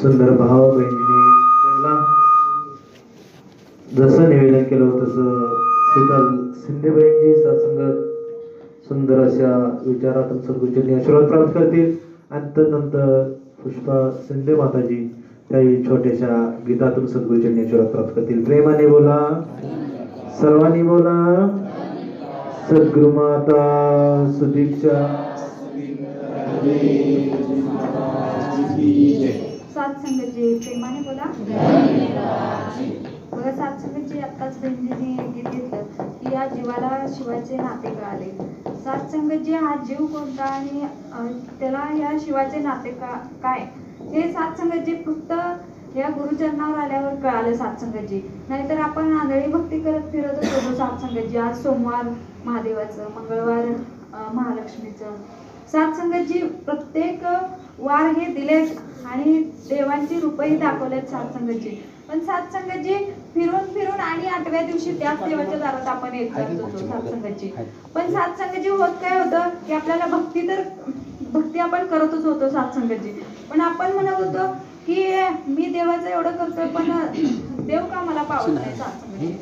सुंदर भाव बहिणीने त्यांना जसं निवेदन केलं होतं तसं शीतल शिंदेबाईंची सत्संग सुंदर अशा विचारातून सद्गुरूंनी आशीर्वाद प्राप्त करतील आणि तदनंतर पुष्पा शिंदे माताजी त्याही छोट्याशा गीतातून सद्गुरूंनी आशीर्वाद प्राप्त करतील. प्रेमाने बोला, सर्वांनी बोला. सद्गुरु माता सुदीक्षा. सत्संगजी प्रेमाने बोला. बघा सत्संगजी आत्ताच बहिणीने गीत घेतलं की या जीवाला शिवाचे नाते कळाले. सत्संगजी हा जीव कोणता आणि त्याला या शिवाचे नाते काय हे सत्संगजी फक्त या गुरुचरणावर आल्यावर कळालं सत्संगजी. नाहीतर आपण आंधळी भक्ती करत फिरत होतो सत्संगजी. आज सोमवार महादेवाचं, मंगळवार महालक्ष्मीचं. सत्संगजी प्रत्येक वार हे दिलेत आणि देवांची रूपही दाखवलेत सत्संगजी. पण सत्संगजी फिरून फिरून आणि 8व्या दिवशी त्याच देवाच्या दारात आपण येत होतो सत्संगजी. पण सत्संगजी होत काय होतं की आपल्याला भक्ती आपण करतच होतो सत्संगजी. पण आपण म्हणत होतो की मी देवाचं एवढं करतोय पण देव का मला पावत नाही सत्संगजी.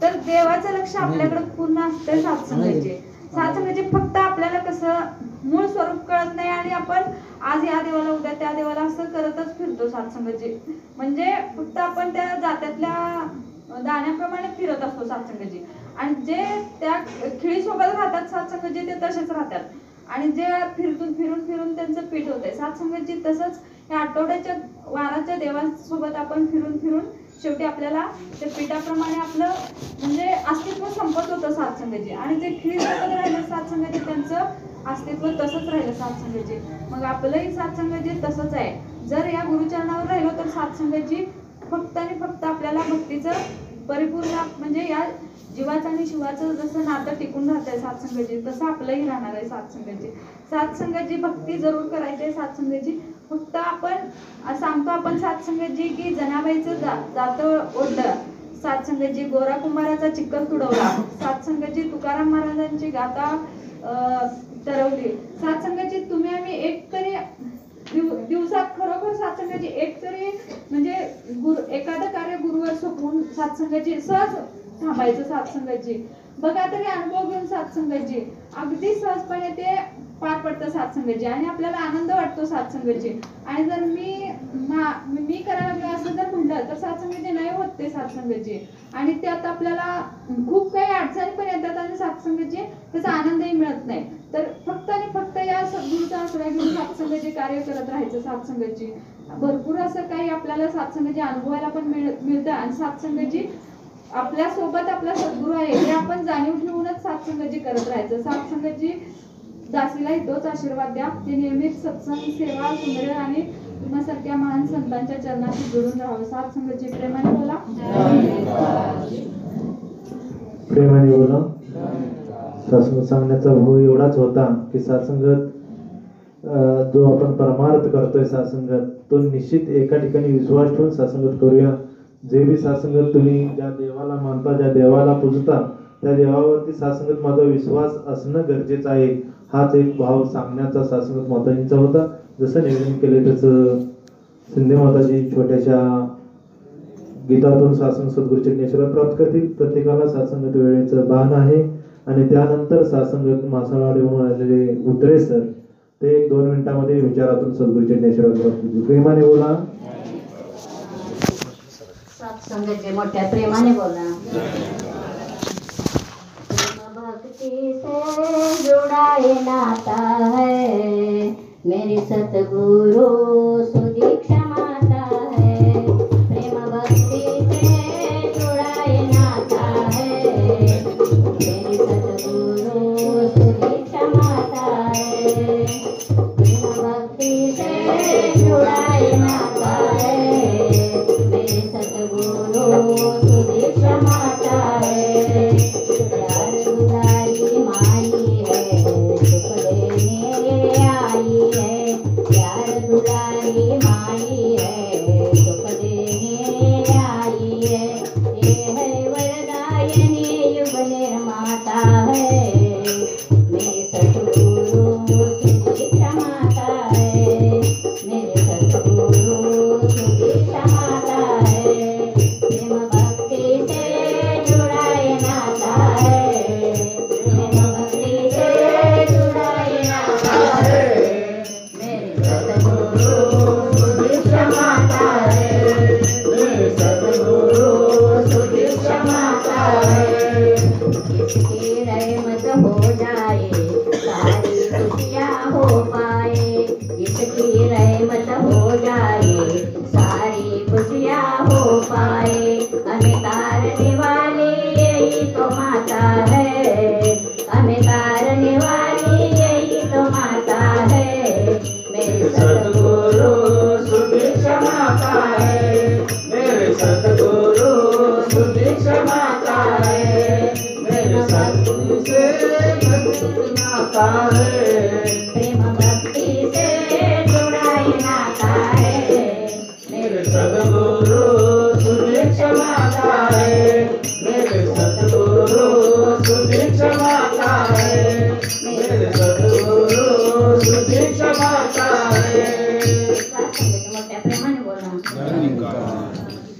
तर देवाचं लक्ष आपल्याकडे पूर्ण असतं सत्संगजी. सत्संगजी फक्त आपल्याला कसं मूळ स्वरूप कळत नाही आणि आपण आज या देवाला उद्या त्या देवाला असं करतच फिरतो सत्संगजी. म्हणजे फक्त आपण त्या जात्यातल्या दाण्याप्रमाणे फिरत असतो सत्संगजी. आणि जे त्या खिळीसोबत राहतात सत्संगजी ते तसेच राहतात. आणि जे फिरून फिरून त्यांचं पीठ होतंय सत्संगजी. तसंच या आठवड्याच्या वाराच्या देवांसोबत आपण फिरून फिरून शेवटी आपल्याला त्या पीठाप्रमाणे आपलं म्हणजे अस्तित्व संपत होतं सत्संगजी. आणि जे खिळीसोबत राहिलं सत्संगजी त्यांचं अस्तित्व तसंच राहिलं सत्संगजी. मग आपलंही सत्संगजी तसंच आहे. जर या गुरुचरणावर राहिलो तर सत्संगजी फक्त आणि फक्त आपल्याला भक्तीचं परिपूर्ण म्हणजे या जीवाचं आणि शिवाचं जसं नातं टिकून राहतंय सत्संगजी तसं आपलंही राहणार आहे सत्संगजी. सत्संगजी भक्ती जरूर करायची आहे सत्संगजी. फक्त आपण सांगतो आपण सत्संगजी की जनाबाईचं जातं ओढलं सत्संगजी. गोरा कुंभाराचा चिखल तुडवला सत्संगजी. तुकाराम महाराजांची गाथा ठरवली सत्संगजी. तुम्ही आम्ही एक तरी दिवसात खरोखर सत्संगजी एक तरी म्हणजे एखादं कार्य गुरुवर सोपवून सत्संगजी सहज थांबायचं सत्संगजी. बघा तरी अनुभव घेऊन सत्संगजी अगदी सहजपणे ते पार पडतं सत्संगजी आणि आपल्याला आनंद वाटतो सत्संगजी. आणि जर मी करायला लागलो असं जर म्हटलं तर सत्संगजी नाही होत ते सत्संगजी. आणि त्यात आपल्याला खूप काही अडचणी पण येतात आणि सत्संगजी त्याचा आनंदही मिळत नाही. तर फक्त आणि फक्त या सद्गुरूचा आश्रय घेऊन सत्संगजी कार्य करत राहायचं सत्संगजी. भरपूर असं काही आपल्याला सत्संगजी अनुभवायला पण मिळतं. आणि सत्संगजी आपल्या सोबत आपला सद्गुरू आहे हे आपण जाणीव ठेवूनच साथसंगत करत राहायचं. साथसंगतची दासीलाही तोच आशीर्वाद द्या. ते नियमित सत्संग सेवा सुंदर आणि तुम्हासारख्या महान संतांच्या चरणाशी जोडून राहावं. साथसंगतची प्रेमाने बोला. प्रेमाने बोला. सत्संग सांगण्याचा भाव एवढाच होता की सत्संगत जो आपण परमार्थ करतोय सत्संगत तो निश्चित एका ठिकाणी विश्वास ठेवून सत्संगत करूया. जे बी सत्संगत तुम्ही ज्या देवाला मानता, ज्या देवाला पूजता, त्या देवावरती सत्संगत माझा विश्वास असणं गरजेचं आहे. हाच एक भाव सांगण्याचा सत्संगत माताजींचा होता. जसं निवेदन केले तसं शिंदे माताजी छोट्याशा गीतातून सत्संग सद्गुरूचे आशीर्वाद प्राप्त करतील. प्रत्येकाला सत्संगत वेळेचं भान आहे. आणि त्यानंतर सत्संगत मासाळवाडी म्हणून आलेले उतरे सर ते 1-2 मिनिटांमध्ये विचारातून सद्गुरूचे आशीर्वाद प्राप्त करतील. प्रेमाने बोला. सत्संगाचे मोठ्या प्रेमाने बोला. भक्ति से जुड़ा ये नाता है, मेरी सतगुरु सुदीक्षा माता है. प्रेम भक्ति से जुड़ा ये नाता है, मेरी सतगुरु सुदीक्षा माता है. प्रेम भक्ति से जुड़ा ये नाता है, मेरी सतगुरु सुदीक्षा माता है.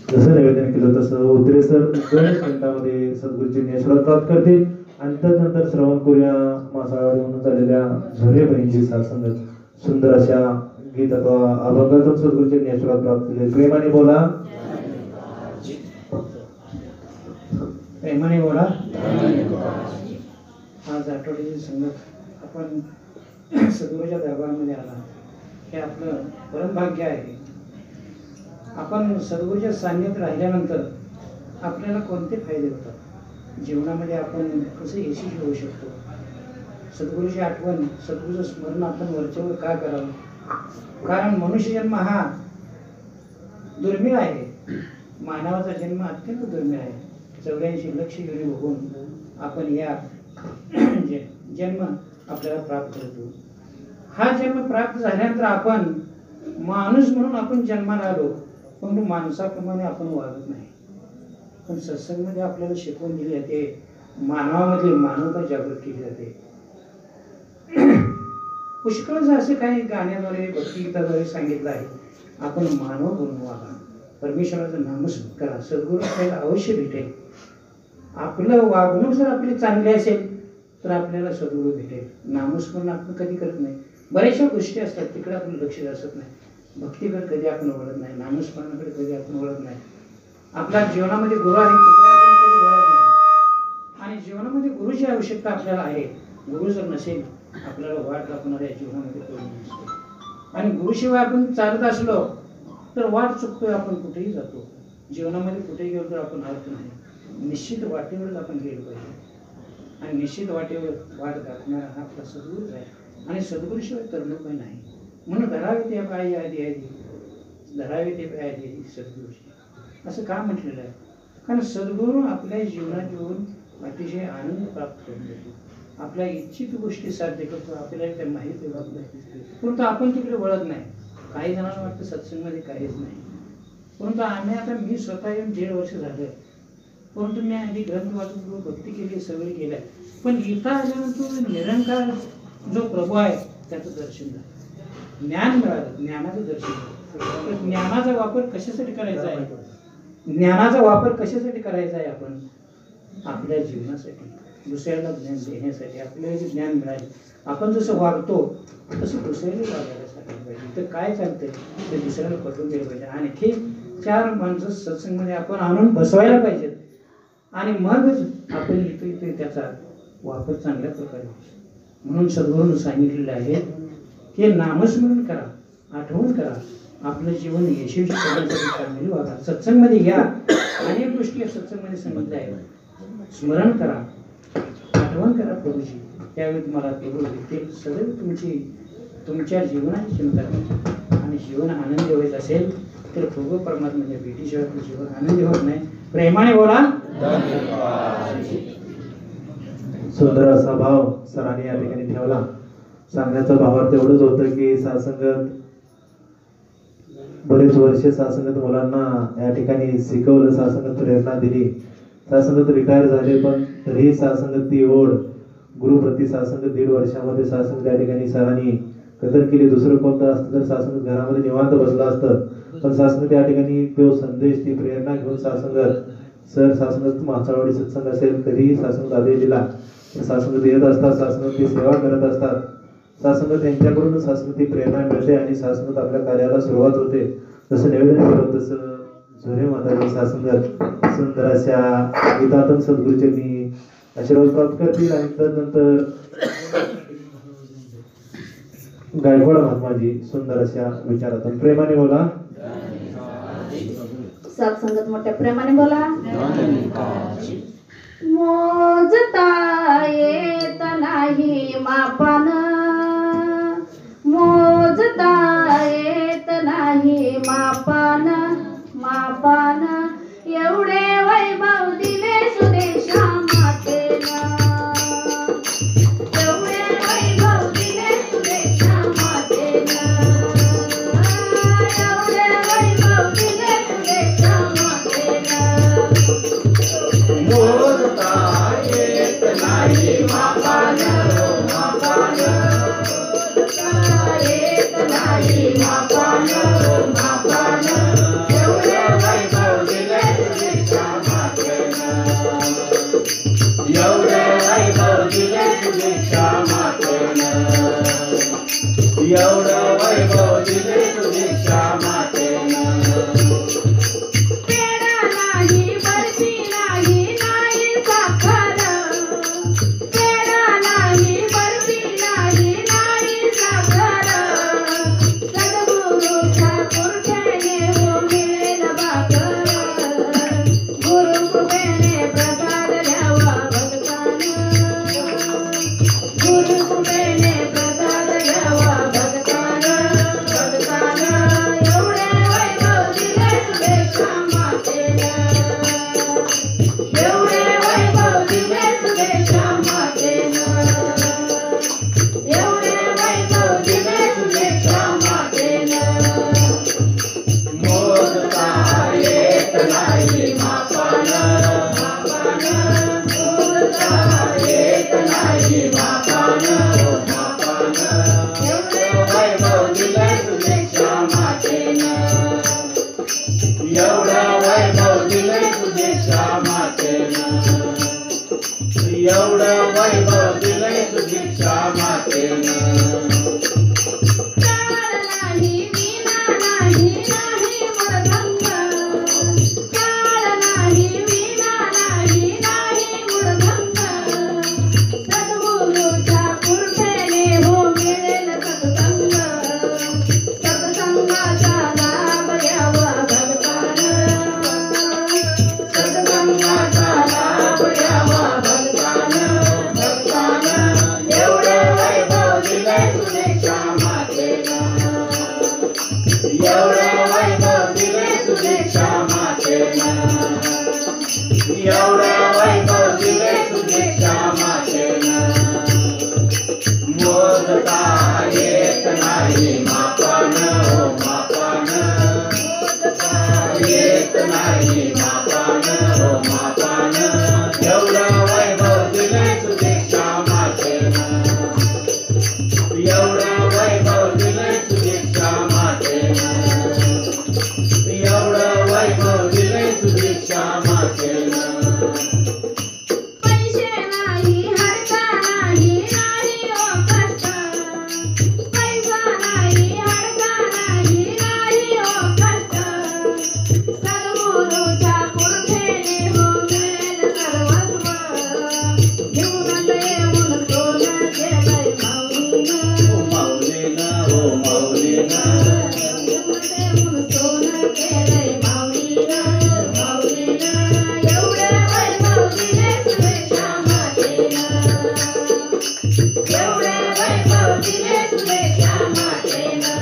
जसं निवेदन केलं तसं उतरे सर 2 मिनिटांमध्ये सद्गुरूची आशीर्वाद प्राप्त करतील. आणि त्यानंतर श्रवण करूया मासाळवाडी म्हणून झालेल्या झरे बहिणीची सत्संगत सुंदर अशा गीत अथवा अभंगातून सद्गुरूची आशीर्वाद प्राप्त केले. प्रेमाने बोला. प्रेमाने बोला. आज आठवड्याची संगत आपण सद्गुरूच्या दरबारामध्ये आला हे आपलं परमभाग्य आहे. आपण सद्गुरूच्या सान्निध्यात राहिल्यानंतर आपल्याला कोणते फायदे होतात, जीवनामध्ये आपण कसं यशस्वी होऊ शकतो. सद्गुरूची आठवण, सद्गुरूचं स्मरण आपण वरच्यावर का करावं. कारण मनुष्य जन्म हा दुर्मिळ आहे. मानवाचा जन्म अत्यंत दुर्मिळ आहे. 84 लक्ष योनी बघून आपण या जन्म आपल्याला प्राप्त होतो. हा जन्म प्राप्त झाल्यानंतर आपण माणूस म्हणून आपण जन्माला आलो, पण माणसाप्रमाणे आपण वागत नाही. पण सत्संगमध्ये आपल्याला शिकवून दिली जाते, मानवामधली मानवता जागृत केली जाते. पुष्कळ असे काही गाण्याद्वारे भक्तिगीताद्वारे सांगितलं आहे, आपण मानव बनून वागा, परमेश्वराचं नामस्मरण करा, सद्गुरू आपल्याला अवश्य भेटेल. आपलं वागणूक जर आपली चांगली असेल तर आपल्याला सद्गुरू भेटेल. नामस्मरण आपण कधी करत नाही. बऱ्याचशा गोष्टी असतात तिकडे आपण लक्ष असत नाही. भक्तीकडे कधी आपण वळत नाही, नामस्मरणाकडे कधी आपण वळत नाही. आपल्या जीवनामध्ये गुरु आहे तिकडे आपण कधी वळत नाही. आणि जीवनामध्ये गुरुची आवश्यकता आपल्याला आहे. गुरु जर नसेल आपल्याला वाट दाखवणाऱ्या जीवनामध्ये कोणी नसते. आणि गुरुशिवाय आपण चालत असलो तर वाट चुकतोय. आपण कुठेही जातो, जीवनामध्ये कुठेही गेलो तर आपण हरत नाही. निश्चित वाटेवरच आपण गेलो पाहिजे. आणि निश्चित वाटेवर वाट गाठणारा हा आपला सद्गुरूच आहे. आणि सद्गुरूशिवाय तरुण पण नाही. म्हणून धरावे ते पाय आधी आधी, धरावे ते पाय आधी आधी सद्गुरूची, असं का म्हटलेलं आहे? कारण सद्गुरू आपल्या जीवनात येऊन अतिशय आनंद प्राप्त करून देतो, आपल्या इच्छित गोष्टी साध्य करतो, आपल्याला त्या माहिती होत नाही, परंतु आपण तिकडे वळत नाही. काही जणांना वाटतं सत्संगमध्ये काहीच नाही, परंतु मी स्वतः येऊन 1.5 वर्ष झालं, परंतु मी आधी ग्रंथ वाचून भक्ती केली, सवयी केल्या, पण इथं आल्यानंतर निरंकार जो प्रभू आहे त्याचं दर्शन झालं, ज्ञान मिळालं, ज्ञानाचं दर्शन झालं. ज्ञानाचा वापर कशासाठी करायचा आहे? ज्ञानाचा वापर कशासाठी करायचा आहे? आपण आपल्या जीवनासाठी, दुसऱ्याला ज्ञान देण्यासाठी, आपल्याला जे ज्ञान मिळाले, आपण जसं वागतो तसं दुसऱ्याला वागायला सांगायला पाहिजे. तर काय चालतंय ते दुसऱ्याला पटवून द्यायला पाहिजे. आणखी 4 माणसं सत्संगमध्ये आपण आणून बसवायला पाहिजेत, आणि मगच आपण इथे त्याचा वापर चांगल्या प्रकारे होतो. म्हणून सद्गुरूंनी सांगितलेलं आहे की नामस्मरण करा, आठवण करा, आपलं जीवन यशस्वी करण्यासाठी चांगली वागा, सत्संगमध्ये घ्या. अनेक गोष्टी सत्संगमध्ये सांगितल्या आहेत. स्मरण करा, आठवण करा प्रभूची, त्यावेळी तुम्हाला प्रभू देखील सदैव तुमच्या जीवनाची चिंता करा. आणि जीवन आनंदी होत असेल तर प्रभू परमात्म्याच्या भेटीशिवाय आपलं जीवन आनंदी होत नाही. प्रेमाने बोला. सुंदर असा भाव सरांनी या ठिकाणी ठेवला. सांगण्याचा भावार्थ एवढंच होतं की सासंगत बरेच वर्ष सासंगत मुलांना या ठिकाणी शिकवलं, सासंगत प्रेरणा दिली. सासंगत रिटायर झाले, पण तरीही सासंगत ती ओढ, गुरुप्रती सासंगत 1.5 वर्षामध्ये सासंगत या ठिकाणी सरांनी कदर केली. दुसरं कोणतं असतं तर सासंगत घरामध्ये निवांत बसलं असतं, पण सासंगत या ठिकाणी तो संदेश, ती प्रेरणा घेऊन सासंगत मासाळवाडी सत्संग असेल तरीही सासंगत आदेलीला सासंगत येत असतात, सासंगत ती सेवा करत असतात. सासंगत यांच्याकडून सासंगत ती प्रेरणा मिळते आणि सासंगत आपल्या कार्याला सुरुवात होते. जसं निवेदन केलं तसं झोरे माताजी सासंगत सुंदर अशा गीतातून सद्गुरूचरणी आशीर्वाद प्राप्त करतील. आणि त्यानंतर गायकवाड महात्माजी सुंदर अशा विचारातून प्रेमाने बोला. सत्संगत मोठ्या प्रेमाने बोला. मोजता येत नाही मापान, मोजता येत नाही मापान, मापान एवढे वैभव दिले सुदेशा मातेनं, एवढे वैभव दिले सुदेशा मातेनं, एवढे वैभव दिले सुदेशा मातेनं. मोजता येत नाही मापान, मापान येत नाही मापान, मापान एवढे वैभव दिले सुदेशा मातेनं, एवढे वैभव दिले सुदेशा मातेनं, एवढं वैभव दिले सुदेशा मातेनं. पेढा नाही, बर्फी नाही, नाही साखर, पेढा नाही, बर्फी नाही, नाही साखर, सद्गुरूच्या पुरठ्याने हो मिळेल भाकर, गुरुकृपेने प्रसाद द्यावा भक्तानं, गुरुकृपेने प्रसाद द्यावा भक्तानं, भक्तानं एवढे वैभव दिले सुदेशा मातेनं, एवढे वैभव दिले सुदेशा मातेनं, एवढे वैभव दिले सुदेशा मातेनं. मोजता येत नाही मापान, मापान मोजता येत नाही मापान, मापान एवढे वैभव दिले सुदेशा मातेनं, एवढं वैभव दिले सुदेशा मातेनं, एवढं वैभव दिले सुदेशा मातेनं. काळ नाही, वीणा नाही, नाही मृदंग, काळ नाही, वीणा नाही, नाही मृदंग, सद्गुरूच्या पुरठ्याने हो मिळेल सत्संग, सत्संगाचा लाभ घ्यावा भक्तानं, सत्संगाचा लाभ घ्यावा भक्तानं, मातेनं मोजता येत नाही मापानं मापानं मोजता येत नाही मापानं मापानं एवढं वैभव दिलंय सुदीक्षा मातेनं एवढं वैभव दिलंय सुदीक्षा मातेनं एवढं वैभव दिलंय सुदीक्षा मातेनं पैसे नाही हरका नाही नाही ओ कष्ट पैसा नाही हरका नाही नाही ओ कष्ट सद्गुरूच्या पुरठेने हो मिळेल सर्वस्व घेऊन येऊन सोनं केलंय माऊलीनं हो माऊलीनं घेऊन येऊन सोनं केलंय माऊलीनं माऊलीनं एवढं वैभव दिले सुरेशा मातेनं एवढं वैभव दिले सुरेशा मातेनं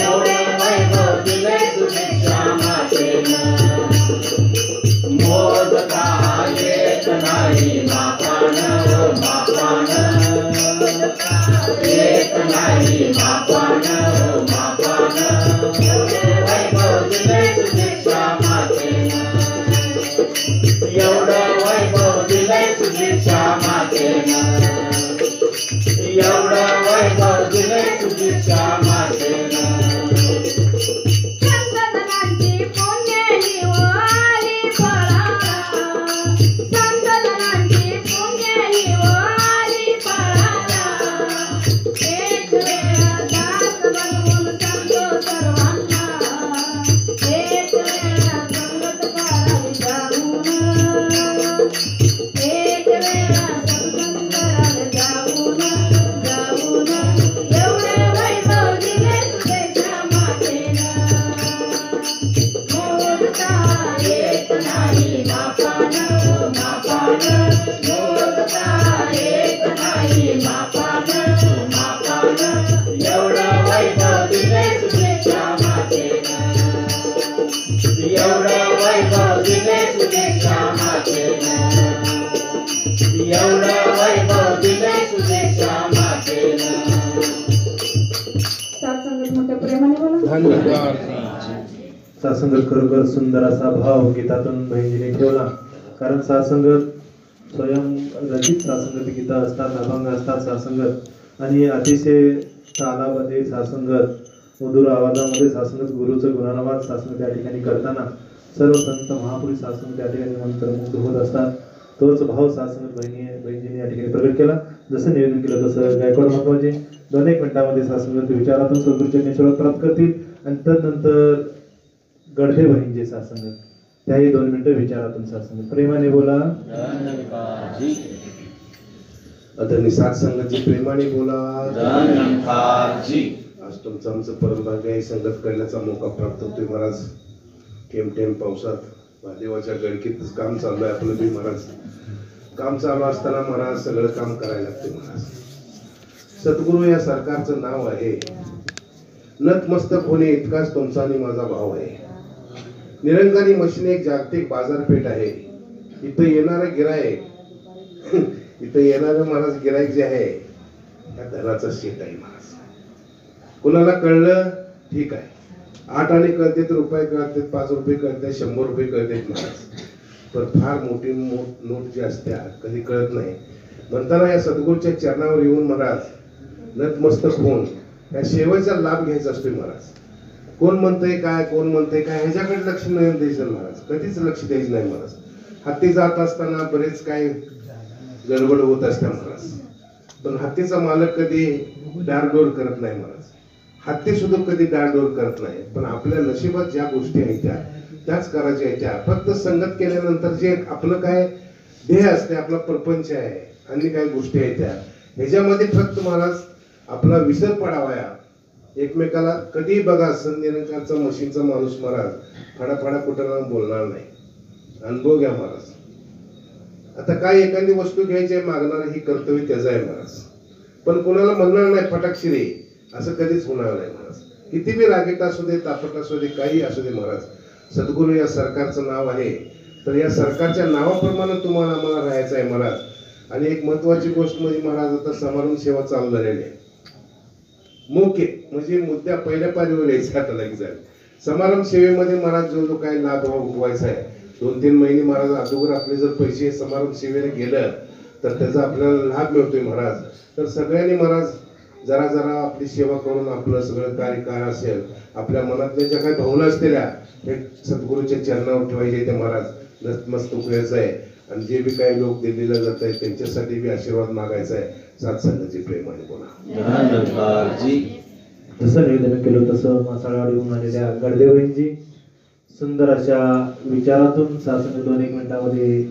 एवढं वैभव दिलंय सुदीक्षा मातेनं मोजता येत नाही मापानं मापानं येत नाही मापानं मापानं एवढं वैभव दिलंय सुदीक्षा मातेनं एवढं वैभव दिलंय सुदीक्षा मातेनं एवढं वैभव दिलंय सुदीक्षा मातेनं संतजनांची पुण्यही ओ आली फळाला संतजनांची पुण्यही ओ आली फळाला एक वेळा दास बनवून सांगतो सर्वांना एक वेळा संगत करावी जाऊन एक वेळा संगत करावी जाऊन जाऊन एवढे वैभव दिले सुदेशा मातेनं मोजता येत नाही मापानं मापानं मोजता येत नाही मापानं मापानं एवढं वैभव दिलंय सुदीक्षा मातेनं एवढं वैभव दिलंय सुदीक्षा मातेनं एवढं वैभव दिलंय सुदीक्षा मातेनं सत्संगत मोठ्या प्रेमाने बोला. सासंगत खरोखर सुंदर असा भाव गीतातून बहिणीने ठेवला. कारण सासंगत स्वयं रचित सासंगत गीता असतात, अभंग असतात सासंगत, आणि अतिशय तालामध्ये सासंगत, मधुर आवाजामध्ये सासंगत, गुरुचं गुणानुवाद सासंगत त्या ठिकाणी करताना सर्व संत महापुरुष सासंगत त्या ठिकाणी मंत्रमुग्ध होत असतात. तोच भाव सासंगत बहिणीने या ठिकाणी प्रगट केला. जसं निवेदन केलं तसं गायकवाड महत्वाचे 2-1 मिनिटांमध्ये सासंगत विचारातून सद्गुरूच्या आशीर्वाद प्राप्त करतील. आणि तदनंतर गडदे बहिणीचे सासंगत, त्याही 2 मिनिटं विचारातून सासंगत. प्रेमाने बोला. आदरणीय साथसंगतजी प्रेमाने बोला. धन्यवादजी. आज तुमचं आमचं परमभाग्य आहे, संगत करण्याचा मौका प्राप्त होतोय महाराज. थेंब पावसात महादेवाच्या गडकीतच काम चालू आहे आपलं बी महाराज. काम चालू असताना महाराज सगळं काम करायला लागते महाराज. सद्गुरू या सरकारचं नाव आहे. नतमस्तक होणे इतकाच तुमचा आणि माझा भाव आहे. निरंकारी मशीन एक जागतिक बाजारपेठ आहे. इथं येणारं गिरायक इथं येणारं महाराज गिरायक जे आहे त्या धनाचा शेत आहे महाराज. कुणाला कळलं ठीक आहे, 8 आणे कळतेत, रुपये कळतेत, 5 रुपये कळतात, 100 रुपये कळतेत महाराज. पण फार मोठी नोट जी असते कधी कळत नाही. म्हणताना या सद्गुरूच्या चरणावर येऊन महाराज नतमस्तक होऊन या सेवेचा लाभ घ्यायचा असतोय महाराज. कोण म्हणतंय काय, कोण म्हणतंय काय ह्याच्याकडे लक्ष नाही द्यायचं महाराज, कधीच लक्ष द्यायचं नाही महाराज. हत्ती जात असताना बरेच काय गडबड होत असते महाराज, पण हत्तीचा मालक कधी डारडोर करत नाही महाराज. हत्ती सुद्धा कधी डारडोर करत नाही. पण आपल्या नशिबात ज्या गोष्टी आहेत त्याच करायच्या आहेत. त्या फक्त संगत केल्यानंतर जे आपलं काय ध्येय असते, आपला प्रपंच आहे, अन्य काही गोष्टी आहेत ह्याच्यामध्ये फक्त महाराज आपला विसर पडावाया. एकमेकाला कधी बघा संनिरंकारचा मशीनचा माणूस महाराज फाडाफाडा कुठं बोलणार नाही. अनुभव घ्या महाराज. आता काय एखादी वस्तू घ्यायची आहे, मागणार ही कर्तव्य त्याचं आहे महाराज. पण कोणाला म्हणणार नाही फटाक्षिरे, असं कधीच होणार नाही महाराज. किती बी रागीट असू दे, तापट असू दे, काही असू दे महाराज. सद्गुरू या सरकारचं नाव आहे. तर या सरकारच्या नावाप्रमाणे तुम्हाला आम्हाला राहायचं आहे महाराज. आणि एक महत्वाची गोष्ट म्हणजे महाराज, आता समारंभ सेवा चालू झालेली आहे. मुख्य म्हणजे मुद्द्या पहिल्या पारीवर यायचं आता लगेच आहे. समारंभ सेवेमध्ये महाराज जो जो काही लाभ उठवायचा आहे, 2-3 महिने महाराज अगोदर आपले जर पैसे समारंभ सेवेने गेलं तर त्याचा आपल्याला लाभ मिळतोय महाराज. तर सगळ्यांनी महाराज जरा जरा आपली सेवा करून आपलं सगळं कार्य काय असेल, आपल्या मनातल्या ज्या काही भावना असलेल्या हे सद्गुरूच्या चरणावर ठेवायचे ते महाराज. नतमस्तक व्हायचं आहे आणि जे बी काही लोक दिल्लीला जात आहेत त्यांच्यासाठी बी आशीर्वाद मागायचा आहे. सात्संगाची प्रेमाने बोला. जसं निवेदन केलं तसं मासाळवाडीहून आलेल्या गडदेवजी सुंदर अशा विचारातून सात्संग 2-1 मिनिटांमध्ये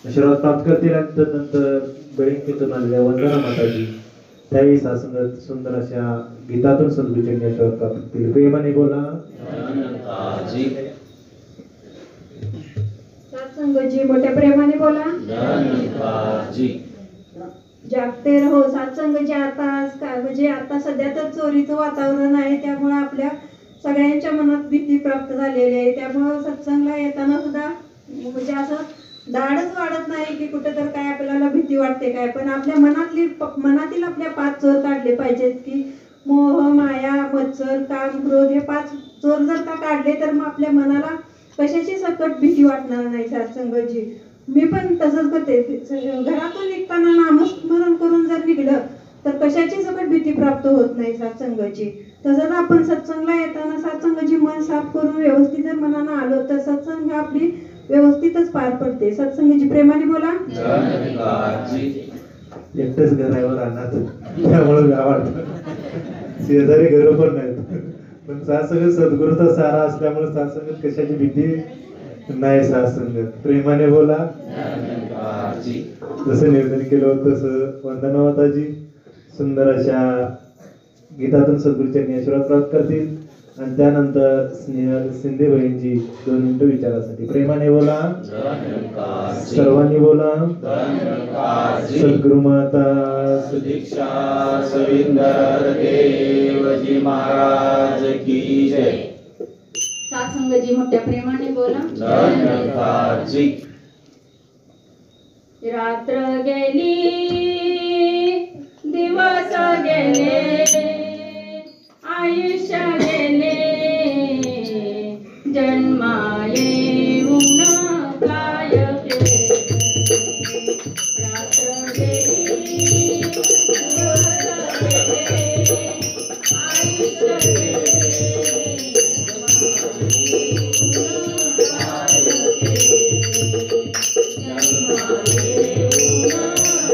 आशीर्वाद प्राप्त करतील. आणि त्यानंतर बेळिंकीतून आलेल्या वंदना माताजी त्याही सात्संगात सुंदर अशा गीतातून सद्गुरूंचे आशीर्वाद प्राप्त करतील. प्रेमाने बोला. सत्संगजी मोठ्या प्रेमाने बोला. जागते रहो. सत्संगजी आता म्हणजे आता सध्या तर चोरीचं वातावरण आहे, त्यामुळे आपल्या सगळ्यांच्या मनात भीती प्राप्त झालेली आहे. त्यामुळं सत्संगला येताना सुद्धा म्हणजे असं धाडच वाढत नाही की कुठं तर काय आपल्याला भीती वाटते काय, पण आपल्या मनातील आपल्या 5 चोर काढले पाहिजेत की मोह, माया, मत्सर, काम, क्रोध हे 5 चोर जर का काढले तर मग आपल्या मनाला कशाची सकट भीती वाटणार नाही. सत्संगजी मी पण तसंच करते. घरातून निघताना नामस्मरण करून जर निघलं तर कशाची सकट भीती प्राप्त होत नाही सत्संगची. तसंच आपण सत्संगला येताना सत्संगची मन साफ करून व्यवस्थित जर मनानं आलो तर सत्संग आपली व्यवस्थितच पार पडते. सत्संगची प्रेमाने बोला. एकटंच घरावर राहणार त्यामुळे गावात शेजारी घर पण नाहीत, पण सात्संग सद्गुरूचा सारा असल्यामुळे सात्संगात कशाची भीती नाही. सात्संगात प्रेमाने बोला. जसं निवेदन केलं होतं तसं वंदना माताजी सुंदर अशा गीतातून सद्गुरूंचे आशीर्वाद प्राप्त करतील. आणि त्यानंतर स्नेहल शिंदे बहीणजी 2 मिनिटं विचारासाठी. प्रेमाने बोला. सर्वांनी बोला. सद्गुरु माता सुदीक्षा सविंदर देवजी महाराज की जय. सत्संगजी मोठ्या प्रेमाने बोला. रात्र गेली दिवस गेले आयुष्य गेले जन्माये येऊन काय केले. रात्र गेली दिवस गेले आयुष्य गेले जन्माये येऊन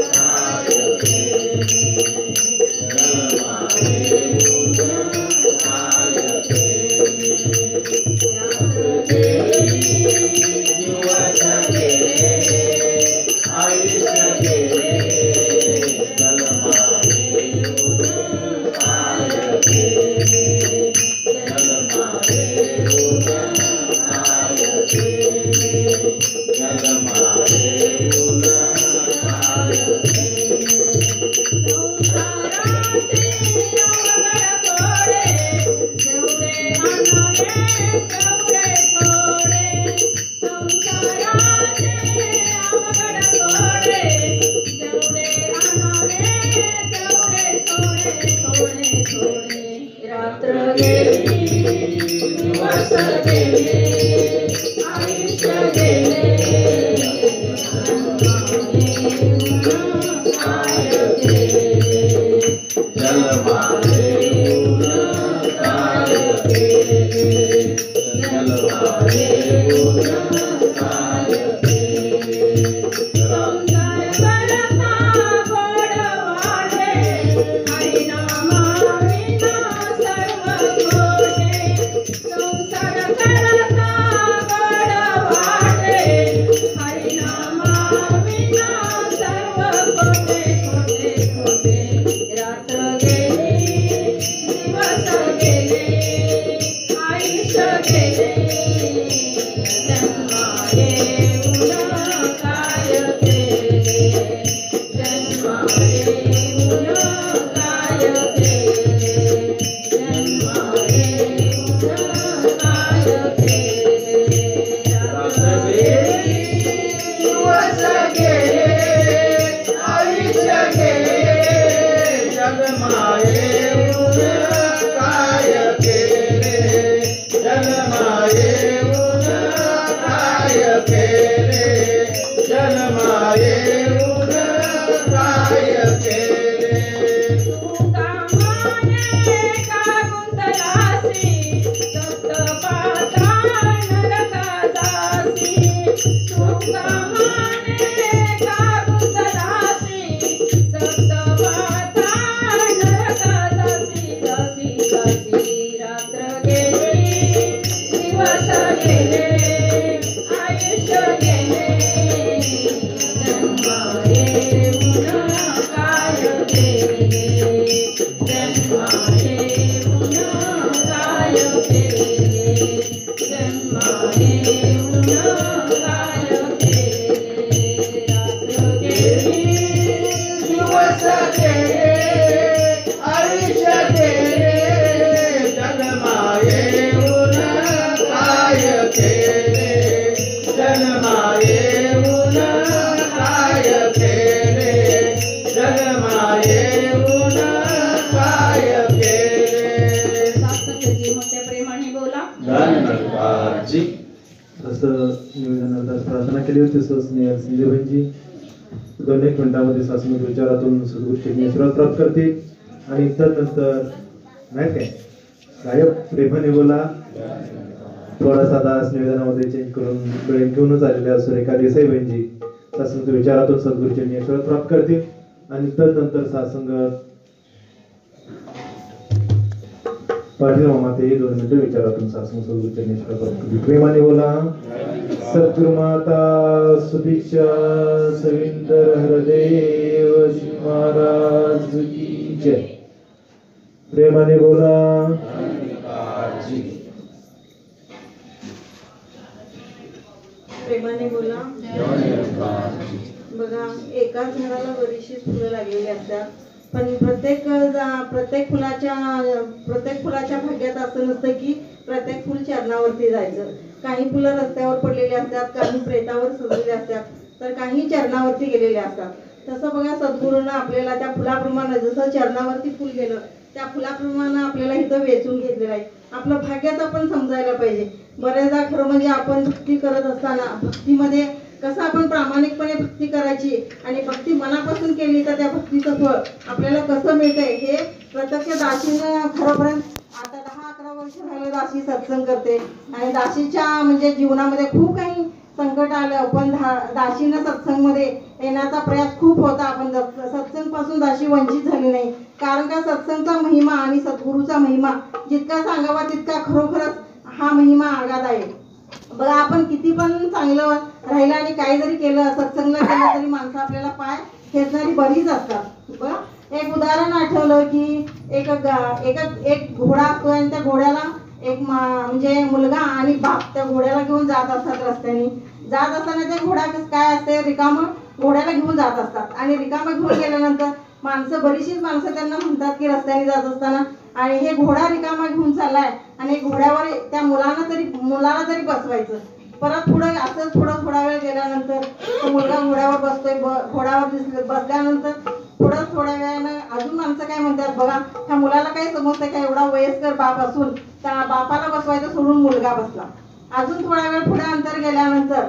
दिवस गेले आयुष्य गेले जन्मायेऊन काय केले जन्मायेऊन काय केले जन्मायेऊन काय केले सासंगजी मोठ्या प्रेमाने बोला. धन्यवादजी. असं निवेदनार्थ प्रार्थना केली होती स्नेहल सिंधेबाईंची. 2-1 मिनिटांमध्ये शासनाच्या विचारातून सद्गुरूंची आशीर्वाद प्राप्त करते आणि त्यानंतर नाही काय गायब प्रेमाने बोला. थोडासा दास निवेदनामध्ये चेंज करून वेळ घेऊनच आलेल्या सुरेखा देसाईबाईंची शासनाच्या विचारातून सद्गुरूंची आशीर्वाद प्राप्त करते आणि त्यानंतर शासंग पाटील मामाते 2 मिनिटं विचारातून शासन सद्गुरूंची आशीर्वाद प्राप्त करते. प्रेमाने बोला. सद्गुरु माता सुदीक्षा सविंदर हरदेव जी महाराज की जय. प्रेमाने बोला. प्रेमाने बोला. बघा, एकाच झाडाला बरीचशी फुलं लागलेली असतात, पण प्रत्येक फुलाच्या भाग्यात असं नसतं की प्रत्येक फुल चरणावरती जायचं. काही फुलं रस्त्यावर पडलेली असतात, काही प्रेतावर सजलेली असतात, तर काही चरणावरती गेलेले असतात. तसं बघा, सद्गुरूंना आपल्याला त्या फुलाप्रमाणे जसं चरणावरती फुल गेलं त्या फुलाप्रमाणे आपल्याला इथं वेचून घेतलेलं आहे. आपलं भाग्यात आपण समजायला पाहिजे. बरेचदा खरं म्हणजे आपण भक्ती करत असताना भक्तीमध्ये कसं आपण प्रामाणिकपणे भक्ती करायची आणि भक्ती मनापासून केली तर त्या भक्तीचं फळ आपल्याला कसं मिळतंय हे प्रत्यक्ष दासीनं खरोखरच आता 10-11 वर्ष झालं दासी सत्संग करते आणि दासीच्या म्हणजे जीवनामध्ये खूप काही संकट आलं, पण दासीनं सत्संगमध्ये येण्याचा प्रयास खूप होता. पण सत्संग पासून दासी वंचित झाली नाही, कारण का सत्संगचा महिमा आणि सद्गुरूचा महिमा जितका सांगावा तितका खरोखरच हा महिमा आगाध आहे. बघा, आपण किती पण चांगलं राहिलं आणि काही जरी केलं, सत्संगला केलं तरी माणसं आपल्याला पाय खेचणारी बरीच असतात. बघा, एक उदाहरण आठवलं की एक घोडा असतो आणि त्या घोड्याला म्हणजे मुलगा आणि बाप त्या घोड्याला घेऊन जात असतात. रस्त्याने जात असताना ते घोडा काय असते, रिकामं घोड्याला घेऊन जात असतात आणि रिकामं घेऊन गेल्यानंतर बरीचशीच माणसं त्यांना म्हणतात की रस्त्याने जात असताना आणि हे घोडा रिकामा घेऊन चाललाय आणि घोड्यावर त्या मुलाला तरी बसवायचं. परत पुढे असंच थोडा वेळ गेल्यानंतर तो मुलगा घोड्यावर बसतोय. घोड्यावर बसल्यानंतर थोड्या वेळानं अजून माणसं काय म्हणतात, बघा ह्या मुलाला काय समजतं का, एवढा वयस्कर बाप असून त्या बापाला बसवायचं सोडून मुलगा बसला. अजून थोडा वेळ पुढे अंतर गेल्यानंतर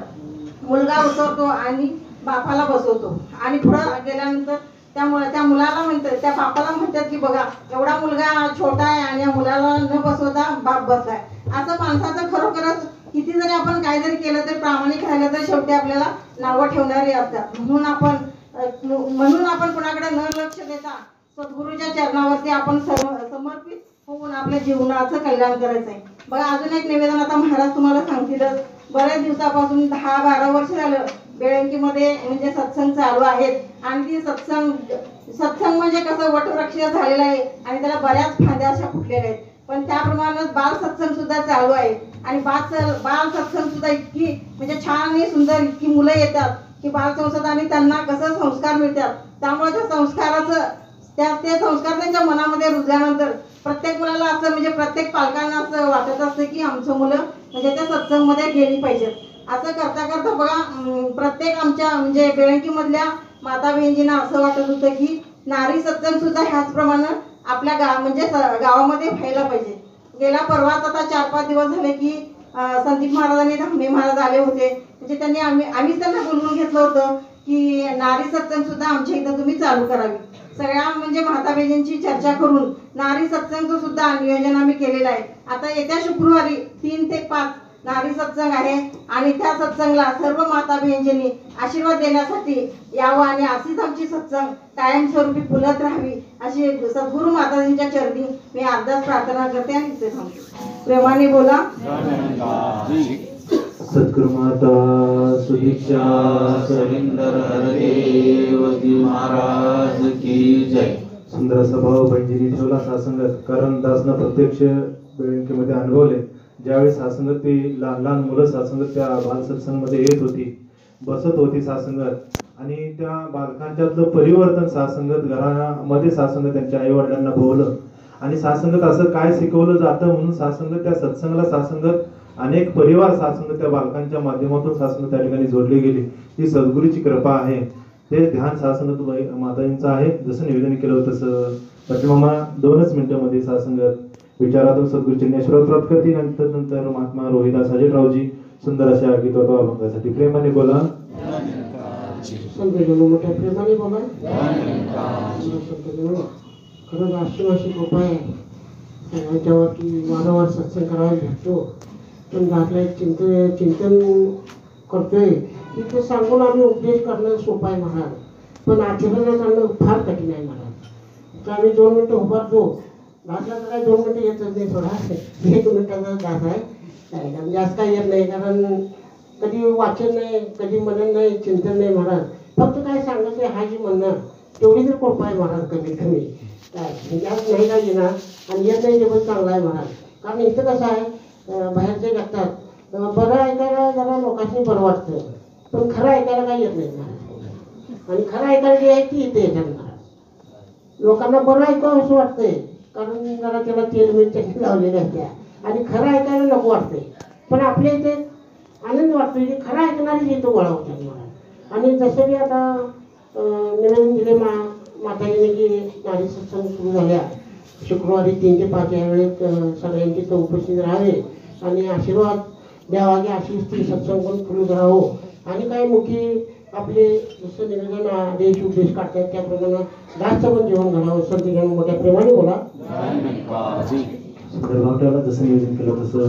मुलगा उतरतो आणि बापाला बसवतो आणि पुढे गेल्यानंतर त्या मुलाला म्हणतात, त्या बापाला म्हणतात की बघा एवढा मुलगा छोटा आहे आणि या मुलाला न बसवता बाप बसलाय. असं माणसाचं खरोखरच किती जरी आपण काय जरी केलं तरी प्रामाणिक राहिलं तर शेवटी आपल्याला नावं ठेवणारी असतात. म्हणून आपण कुणाकडे न लक्ष देता सद्गुरूच्या चरणावरती आपण समर्पित होऊन आपल्या जीवनाचं कल्याण करायचं आहे. बघा, अजून एक निवेदन आता महाराज तुम्हाला सांगतीलच. बऱ्याच दिवसापासून 10-12 वर्ष झालं बेळंकीमध्ये म्हणजे सत्संग चालू आहेत आणि ती सत्संग म्हणजे कसं वटवृक्ष झालेलं आहे आणि त्याला बऱ्याच फांद्या अशा फुटलेल्या आहेत. पण त्याप्रमाणे बाल सत्संग सुद्धा चालू आहे आणि बाल सत्संग सुद्धा इतकी म्हणजे छान आणि सुंदर इतकी मुलं येतात की बाल संसद आणि त्यांना कसं संस्कार मिळतात. त्यामुळे त्या संस्काराचं ते संस्कार त्यांच्या मनामध्ये रुजल्यानंतर प्रत्येक मुलाला असं म्हणजे प्रत्येक पालकांना असं वाटत असतं की आमचं मुलं म्हणजे त्या सत्संगमध्ये गेली पाहिजेत. असं करता बघा, प्रत्येक आमच्या म्हणजे बेळंकीमधल्या माता बहिणींना असं वाटत होतं की नारी सत्संग सुद्धा ह्याचप्रमाणे आपल्या गावामध्ये व्हायला पाहिजे. गेल्या परवाच आता 4-5 दिवस झाले की संदीप महाराज आणि धामे महाराज आले होते. म्हणजे त्यांनी आम्हीच त्यांना बोलवून घेतलं होतं की नारी सत्संग सुद्धा आमच्या इथं तुम्ही चालू करावी. सगळ्या म्हणजे माता बहिणींची चर्चा करून नारी सत्संगचं सुद्धा नियोजन आम्ही केलेलं आहे. आता येत्या शुक्रवारी 3 ते 5 नारी सत्संग आहे आणि त्या सत्संगला सर्व माता बहिणींनी आशीर्वाद देण्यासाठी यावं आणि अशीच आमची सत्संग कायमस्वरूपी फुलत राहावी अशी सद्गुरू माताजींच्या चरणी मी अरदास प्रार्थना करते आणि ते सांगते. प्रेमाने बोला. सद्गुरु माता सुदीक्षा सविंदर हरदेव जी महाराज की जय. सुंदर स्वभाव बहिणीने ठेवला सत्संगात, कारण दासनं प्रत्यक्ष बेळंकीमध्ये अनुभवले. ज्यावेळेस सत्संगात ती लहान मुलं सत्संगात त्या बाल सत्संगमध्ये येत होती बसत होती सासंगत आणि त्या बालकांच्यातलं परिवर्तन सासंगत घरामध्ये सासंगत त्यांच्या आई वडिलांना बोललं आणि सासंगत असं काय शिकवलं जातं म्हणून सासंगत त्या सत्संगाला सासंगत अनेक परिवार सासंगत त्या बालकांच्या माध्यमातून सासंगत त्या ठिकाणी जोडली गेली. ही सद्गुरूची कृपा आहे. ते ध्यान सासंगत माताजींचं आहे. जसं निवेदन केलं तसं प्रतिमामा 2च मिनिटांमध्ये सासंगत विचारातून सद्गुरूची ज्ञानश्रोत प्राप्त करतील. नंतर महात्मा रोहिदास अजितरावजी सुंदर अशा गीतोत्व अभंगासाठी प्रेमाने बोला. मोठ्या प्रेमाने बोला. खरंच अशी कृपा आहे सगळ्यांच्यावर की वारंवार सत्संग करायला भेटतो. पण घातलं चिंतन करतोय की ते सांगून आम्ही उपदेश करणं सोपं आहे महाराज, पण आचरणात आणणं फार कठीण आहे महाराज. तर आम्ही 2 मिनिटं उभारतो. घातला तर काय 2 मिनिटं येतच नाही. थोडा 1 मिनिटाचा घास आहे. काय जास्त काय येत नाही, कारण कधी वाचन नाही, कधी मनन नाही, चिंतन नाही महाराज. फक्त काय सांगायचं हाजी म्हणणं तेवढी तर कृपा आहे महाराज. कमीत कमी काय जास्त नाही काय येणार आणि येत नाही ते पण चांगलं आहे महाराज. कारण इथं कसं आहे बाहेरचे जगतात बरं ऐकायला जरा लोकांनी बरं वाटतं, पण खरं ऐकायला काय येत नाही महाराज. आणि खरं ऐकायला जे आहे ती येते याच्यात महाराज. लोकांना बरं ऐकावं असं वाटतंय, कारण जरा त्याला तेल मीठ चटणी लावलेल्या असत्या आणि खरं ऐकायला नको वाटतंय. पण आपल्या इथे आनंद वाटतो की खरं ऐकणारी इथं गोळा होतात महाराज. आणि जसं की आता निवेदन दिले माताजीने की नारी सत्संग सुरू झाल्या शुक्रवारी 3 ते 5 या वेळेत सगळ्यांची तो उपस्थित राहावे आणि आशीर्वाद द्यावा की अशीच ती सत्संग पण सुरू करावं. आणि काय मुखी आपले जसं निवेदन देश उपदेश काढतात त्याप्रमाणे जास्त पण जेवण घडावं. सर मोठ्या प्रेमाने बोला. जसं नियोजन केलं तसं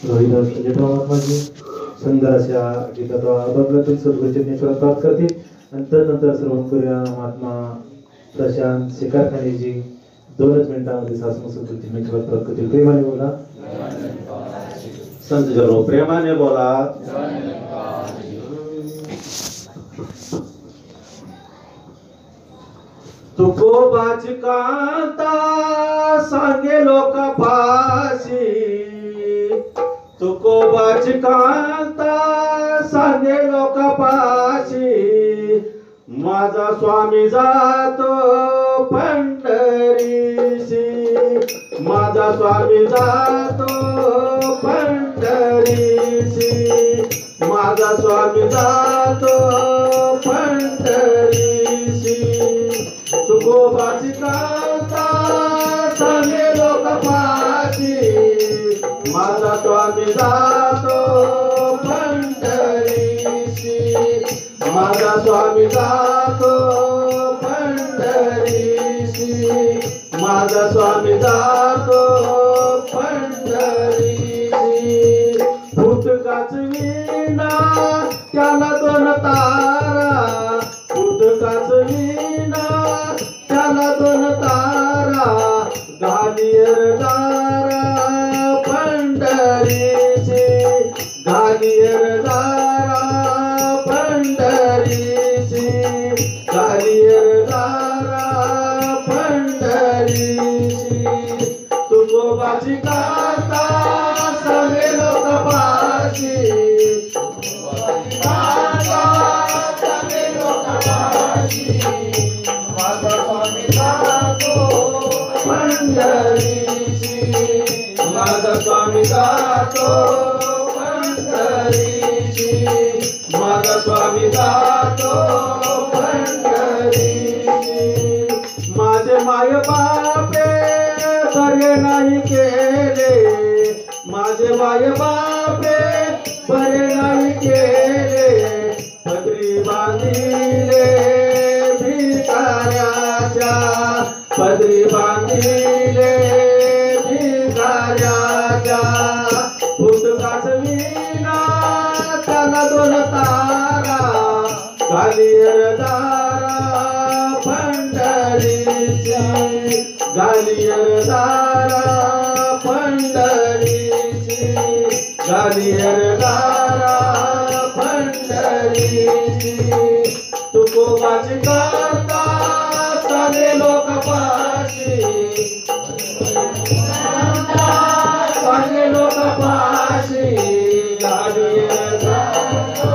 रोहिदास अजितरावजी सुंदर अशा गीतात्व अभंगातून सद्गुरूची ज्ञानश्रोत प्राप्त करतील. नंतर सर्वपुऱ्या महात्मा प्रशांत शिकारखानेजी 2च मिनिटांमध्ये सासंग सद्गुरूची ज्ञानश्रोत प्राप्त करतील. प्रेमाने बोला. संत जनो प्रेमाने बोला. तुकोबाची कांता सांगे लोक फाशी, तुकोबाची कांता सांगे लोक पाशी, माझा स्वामी जातो पंढरीशी, माझा स्वामी जातो पंढरीशी, माझा स्वामी जातो पंढरीशी. तुकोबाची कांता सांगे लोक पाशी, माझा स्वामी जातो पंढरीशी, माझा स्वामी जातो पंढरीशी, माझा स्वामी जातो पंढरीशी. फुटकाच विना त्याला 2 तारा, फुटकाच विना त्याला 2 तारा, घालियर दारा पंढरीची, घालियर दारा पंढरीची, घालियर दारा पंढरीची. तुकोबाची कांता सगळे लोक पाशी, कांता सगळे लोक पाशी, माझा स्वामी जातो पंढरीची, माझा स्वामी जातो पंढरीची, माझा स्वामी जातो पंढरीची. माझे माय बापे बरे नाही केले, माझे माय बापे बरे नाही केले, पदरी बांधिले भिकाऱ्याच्या, पदरी बांधिले भिकाऱ्याच्या. फुटकाच विना त्याला 2 तारा, घालियर दारा पंढरीची, घालियर दारा पंढरीची, घालियर दारा पंढरीची. तुकोबाची कांता सारे लोक पाशी, सारे लोक पाशी, घालियर दारा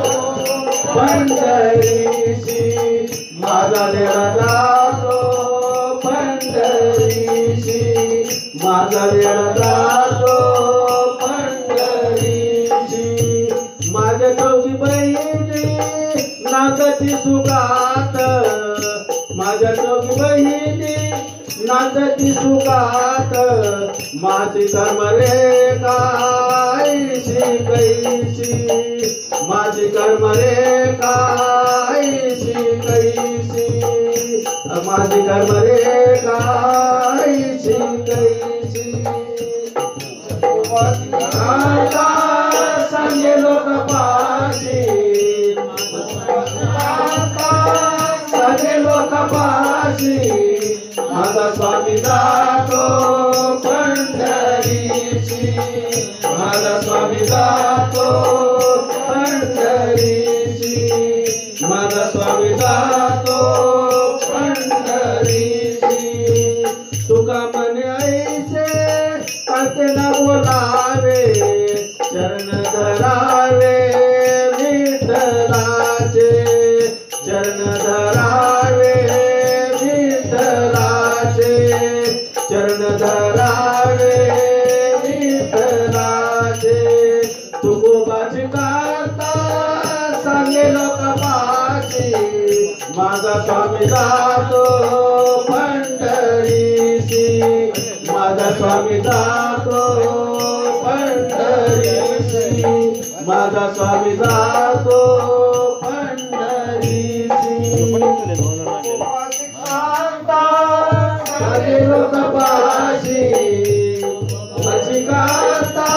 वेळा जातो पंढरीशी, माझा वेळा जातो पंढरीशी. माझ्या चौघी बहिणी नांदती सुखात, माझ्या चौघी बहिणी नांदती सुखात. माझी कर्म रेखा ऐशी कैशी, माझी कर्म रेखा ऐशी कैशी, माझी कर्म रेखा ऐशी कैशी. आता सांगे लोक पाशी, सांगे लोक पाशी. माझा स्वामी जातो पंढरीशी, माझा स्वामी जातो पंढरीशी, माझा स्वामी जातो पंढरीशी. तुका म्हणे ऐसे कळते ना बोलावे, चरण धरावे विठ्ठलाचे, चरण धरावे विठ्ठलाचे, चरण धरावे विठ्ठलाचे. तुकोबाची गाथा सांगे लोक पाशी, माझा स्वामी जातो पंढरीशी, माझा स्वामी जातो पंढरीशी, माझा स्वामी जातो पंढरीशी. सांगे लोक पाशी, माझी गाथा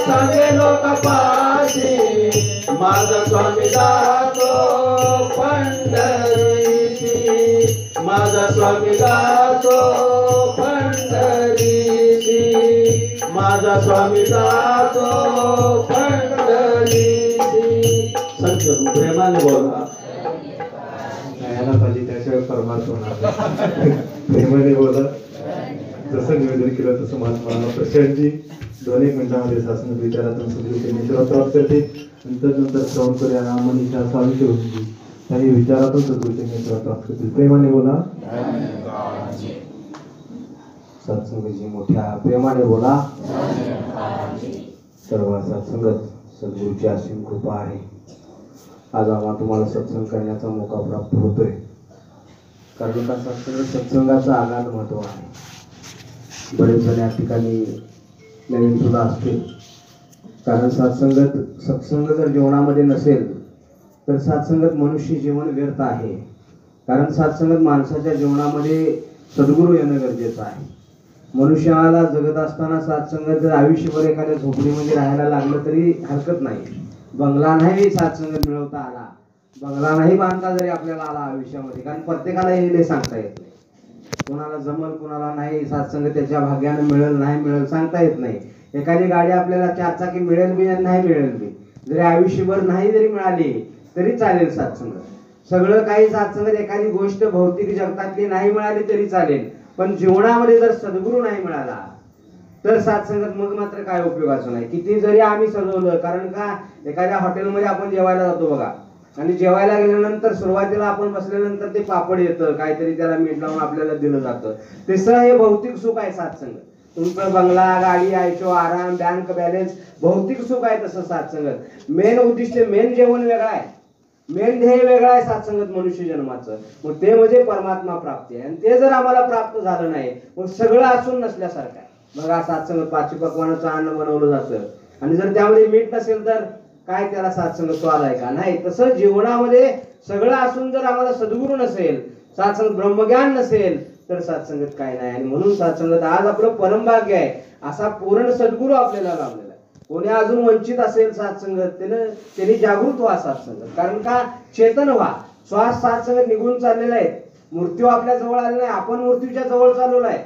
सांगे लोक पाशी. माझा स्वामी जातो पंढरीशी, माझा स्वामी जातो पंढरीशी, माझा स्वामी जातो पंढरीशी. संत प्रेमाने बोला, यायला पाहिजे त्याशिवाय परमार्थ होणार नाही. प्रेमाने बोला. जसं निवेदन केलं तसं महात्मा प्रशांतजी 2-1 मिनिटांमध्ये शासन विचारातून सगळी निश्चित प्राप्त करते. नंतर श्रवण करूया मनीषा स्वामी होती, त्यांनी विचारातून सद्गुरूचे निश्चित प्राप्त करतील. प्रेमाने बोला. सत्संगजी मोठ्या प्रेमाने बोला. सर्व सत्संगत सद्गुरूची असीम कृपा आहे. आज आम्हाला तुम्हाला सत्संग करण्याचा मौका प्राप्त होतोय. कारण का सत्संगाचं आगाध महत्व आहे. बरेच जण या ठिकाणी नवीन सुद्धा असतील. कारण सत्संग जर जीवनामध्ये नसेल तर सत्संगत मनुष्य जीवन व्यर्थ आहे. कारण सत्संगत माणसाच्या जीवनामध्ये सद्गुरू येणं गरजेचं आहे. मनुष्याला जगत असताना सत्संगत जर आयुष्यभर एखाद्या झोपडीमध्ये राहायला लागलं तरी हरकत नाही. बंगला नाही सत्संगत मिळवता आला, बंगला नाही बांधता जरी आपल्याला आला आयुष्यामध्ये, कारण प्रत्येकाला हे सांगता येत नाही. कोणाला जमल कोणाला नाही, सत्संग त्याच्या भाग्याने मिळेल नाही मिळेल सांगता येत नाही. एखादी गाडी आपल्याला 4 चाकी मिळेल बी नाही मिळेल बी, जरी आयुष्यभर नाही जरी मिळाली तरी चालेल सत्संग. सगळं काही सत्संगत एखादी गोष्ट भौतिक जगतातली नाही मिळाली तरी चालेल, पण जीवनामध्ये जर सद्गुरू नाही मिळाला तर सत्संगत मग मात्र काय उपयोगाचं नाही. किती जरी आम्ही सजवलं, कारण का एखाद्या हॉटेलमध्ये आपण जेवायला जातो बघा, आणि जेवायला गेल्यानंतर सुरुवातीला आपण बसल्यानंतर ते पापड येतं, काहीतरी त्याला मीठ लावून आपल्याला दिलं जातं. तसं हे भौतिक सुख आहे सत्संग. तुमचं बंगला गाडी आयशो आराम बँक बॅलन्स भौतिक सुख आहे तसं सत्संगत. मेन उद्दिष्ट मेन जेवण वेगळं आहे, मेन ध्येय वेगळं आहे सत्संगत मनुष्य जन्माचं. मग ते म्हणजे परमात्मा प्राप्ती आहे. आणि ते जर आम्हाला प्राप्त झालं नाही मग सगळं असून नसल्यासारखं आहे. बघा सत्संगत 5 पक्वानाचं अन्न बनवलं जातं आणि जर त्यामध्ये मीठ नसेल तर काय त्याला सत्संग स्वाद आहे का? नाही. तसं जीवनामध्ये सगळं असून जर आम्हाला सद्गुरू नसेल, सत्संग ब्रह्मज्ञान नसेल तर सत्संगत काय नाही. आणि म्हणून सत्संगत आज आपलं परमभाग्य आहे. असा पूर्ण सद्गुरू आपल्याला लाभलेला आहे. कोणी अजून वंचित असेल सत्संगत त्यांनी जागृत व्हा सत्संगत. कारण का चेतन व्हा. श्वास सत्संगत निघून चाललेला आहे, मृत्यू आपल्या जवळ आलेला नाही, आपण मृत्यूच्या जवळ चाललेलो आहे.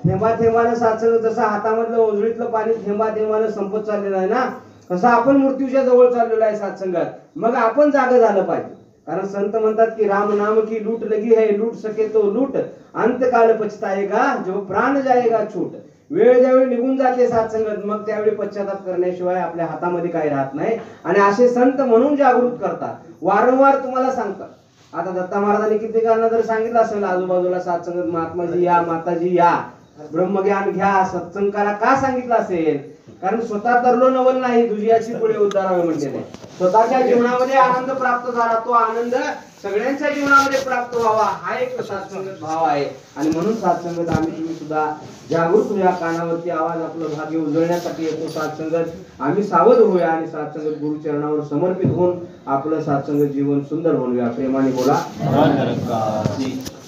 थेंबा थेंबानं सत्संग, जसं हातामधलं ओंजळीतलं पाणी थेंबा थेंबानं संपत चाललेलं आहे ना, तसं आपण मृत्यूच्या जवळ चाललेलो आहे सत्संगात. मग आपण जागं झालं पाहिजे. कारण संत म्हणतात की राम नाम की लूट लगी है, लूट सके तो लूट, अंत काल पछताएगा जो प्राण जाएगा छूट. वेळ ज्यावेळी निघून जाते सत्संगत मग त्यावेळी पश्चाताप करण्याशिवाय आपल्या हातामध्ये काही राहत नाही. आणि असे संत म्हणून जागृत करतात, वारंवार तुम्हाला सांगतात. आता दत्ता महाराजांनी कित्येकांना जर सांगितलं असेल आजूबाजूला सत्संग महात्माजी या माताजी या ब्रह्मज्ञान घ्या सत्संग करा का सांगितलं असेल कारण स्वतः तरलो नवल नाही दुजियाची पुढे उद्धारावे म्हणलेले स्वतःच्या जीवनामध्ये आनंद प्राप्त झाला तो आनंद सगळ्यांच्या जीवनामध्ये प्राप्त व्हावा हा एक सत्संगत भाव आहे आणि म्हणून सत्संगत आम्ही तुम्ही सुद्धा जागृत होऊया कानावरती आवाज आपलं भाग्य उजळण्यासाठी येतो सत्संगत आम्ही सावध होऊया आणि सत्संगत गुरुचरणावर समर्पित होऊन आपलं सत्संगत जीवन सुंदर बनवूया प्रेमाने बोला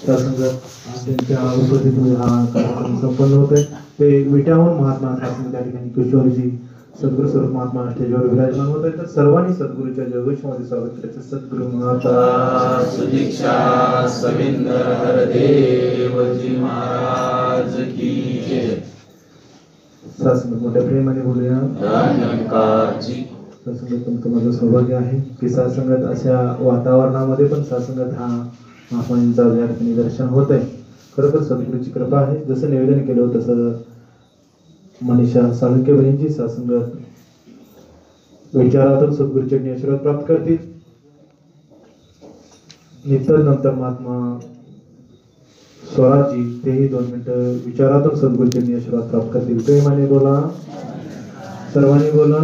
त्यांच्या उपस्थितीमध्ये हा कार्यक्रम संपन्न होतोय ते विट्याहून महात्मा सत्संग त्या ठिकाणी किशोरजी सद्गुरु स्वरूप महात्मा स्टेजवर विराजमान होत आहे तर सर्वांनी सद्गुरूच्या जयघोषामध्ये स्वागत करायचं सद्गुरु माता सुदीक्षा सविंदर हरदेवजी महाराज की जय सत्संग मोठ्या प्रेमाने बोलूया सत्संगात तुमचं माझं सौभाग्य आहे की सत्संगात अशा वातावरणामध्ये पण सत्संगात हा महात्मांचा या ठिकाणी दर्शन होत आहे खरोखर सद्गुरूची कृपा आहे जसं निवेदन केलं होतं तसं मनीषा साळुंके बहिणीची सत्संगात विचारातून सद्गुरूचे आशीर्वाद प्राप्त करतील नंतर महात्मा स्वराजी तेही 2 मिनिटं विचारातून सद्गुरूचे आशीर्वाद प्राप्त करतील प्रेमाने बोला सर्वांनी बोला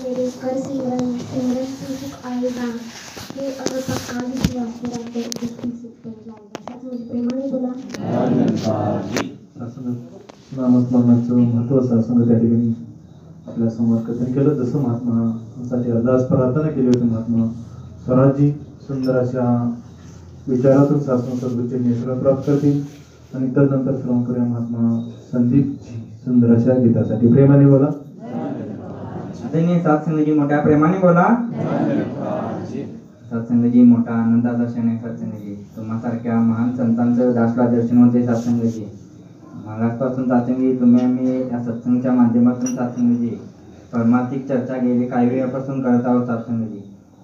मेरे कर सिमरन से सुख आएगा हे अगर पक्का विश्वास कराते दुखी सुख जाएगा सच मुझे प्रेमाने बोला नामस्मरणाचं महत्व सत्संग त्या ठिकाणी आपल्या समोर कथन केलं जसं महात्मासाठी अरदास प्रार्थना केली होती महात्मा स्वराजी सुंदर अशा विचारातून सत्संग सद्गुरूचे आशीर्वाद प्राप्त करतील आणि तदनंतर श्रवण करूया महात्मा संदीपजी सुंदर अशा गीतासाठी प्रेमाने बोला सत्संगजी मोठ्या प्रेमाने बोला सत्संगजी मोठा आनंदाचा क्षण आहे सत्संगजी तुम्हासारख्या महान संतांचं दासला दर्शन होते सत्संगजी मागासपासून सत्संगजी तुम्ही आम्ही या सत्संगच्या माध्यमातून सत्संगजी परमार्थिक चर्चा गेली काही वेळापासून करत आहोत सत्संगजी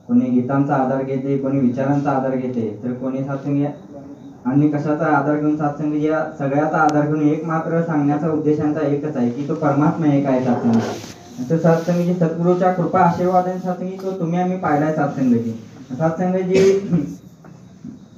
कोणी गीतांचा आधार घेते कोणी विचारांचा आधार घेते तर कोणी सत्संगी आणि कशाचा आधार घेऊन सत्संगजी या सगळ्याचा आधार घेऊन एक मात्र सांगण्याचा उद्देशांचा एकच आहे की तो परमात्मा एक आहे सत्संगी तर सत्संगजी सद्गुरूच्या कृपा आशीर्वादाने सत्संगी तो तुम्ही आम्ही पाहिलाय सत्संगजी सत्संगजी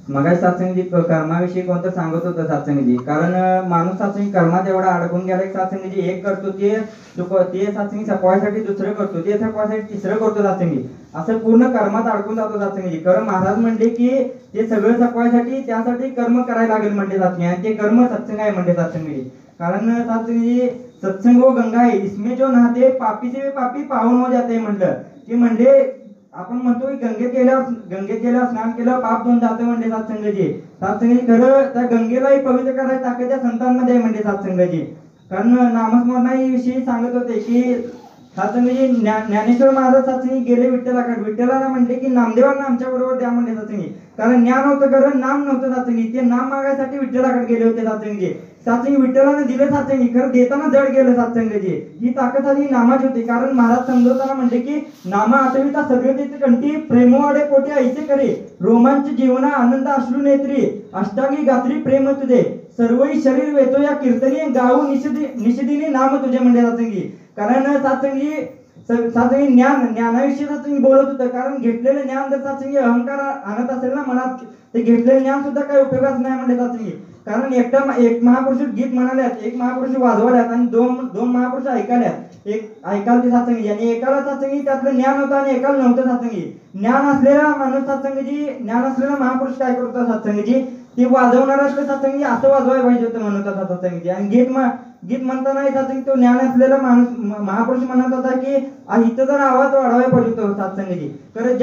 मगाशी सत्संगजी कर्माविषयी कोणतं सांगत होतं सत्संगजी कारण माणूस सत्संगी कर्मात एवढा अडकून गेला की सत्संगजी एक करतो ते सत्संगी सपवायसाठी दुसरं करतो ते सपवायसाठी तिसरं करतो सत्संगी असं पूर्ण कर्मात अडकून जातो सत्संगजी कारण महाराज म्हणले की ते सगळं सपवायसाठी त्यासाठी कर्म करायला लागेल म्हणते सत्संगी आणि ते कर्म सत्संग आहे म्हणते सत्संगजी कारण सत्संगजी सत्संग वो गंगा है इसमें जो नहाते पापी से पापी पावन हो जाते म्हटलं की म्हणजे आपण म्हणतो की गंगेत गेल्यावर स्नान केलं पाप धुवून जातं म्हणजे सत्संगजी खरं त्या गंगेलाही पवित्र करायची ताकद त्या संतांमध्ये म्हणजे सत्संगजी कारण नामस्मरणाविषयी सांगत होते की सत्संगजी ज्ञानेश्वर महाराज सत्संगी गेले विठ्ठलाला म्हणले की नामदेवांना आमच्या बरोबर द्या म्हणले सत्संगी कारण ज्ञान होतं कारण नाम नव्हतं सत्संगी ते नाम मागायसाठी विठ्ठलाकडे गेले होते सत्संगी विठ्ठलाने दिले सत्संगी खरं देताना जड गेलं सत्संगजी ही ताकद आधी नामाची होती कारण महाराज समजवताना म्हणले की नामा आठविता सगळे तिथे कंठी प्रेमवाडे पोटी ऐसे करे रोमांच जीवना आनंद अश्रू नेत्री अष्टांगी गात्री प्रेम तुझे सर्वही शरीर वेतो या कीर्तनी गाऊ निषेधीने नाम तुझे म्हणजे सत्संगी कारण सत्संगी ज्ञानाविषयी सत्संगी बोलत होतं कारण घेतलेलं ज्ञान जर सत्संगी अहंकार आणत असेल ना मनात ते घेतलेलं ज्ञान सुद्धा काही उपयोगाच नाही म्हणजे सत्संगी कारण एक महापुरुष गीत म्हणाल्यात एक महापुरुष वाजवाल्यात आणि दोन महापुरुष ऐकाल्यात एक ऐकाल ते सत्संगी आणि एकाला सत्संगी त्यातलं ज्ञान होतं आणि एकाला नव्हतं सत्संगी ज्ञान असलेला माणूस सत्संगीजी ज्ञान असलेला महापुरुष काय करतो सत्संगीजी ते वाजवणारा असलं सत्संगी असं वाजवायला पाहिजे होतं म्हणत होता सत्संगीजी आणि गीत म्हणताना सत्संगी तो ज्ञान असलेला माणूस महापुरुष म्हणत होता की इथं जर आवाज वाढवायला पाहिजे होतो सत्संगीजी तर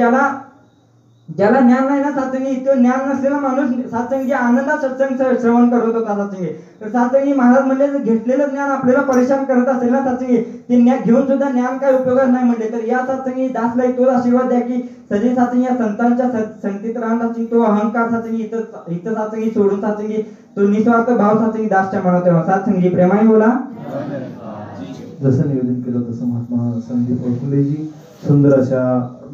ज्याला ज्ञान नाही ना सत्संगी तो ज्ञान नसलेला माणूस सत्संगी आनंदात सत्संग श्रवण करत होता सत्संगी तर सत्संगी महाराज म्हणले घेतलेलं ज्ञान आपल्याला परेशान करत असेल ना सत्संगी ते ज्ञान घेऊन सुद्धा ज्ञान काय उपयोगात नाही म्हणले तर या सत्संगी दासला तोच आशीर्वाद द्या की सजी सत्संगी या संतांच्या संगतीत राहून तो अहंकार सत्संगी इथं सत्संगी सोडून सत्संगी तो निस्वार्थ भाव सत्संगी दासच्या मनात सत्संगी प्रेमाने बोला जसं निवेदन केलं तसं महात्मा संदीप वळकुंडेजी सुंदर अशा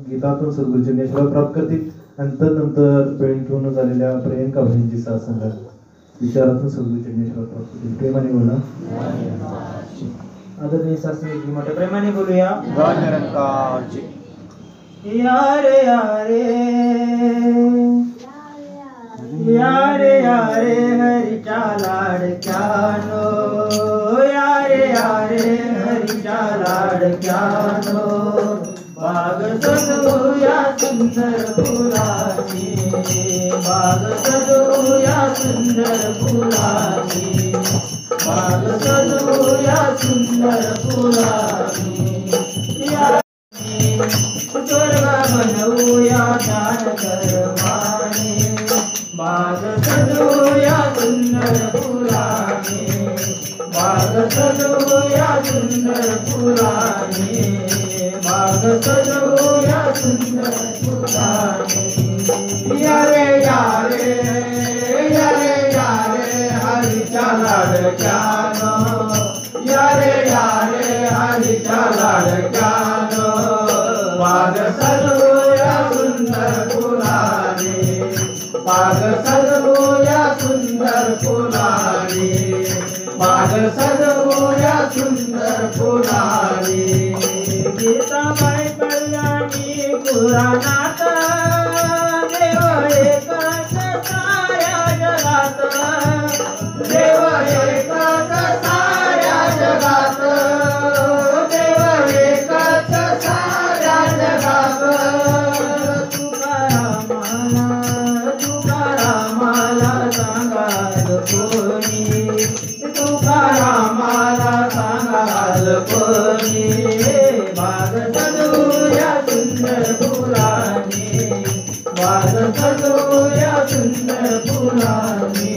गीतातून सद्गुरूचे आशीर्वाद प्राप्त करतील आणि तदनंतर वेळी घेऊन झालेल्या प्रियंका बहिणीची सत्संगात विचारातून सद्गुरूचे आशीर्वाद प्राप्त करतील प्रेमाने बोला आदरणीय शास्त्रीजी मोठ्या प्रेमाने बोलूया. यारे यारे यारे यारे हरीच्या लाडक्यानो, यारे यारे हरीच्या लाडक्यानो, बाग सजूया सुंदर फुलाची, बाग सजूया सुंदर फुलाची, बाग सजूया सुंदर फुलाची, स्वर्ग बनवूया दान कर्माने, बाग सजूया सुंदर फुलाने, बाग सजूया सुंदर फुलाने, बाग सजूया सुंदर फुलाने. यारे यारे यारे यारे हरीच्या लाडक्यानो, यारे यारे हरीच्या लाडक्यानो, बाग सजूया सुंदर फुलाने, बाग सजूया सुंदर फुलाने, बाग सजूया सुंदर फुलाने. गीताबाई कल्याणी पुराणात देव एकाच साऱ्या जगात, देव एकाच साऱ्या जगात, देव एकाच साऱ्या जगात. तुकारामाला सांगाल कोणी, तुकारामाला सांगाल कोणी, बाग सजूया सुंदर फुलाने, बाग सजूया सुंदर फुलाने,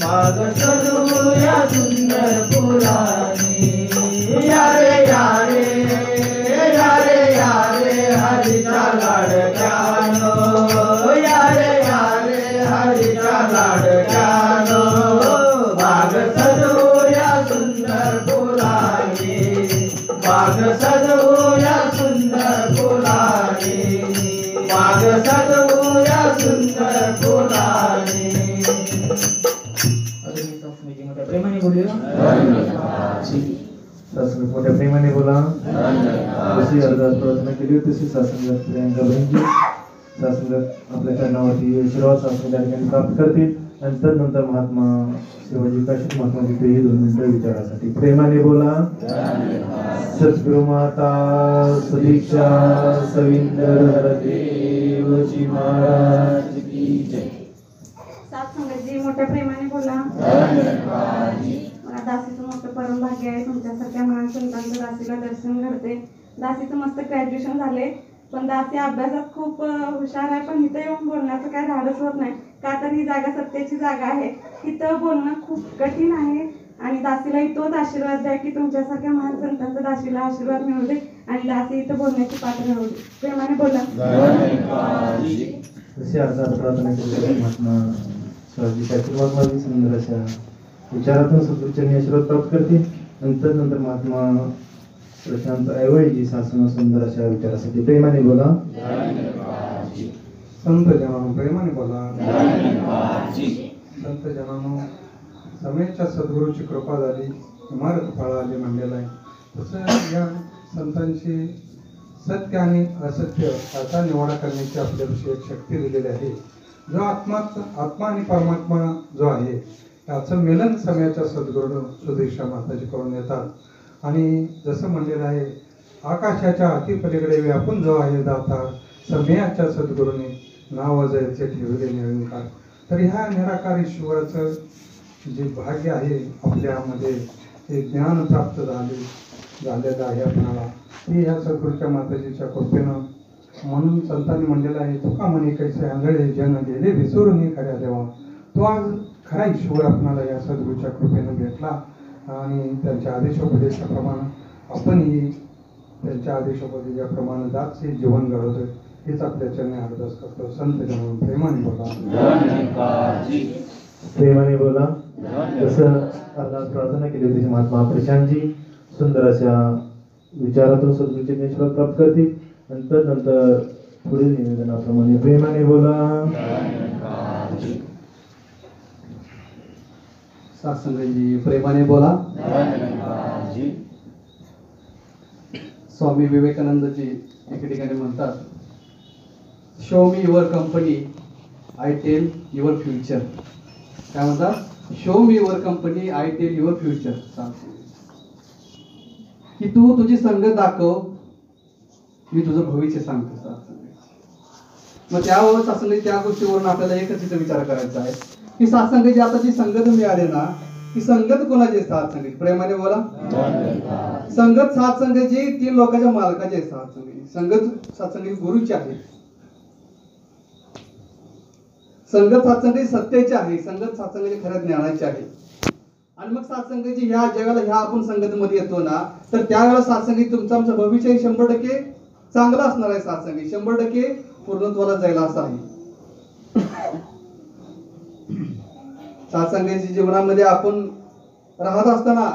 बाग सजूया सुंदर फुलाने. यारे यारे यारे यारे हरीच्या लाडक्यानो, यारे यारे हरीच्या लाडक्यानो, बाग सजूया सुंदर फुलाने, बाग सजूया सुंदर फुलाने, बाग सजूया सुंदर फुलाने. मोठ्या प्रेमाने बोलूया. शासन मोठ्या प्रेमाने बोला. जशी अर्धात प्रार्थना केली होती तशी शासनगत प्रियांका बहिणजी शासनगत आपल्या चरणावरती आशीर्वाद शासन त्या ठिकाणी प्राप्त करतील. आणि तदनंतर महात्मा शिवाजी काशीद महात्मा तिथे 2 मिनिटं विचारासाठी प्रेमाने बोला. सद्गुरु माता सदीक्षा सविंदर हरदेवजी महाराज की जय. सत्संगजी मोठ्या प्रेमाने बोला. मला दासीचं मोठं परम भाग्य आहे, तुमच्यासारख्या महान संतांचं दासीला दर्शन घडते. दासीचं मस्त ग्रॅज्युएशन झाले, पण दासी अभ्यासात खूप हुशार आहे, पण इथं येऊन बोलण्याचं काय धाडस होत नाही. का तर ही जागा सत्याची जागा आहे, इथं बोलणं खूप कठीण आहे. आणि दासीला तोच आशीर्वाद द्या की तुमच्यासारख्या महान संतांचा दासीला आशीर्वाद मिळू दे आणि दासी इथं बोलण्याची पात्र राहू दे. प्रेमाने बोला. जशी अर्धात प्रार्थना केली महात्मा शिवाजी काशीद महात्माजी सुंदर अशा विचारातून सद्गुरूंनी आशीर्वाद प्राप्त करतील. आणि तदनंतर महात्मा प्रशांत ऐवळी शासन सुंदर अशा विचारासाठी प्रेमाने बोला. संत जनानो प्रेमाने बोला. संत जनानो समेच्या सद्गुरूची कृपा झाली, इमारत फळा आली म्हणलेलं आहे. तसं या संतांची सत्य आणि असत्य याचा निवाडा करण्याची आपल्याविषयी एक शक्ती दिलेली आहे. जो आत्मा आणि परमात्मा जो आहे त्याचं मिलन समयाच्या सद्गुरू सुदीक्षा माताजी करून देतात. आणि जसं म्हणलेलं आहे, आकाशाच्या अतिपलीकडे व्यापून जो आहे दाता समयाच्या सद्गुरूने नाव जायचे ठेवले निरंकार. तर ह्या निराकार ईश्वराचं जे भाग्य आहे आपल्यामध्ये ते ज्ञान प्राप्त झालेलं आहे आपल्याला, ते ह्या सद्गुरूच्या माताजीच्या कृपेनं. म्हणून संतांनी म्हणलेलं आहे, तुका म्हणे कैसे आंधळे जन गेले विसरून खऱ्या देवा. तो आज खरा ईश्वर आपणाला या सद्गुरूच्या कृपेनं भेटला. आणि त्यांच्या आदेशोपदेशाप्रमाणे आपणही त्यांच्या आदेशोपदेशाप्रमाणे दातचे जीवन घडवतोय. हेच आपल्या चरणी अरदास करतो. संत जन प्रेमाने बोला. प्रेमाने बोला. जसं अर्धात प्रार्थना केली होती महात्मा प्रशांतजी सुंदर अशा विचारातून सद्गुरूंचे आशीर्वाद प्राप्त करतील. आणि तदनंतर पुढील निवेदनाप्रमाणे प्रेमाने बोला. सत्संगजी प्रेमाने बोला. स्वामी विवेकानंदजी एके ठिकाणी म्हणतात, show me your company I tell your future. काय म्हणतात? Show me your company I tell your future. की तू तुझी संगत दाखव, मी तुझं भविष्य सांगतो. मग त्यावर सासंगी त्या गोष्टीवरून आपल्याला एकच इथं विचार करायचा आहे की सासंगी आता जी संगत मिळाली ना, ही संगत कोणाची आहे? सातसंगी. प्रेमाने बोला. संगत सातसंगीची 3 लोकांच्या मालकाची आहे. सातसंगी संगत सातसंगी गुरुची आहे. संगत सातसंगी सत्याची आहे. संगत सातसंगी खऱ्या ज्ञानाची आहे. आणि मग सातसंगीची ह्या जगाला ह्या आपण संगतीमध्ये येतो ना, तर त्यावेळेला सातसंगी तुमचं आमचं भविष्य 100% चांगलं असणार आहे. सातसंगी 100% पूर्णत्वाला जायला असं आहे. सातसंगीच्या जीवनामध्ये आपण राहत असताना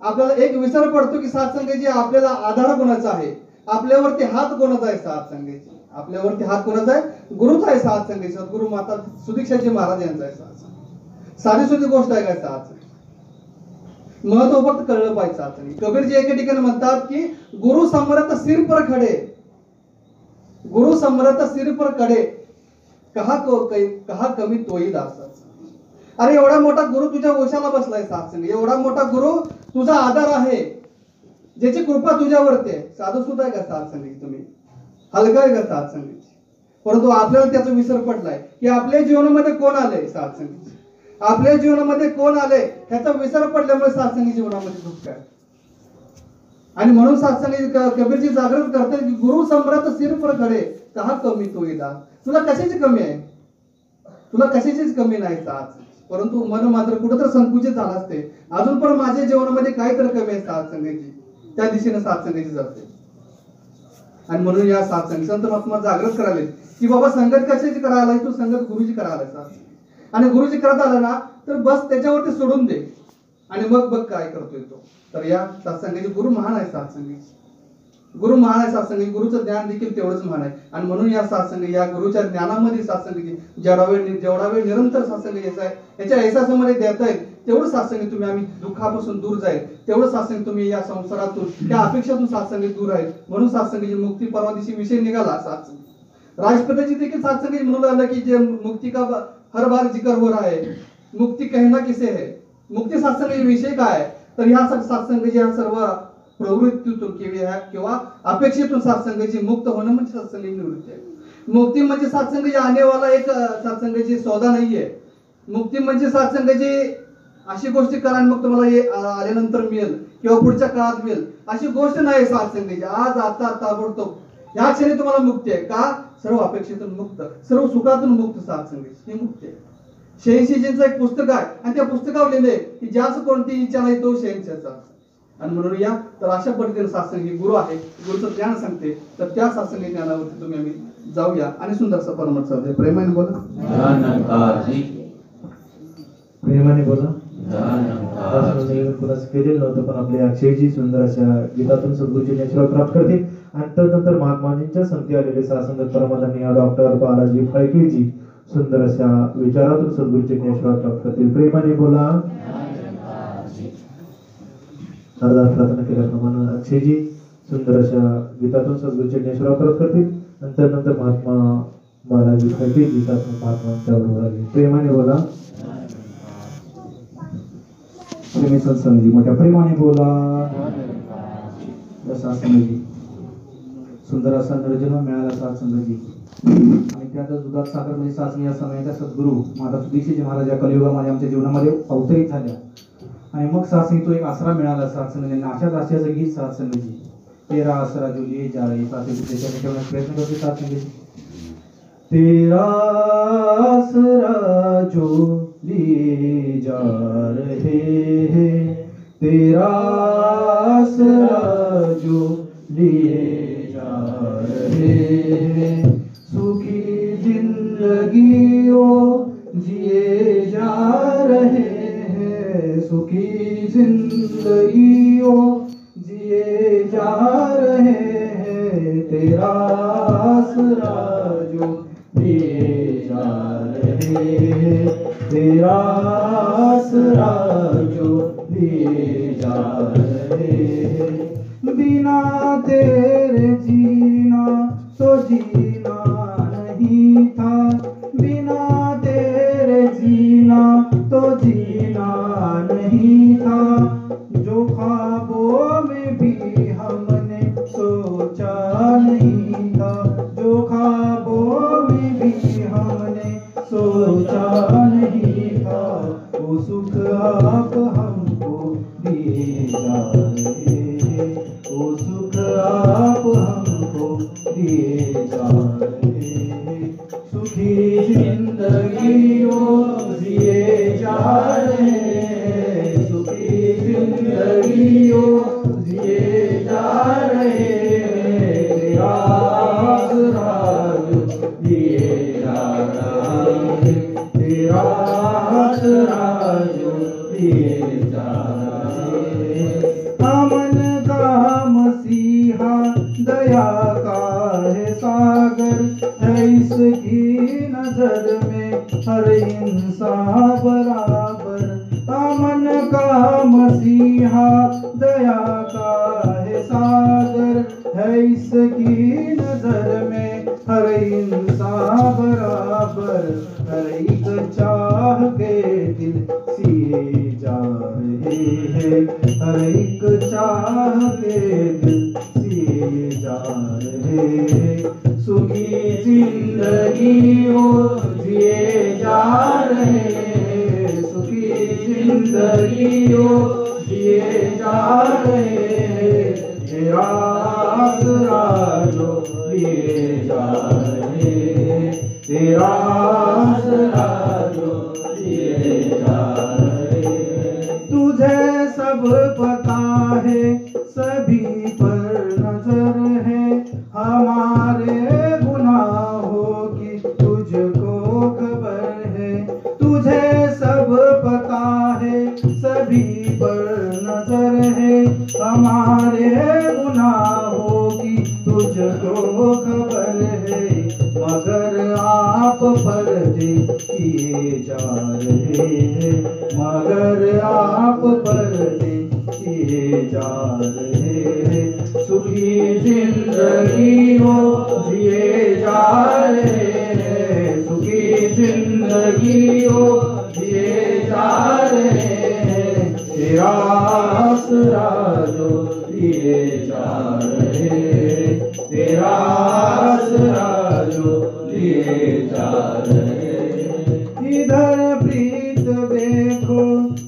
आपल्याला एक विचार पडतो की सातसंगीची आपल्याला आधार कोणाचा आहे, आपल्यावरती हात कोणाचा आहे? सातसंगीची आपल्यावरती हात कोणाचा आहे? गुरुचा आहे. सातसंगी सद्गुरु माता सुदीक्षाजी महाराज यांचा आहे. सातसंगी साधी सुधी गोष्ट आहे काय? सातसंगी महत्व फक्त कळलं पाहिजे. सातसंगी कबीरजी एके ठिकाणी म्हणतात की गुरु समरथ सिर पर खडे, गुरु समरथ सिर पर खडे, कहा कमी तोही दास. अरे एवढा मोठा गुरु तुझ्या ओशाला बसलाय. सातसंगी एवढा मोठा गुरु तुझा आधार आहे, ज्याची कृपा तुझ्यावरती आहे. साधू सुद्धा आहे का सातसंगी? तुम्ही हलका आहे का सातसंगी? परंतु आपल्याला त्याचा विसर पडलाय की आपल्या जीवनामध्ये कोण आलंय? सातसंगी. आपल्या जीवनामध्ये कोण आलंय ह्याचा विसर पडल्यामुळे सातसंगी जीवनामध्ये दुःख आहे. आणि म्हणून सातसंगी कबीरजी जागृत करतात की गुरु सम्राट सिर पर खडे, कहा कमी तोही दास. तुला कशाची कमी आहे? तुला कशाचीच कमी नाही. सातसंगी परंतु मन मात्र कुठंतर संकुचित झालं असते. अजून पण माझ्या जीवनामध्ये काय तर कमी आहे सातसंगीची, त्या दिशेने सातसंगीची जाते. आणि म्हणून या सातसंगी संत महात्मा जागृत करायला की बाबा संगत कशाची करायला, तू संगत गुरुची करायला. सातसंगी आणि गुरुजी करत आला ना तर बस त्याच्यावरती सोडून दे आणि मग बघ काय करतोय तो. तर या सातसंगीचे गुरु महान आहे. सातसंगी गुरु महान आहे. सातसंगी गुरुचं ज्ञान देखील तेवढंच महान आहे. आणि म्हणून या सातसंगी या गुरुच्या ज्ञानामध्ये सातसंगी जेवढा वेळ निरंतर सातसंगी याच्या ऐसासमध्ये देता येईल तेवढं सातसंगी तुम्ही आम्ही दुःखापासून दूर जाईल, तेवढं सातसंगी तुम्ही या संसारातून त्या अपेक्षातून सातसंगी दूर राहील. म्हणून सातसंगीची मुक्ती परवा दिवशी विषय निघाला. सातसंगी राष्ट्रपतीची देखील सातसंगी म्हणून आलं की जे मुक्ती का हर बार जिक्र हो रहा है, मुक्ती कहना किसे है. मुक्ती सातसंगी विषय काय आहे? तर ह्या सातसंगीची ह्या सर्व प्रवृत्तीतून किंवा अपेक्षेतून सातसंगीची मुक्त होणं म्हणजे सातसंगी निवृत्ती आहे. मुक्ती म्हणजे सातसंगीची आणेवाला एक सातसंगीची सौदा नाहीये. मुक्ती म्हणजे सातसंगीची अशी गोष्टी करा आणि मग तुम्हाला हे आल्यानंतर मिळेल किंवा पुढच्या काळात मिळेल अशी गोष्ट नाही. सातसंगीची आज आता ताबडतोब या क्षणी तुम्हाला मुक्ती आहे. का? सर्व अपेक्षेतून मुक्त, सर्व सुखातून मुक्त सातसंगीची ही मुक्ती आहे. शहनशाहीचं एक पुस्तक आहे आणि त्या पुस्तकावर लिहिले की ज्याच कोणती इच्छा नाही तो शहनशाहचा. आणि म्हणून या तर अशा पद्धतीने सातसंगी गुरु आहे, गुरुचं ज्ञान सांगते. तर त्या सातसंगी ज्ञानावरती तुम्ही आम्ही जाऊया आणि सुंदरसा परमार्थ साधूया. प्रेमाने बोला. प्रेमाने बोला. कुणाच केलेलं नव्हतं पण आपल्या अक्षयजी सुंदर अशा गीतातून सद्गुरूची आशीर्वाद प्राप्त करतील. आणि त्यानंतर महात्माजींच्या संगती आलेले सासंगत परमानंदीय डॉक्टर बालाजी फळकेजी सुंदर अशा विचारातून सद्गुरूची आशीर्वाद प्राप्त करतील. प्रेमाने बोला. अरदास प्रार्थना केल्याप्रमाणे अक्षयजी सुंदर अशा गीतातून सद्गुरूची आशीर्वाद प्राप्त करतील. आणि त्यानंतर महात्मा बालाजी फळकेजी महात्मांच्या बरोबर आले. प्रेमाने बोला. प्रेमी सत्संगी मोठ्या प्रेमाने बोला. सासंगी सुंदर असा नरजन्म मिळाला सासंगी. आणि त्यातच दुधात साखर म्हणजे सासंगी या समयाच्या सद्गुरू माता सुदीक्षाजी महाराज या कलियुगामध्ये आमच्या जीवनामध्ये अवतरित झाल्या. आणि मग सासंगी तो एक आसरा मिळाला सासंगी. अशाच आशयाचं गीत सासंगीची तेरा आसरा जो लिए जा रही सासंगी त्याच्याने ठेवण्याचा प्रयत्न करते. सासंगी तेरा आसरा जो लिए जा रहे हैं, तेरा आसरा जो लिए जा रहे हैं, सुखी जिंदगियों जिए जा रहे हैं, सुखी जिंदगियों जिए जा रहे हैं, तेरा आसरा जो लिए जा रहे हैं, तेरा आसरा जो लिए जा रहे हैं, बिना तेरे जीना तो जीना नहीं था, बिना तेरे जीना तो जीना नहीं था। जो ख्वाबों में भी हमने सोचा नहीं था, जो ख्वाबों में भी हमने सोचा नहीं था, वो सुख आप हमको दिए जा रहे हैं, वो सुख आप हमको दिए जा रहे हैं। सुखी जिंदगी वो जिए जा रहे हैं, सुखी जिंदगी वो जिए जा रहे हैं। तेरा आसरा जो दिए जा रहा है, तेरा आसरा जो दिए जा रहा है। अमन का मसीहा दया का है सागर है, इसकी नजर में हर इंसान बराबर। अमन का मसीहा दया का है सागर है, इसकी नजर में हर इंसान बराबर। हर एक चाह के दिल सिए जा रहे हैं, हर एक चाह के दिल सिए जा रहे हैं। सुखी जिंदगी वो जिए जा रहे हैं, सुखी जिंदगी वो जिए जा रहे हैं। तेरा आसरा जो दिए जा रहे हैं, तेरा आसरा जो दिए जा रहे हैं। तुझे सब पता है, सभी पर नजर है, हमारे गुनाहों की तुझको खबर है। तुझे सब पता है, सभी पर नजर है, हमारे गुनाहों की तुझको खबर है। मगर आप पर्दे किए जा रहे हैं, मगर आप पर्दे किए जा रहे हैं। सुखी जिंदगी वो जिए जा रहे हैं, सुखी जिंदगी वो जिए जा रहे हैं। तेरा आसरा जो दिए जा रहे हैं, तेरा आसरा जो दिए जा रहे हैं। इधर प्रीत देखो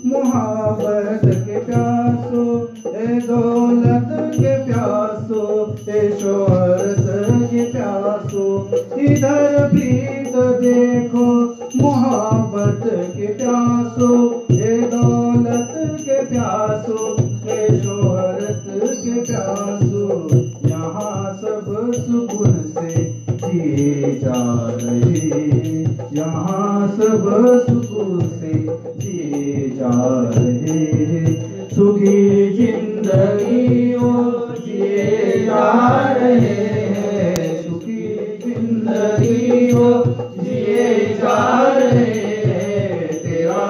मोहब्बत के प्यासो, ए दौलत के प्यासो, ए शोहरत के प्यासो। इधर प्रीत देखो मोहब्बत के प्यासो, ए दौलत के प्यासो, ए शोहरत के प्यासो। यहाँ सब सुकून से जिए जा रहे, यहाँ सब सुकून से जिए जा रहे। सुखी जिंदगी वो जिए जा रहे हैं, सुखी जिंदगी वो जिए जा रहे हैं। तेरा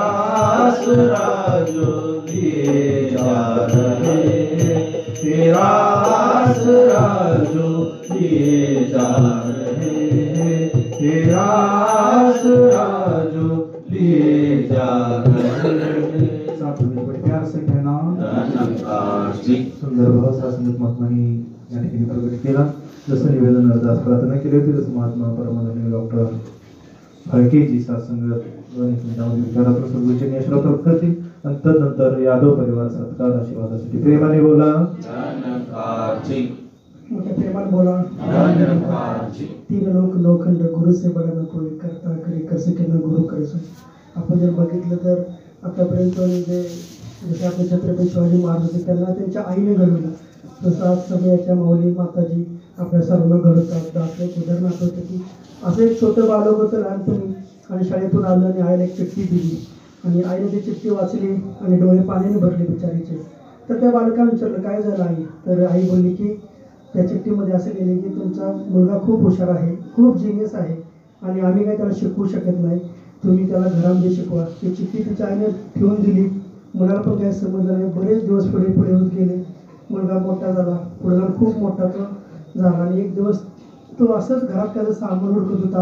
आसरा जो दिए जा रहे हैं, तेरा आसरा जो दिए जा रहे हैं, तेरा आसरा जो दिए जा रहे हैं। साथ में बड़े प्यार से कहना सुंदर भाव शासनिक महात्मांनी या ठिकाणी प्रकट केला। जसं निवेदन अर्जास प्रार्थना केली होती, जसं महात्मा परमानंद डॉक्टर फळकेजी सत्संगत विचारातून सद्गुरूंचे आशीर्वाद प्राप्त करतील आणि तदनंतर यादव परिवार सत्कार आशीर्वादासाठी प्रेमाने बोला। मोठ्या प्रेमाने बोला। तीन लोक लोखंड गुरु से बड़ा न कोई करता करे कर सके न गुरु करे सो। आपण जर बघितलं तर आतापर्यंत म्हणजे जसे आपले छत्रपती शिवाजी महाराज होते, त्यांना त्यांच्या आईने घडवलं, तसं आज सगळ्याच्या माऊली माताजी आपल्या सर्वांना घडवतात। आपलं एक उदाहरण आठवतं की असं एक छोटं बालक होतं लहानपणी, आणि शाळेतून आलं आणि आईला एक चिठ्ठी दिली, आणि आईने ती चिठ्ठी वाचली आणि डोळे पाण्याने भरले बिचारीचे। तर त्या बालकाला विचारलं काय झालं आई, तर आई बोलली की त्या चिठ्ठीमध्ये असं लिहिले की तुमचा मुलगा खूप हुशार आहे, खूप जिनियस आहे, आणि आम्ही काय त्याला शिकवू शकत नाही, तुम्ही त्याला घरामध्ये शिकवा। ती चिठ्ठी तिच्या आईने ठेवून दिली, मुलाला पण काही समजलं नाही। बरेच दिवस पुढे पुढे होत गेले, मुलगा मोठा झाला, पुढे जाऊन खूप मोठा तो झाला आणि एक दिवस तो असंच घरात त्याचं सामान हुडकत होता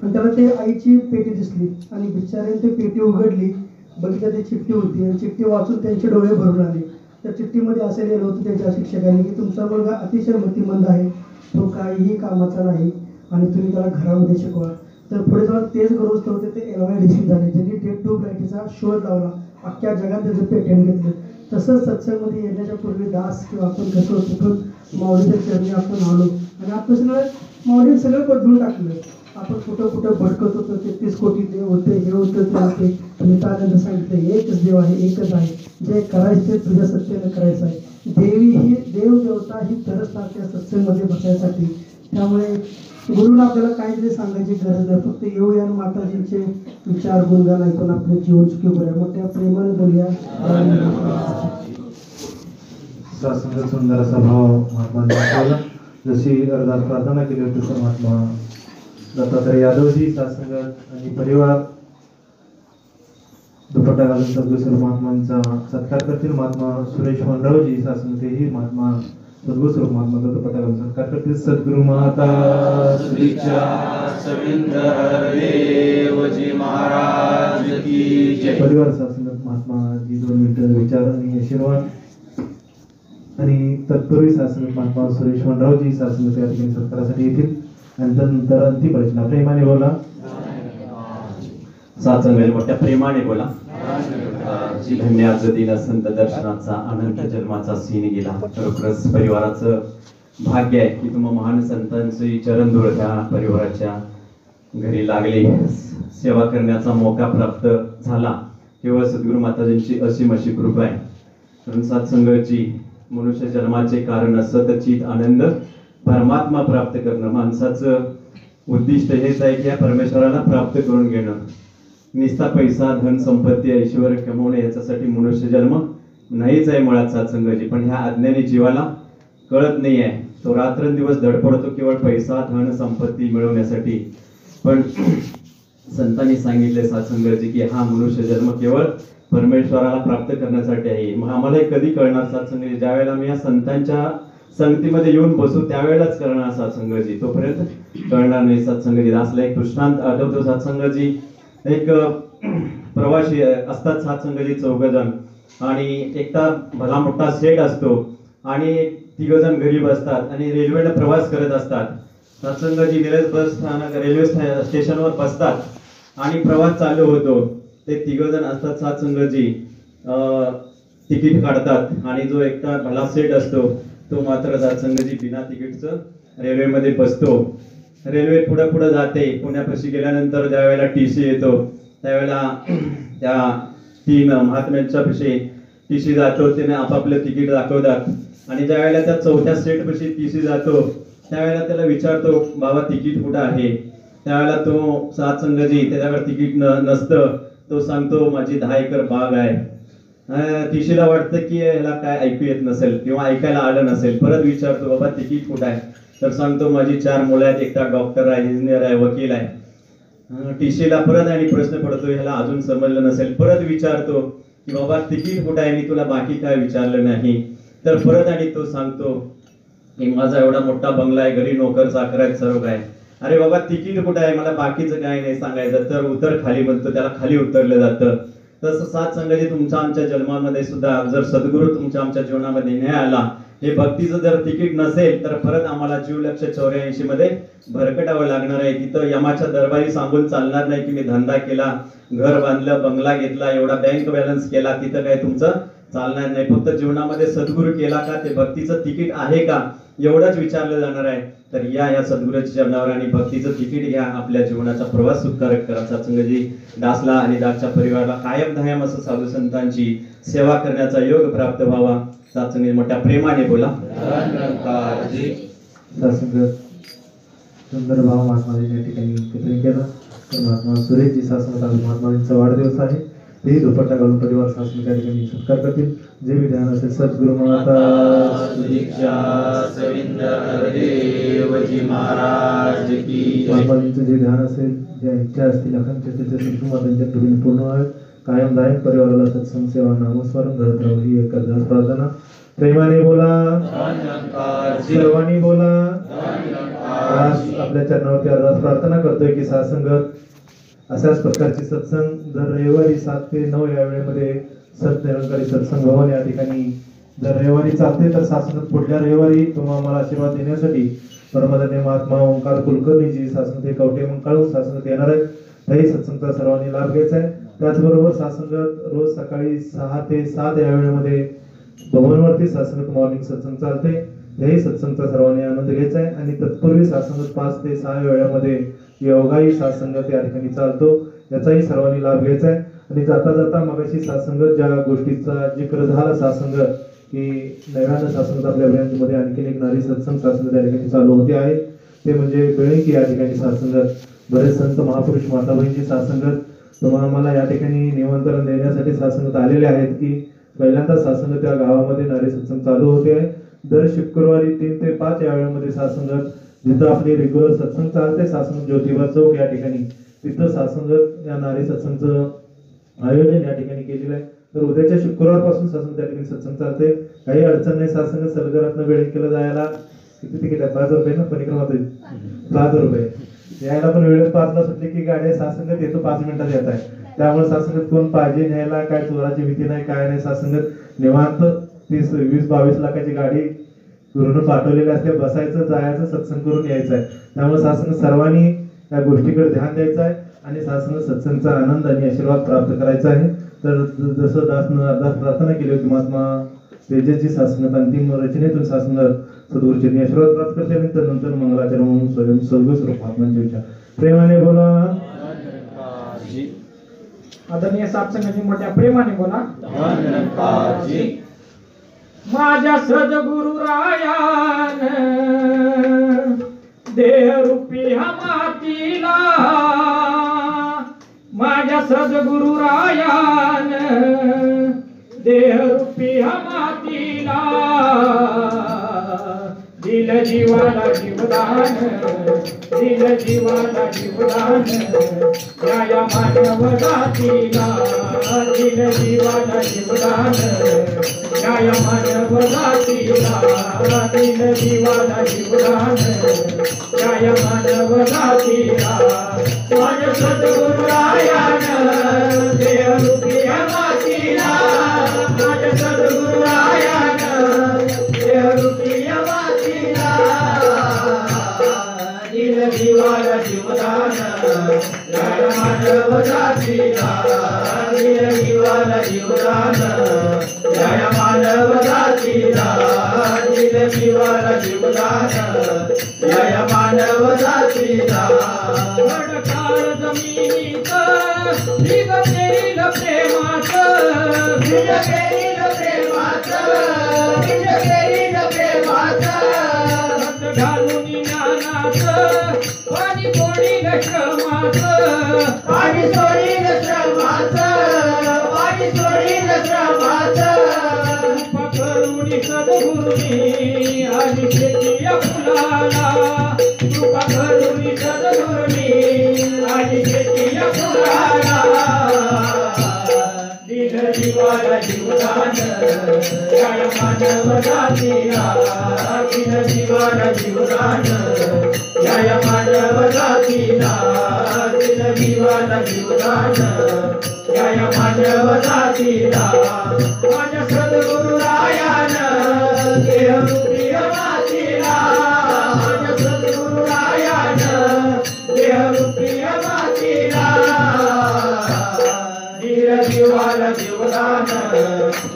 आणि त्याला ते आईची पेटी दिसली आणि बिचाऱ्याने ती पेटी उघडली, बघितलं ती चिठ्ठी होती आणि चिठ्ठी वाचून त्यांचे डोळे भरून आले. त्या चिठ्ठीमध्ये असं लिहिलं होतं त्यांच्या शिक्षकांनी की तुमचा मुलगा अतिशय मतिमंद आहे, तो काहीही कामाचा नाही आणि तुम्ही त्याला घरामध्ये शिकवा. तर पुढे जाऊन तेच गृहस्थ होते ते NYDC झाले, ज्यांनी टेप ट्यूबलाईटीचा शोध लावला, अख्ख्या जगात त्याचं पेटंट घेतलं. तसंच सत्संगमध्ये येण्याच्या पूर्वी दास किंवा आपण कसं होतो पण माऊलीच्या चरणी आपण आलो आणि आपण सगळं माऊलीने सगळं बदलून टाकलं. आपण कुठं कुठं भडकत होतो, 33 कोटी देव होते, हे होतं ते होते, आणि त्यानंतर सांगितलं एकच देव आहे, एकच आहे, जे करायचं ते तुझ्या सत्तेनं करायचं आहे. देव देवता ही तरच लागते सत्संगमध्ये बसायसाठी. त्यामुळे गुरुला आपल्याला काहीतरी सांगायची गरज नाही, फक्त येऊया आणि माताजींचे विचार गुणगान ऐकून आपले जीवन सुखी करूया. मोठ्या प्रेमाने बोलूया. सत्संग सुंदर असा भाव महात्मांनी दाखवला. जशी अरदास प्रार्थना केली होती तसं महात्मा दत्तात्रय यादवजी सत्संग आणि परिवार दुपट्टा घालून सद्गुरू महात्मांचा सत्कार करतील. महात्मा सुरेश वनरावजी सत्संग तेही महात्मा सद्गुरू महात्मा दुपट्टा घालून सत्कार करतील. सद्गुरू माता महाराज की जय. परिवार सत्संग महात्मा जी 2 मिनिटं विचार आणि आशीर्वाद आणि तत्पूर्वी सत्संग महात्मा सुरेश वनरावजी सत्संग त्या ठिकाणी सत्कारासाठी येतील आणि त्यानंतर अंतिम रचना. प्रेमाने बोला. सत्संगाने मोठ्या प्रेमाने बोला. धन्याचं दिन संत दर्शनाचा अनंत जन्माचा सीन गेला. खरोखरच परिवाराचं भाग्य आहे की तुम्हा महान संतांचे चरण धूळ त्या परिवाराच्या घरी लागले, सेवा करण्याचा मौका प्राप्त झाला. केवळ सद्गुरू माताजींची असीम अशी कृपा आहे. कारण सत्संगाची मनुष्य जन्माचे कारण असत चित आनंद परमात्मा प्राप्त करणं. माणसाचं उद्दिष्ट हेच आहे की या परमेश्वराला प्राप्त करून घेणं. निस्ता पैसा धन संपत्ती ऐश्वर कमवणे याच्यासाठी मनुष्य जन्म नाहीच आहे मुळात सत्संगाची. पण ह्या अज्ञानी जीवाला कळत नाही आहे, तो रात्रंदिवस धडपडतो केवळ पैसा धन संपत्ती मिळवण्यासाठी. पण संतांनी सांगितले सत्संगाची की हा मनुष्य जन्म केवळ परमेश्वराला प्राप्त करण्यासाठी आहे. मग आम्हाला हे कधी कळणार सत्संगाची? ज्या वेळेला मी या संतांच्या संगतीमध्ये येऊन बसू त्यावेळेलाच करणार सत्संगाची, तोपर्यंत कळणार नाही सत्संगाची. दासला एक दृष्टांत आठवतो सत्संगाची. एक प्रवासी असतात सत्संगाची 4 जण आणि एकटा भला मोठा सेट असतो आणि 3 जण घरी बसतात आणि रेल्वेने प्रवास करत असतात. सत्संगाची मिरज बस स्थानक रेल्वे स्टेशनवर बसतात आणि प्रवास चालू होतो. ते 3 जण असतात सत्संगाची तिकीट काढतात आणि जो एकटा भला सेट असतो तो मात्र सत्संगाची बिना तिकीटचं रेल्वेमध्ये बसतो. रेल्वे पुढे पुढे जाते. पुण्यापाशी गेल्यानंतर ज्या वेळेला TC येतो त्यावेळेला त्या 3 महात्म्यांच्या पाशी TC जातो. त्याने आपापलं तिकीट दाखवतात आणि ज्या वेळेला त्या 4थ्या सेट पाशी TC जातो त्यावेळेला त्याला विचारतो बाबा तिकीट कुठं आहे. त्यावेळेला तो सत्संगाची त्याच्याकडे तिकीट नसतं. तो सांगतो माझी 10 एकर बाग आहे. TCला वाटतं की ह्याला काय ऐकू येत नसेल किंवा ऐकायला आलं नसेल. परत विचारतो बाबा तिकीट कुठं आहे. तर सांगतो माझी 4 मुलं आहेत, एकटा डॉक्टर आहे, इंजिनियर आहे, वकील आहे. TCला परत आणि प्रश्न पडतो, ह्याला अजून समजलं नसेल. परत विचारतो की बाबा तिकीट कुठं आहे, मी तुला बाकी काय विचारलं नाही. तर परत आणि तो सांगतो की माझा एवढा मोठा बंगला आहे, घरी नोकर चाकर आहेत, सर्व काय. अरे बाबा तिकीट कुठं आहे, मला बाकीचं काय नाही सांगायचं. तर उतर खाली म्हणतो, त्याला खाली उतरलं जातं. तसं सत्संगाची तुमच्या आमच्या जन्मामध्ये सुद्धा जर सद्गुरू तुमच्या आमच्या जीवनामध्ये नाही आला, हे भक्तीचं जर तिकीट नसेल तर परत आम्हाला जीव 184 मध्ये भरकटावं लागणार आहे. तिथं यमाच्या दरबारी सांगून चालणार नाही की मी धंदा केला, घर बांधलं, बंगला घेतला, एवढा बँक बॅलन्स केला. तिथं काय तुमचं चालणार नाही. फक्त जीवनामध्ये सद्गुरू केला का, ते भक्तीचं तिकीट आहे का, एवढंच विचारलं जाणार आहे. तर या सद्गुरूच्या चरणावर आणि भक्तीचं तिकीट घ्या. आपल्या जीवनाचा प्रवास सुखकारक करा. सत्संगाची दासला आणि दासच्या परिवाराला कायम धायम असं साधू संतांची सेवा करण्याचा योग प्राप्त व्हावा. सत्संग मोठ्या प्रेमाने बोला. सत्संग सुंदर भाव महात्माजी या ठिकाणी चित्रण केलं. तर महात्मा सुरेशजी सत्संग महात्माजींचा वाढदिवस आहे. तेही दुपट्टा घालून परिवार सत्संग त्या ठिकाणी सत्कार करतील. जे विधान असेल सद्गुरू माता महात्माजींचं जे ध्यान असेल, ज्या इच्छा असतील आकांक्षा असतील ते संतमातांच्या कृपेने पूर्ण व्हावेत. कायम दायम परिवाराला सत्संग सेवा नामस्मरण करत राहू ही एक अरदास प्रार्थना. प्रेमाने बोला, सर्वांनी बोला. आज आपल्या चरणावरती अरदास प्रार्थना करतोय की सासंगत अशाच प्रकारची सत्संग दर रविवारी 7 ते 9 या वेळेमध्ये सत्यनिरंकारी सत्संग भवन या ठिकाणी जर रविवारी चालते तर सासंगत पुढल्या रविवारी तुम्हाला मला आशीर्वाद देण्यासाठी परमानंद महात्मा ओंकार कुलकर्णीजी सासंगत कवटे मंकाळून सासंगत येणार आहेत. त्याही सत्संगचा सर्वांनी लाभ घ्यायचा आहे. त्याचबरोबर सासंगत रोज सकाळी 6 ते 7 या वेळेमध्ये भवनवरती सासंगत मॉर्निंग सत्संग चालते. त्याही सत्संगचा सर्वांनी आनंद घ्यायचा आहे. आणि तत्पूर्वी सासंगत 5 ते 6 या वेळेमध्ये योगाही सासंगत या ठिकाणी चालतो. याचाही सर्वांनी लाभ घ्यायचा आहे. आणि जाता जाता मगाशी सासंगत ज्या गोष्टीचा जिक्र झाला सासंगत की नव्यानं सासंगत आपल्या ब्रँचमध्ये आणखीन एक नारी सत्संग सासंगत या ठिकाणी चालू होते आहे. ते म्हणजे बेळंकी या ठिकाणी सासंगत. बरेच संत महापुरुष माताबहिणीची सासंगत तुम्हाला मला या ठिकाणी निमंत्रण देण्यासाठी सासंगत आलेले आहेत की पहिल्यांदा सासंगत या गावामध्ये नारी सत्संग चालू होते आहे. दर शुक्रवारी 3 ते 5 या वेळेमध्ये सासंगत जिथं आपली रेग्युलर सत्संग चालते सासंगत ज्योतिबा चौक या ठिकाणी तिथं सासंगत या नारी सत्संगचं आयोजन या ठिकाणी केलेलं आहे. तर उद्याच्या शुक्रवारपासून सासंगत त्या ठिकाणी सत्संग चालते. काही अडचण नाही. सासंगत सलगरातनं वेळ केलं जायला किती तिकीट आहे? 5 रुपये ना परिक्रमा 5 रुपये. यायला पण वेळेत 5ला सुटली की गाडी सासंगत येतो 5 मिनिटात येत आहे. त्यामुळे सासंगत कोण पाहिजे न्यायला काय चोराची भीती नाही काय नाही. सासंगत निवांत 30-22 लाखाची गाडी करून पाठवलेली असते. बसायचं जायचं सत्संग करून यायचं आहे. त्यामुळे सासंगत सर्वांनी या गोष्टीकडे ध्यान द्यायचं आहे आणि सासंगत सत्संगचा आनंद आणि आशीर्वाद प्राप्त करायचा आहे. तर जसं दासनं अरदास प्रार्थना केली होती महात्मा तेजसजी सासंगत अंतिम रचनेतून सासंगत सद्गुरूचरणी आशीर्वाद प्राप्त करते आणि नंतर मंगलाचरण म्हणून स्वयं सद्गुरू स्वरूप महात्मांचे विचार प्रेमाने बोला. आदरणीय सत्संगाची मोठ्या प्रेमाने बोला. माझ्या सद्गुरु रायान देह रूपी हा मातीला माझ्या सद्गुरु रायान देह रूपी हा मातीला दिल जीवाला जीवदान दिल जीवाला जीवदान न्याय मानव जातीला दिल जीवाला जीवदान न्याय मानव जातीला दिल जीवाला जीवदान न्याय मानव जातीला माझ्या सद्गुरु रायान देह रूपी मातीला माझ्या सद्गुरु रायान देह रूपी मातीला दिल जीवाला जीवदान न्याय मानव जातीला दिल जीवाला जीवदान न्याय मानव जातीला दिल जीवाला जीवदान न्याय मानव जातीला खडकाळ जमिनीत बीज पेरील प्रेमाचं बीज पेरील प्रेमाचं बीज पेरील प्रेमाचं हात घालून ज्ञानाचं पाणी सोडील श्रमाचं पाणी सोडील श्रमाचं पाणी सोडील श्रमाचं कृपा करून सद्गुरूंनी आणि शेतीया फुलाला कृपा करून सद्गुरूंनी आणि शेतीया फुलाला दिल जीवाला जीवदान न्याय मानव जातीला दिल जीवाला जीवदान न्याय मानव जातीला दिल जीवाला जीवदान न्याय मानव जातीला माझ्या सद्गुरु रायान देह रूपी मातीला माझ्या सद्गुरु रायान देह रूपी मातीला दिल जीवाला जीवदान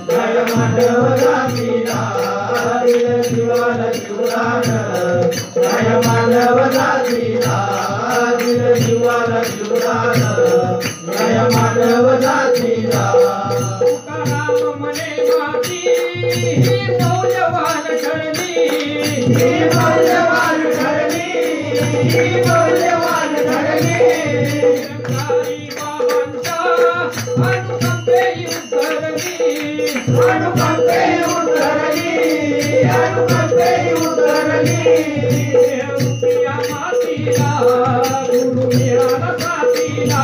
न्याय मानव जातीला दिल जीवाला जीवदान न्याय मानव जातीला दिल जीवाला जीवदान न्याय मानव जातीला तुकाराम म्हणे माती ही मौल्यवान ठरली ही मौल्यवान ठरली ही मौल्यवान ठरली निरंकारी बाबांचा अनुकंपे उतरली अनुकंपे उतरली अनुकंपे उतरली देवरूपिया मातीला गुरु मिळाला साथीला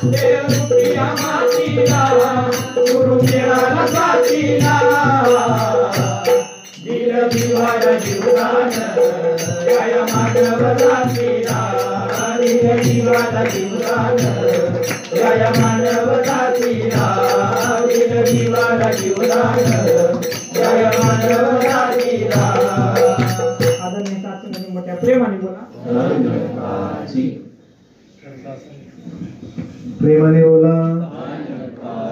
देवरूपिया मातीला गुरु मिळाला साथीला जय मानव जातीला दिल जीवाला जीवदान जय मानव जातीला दिल जीवाला जीवदान जय मानव जातीला आदरणीय सासंगांनी मोठ्या प्रेमाने बोला. प्रेमाने बोला.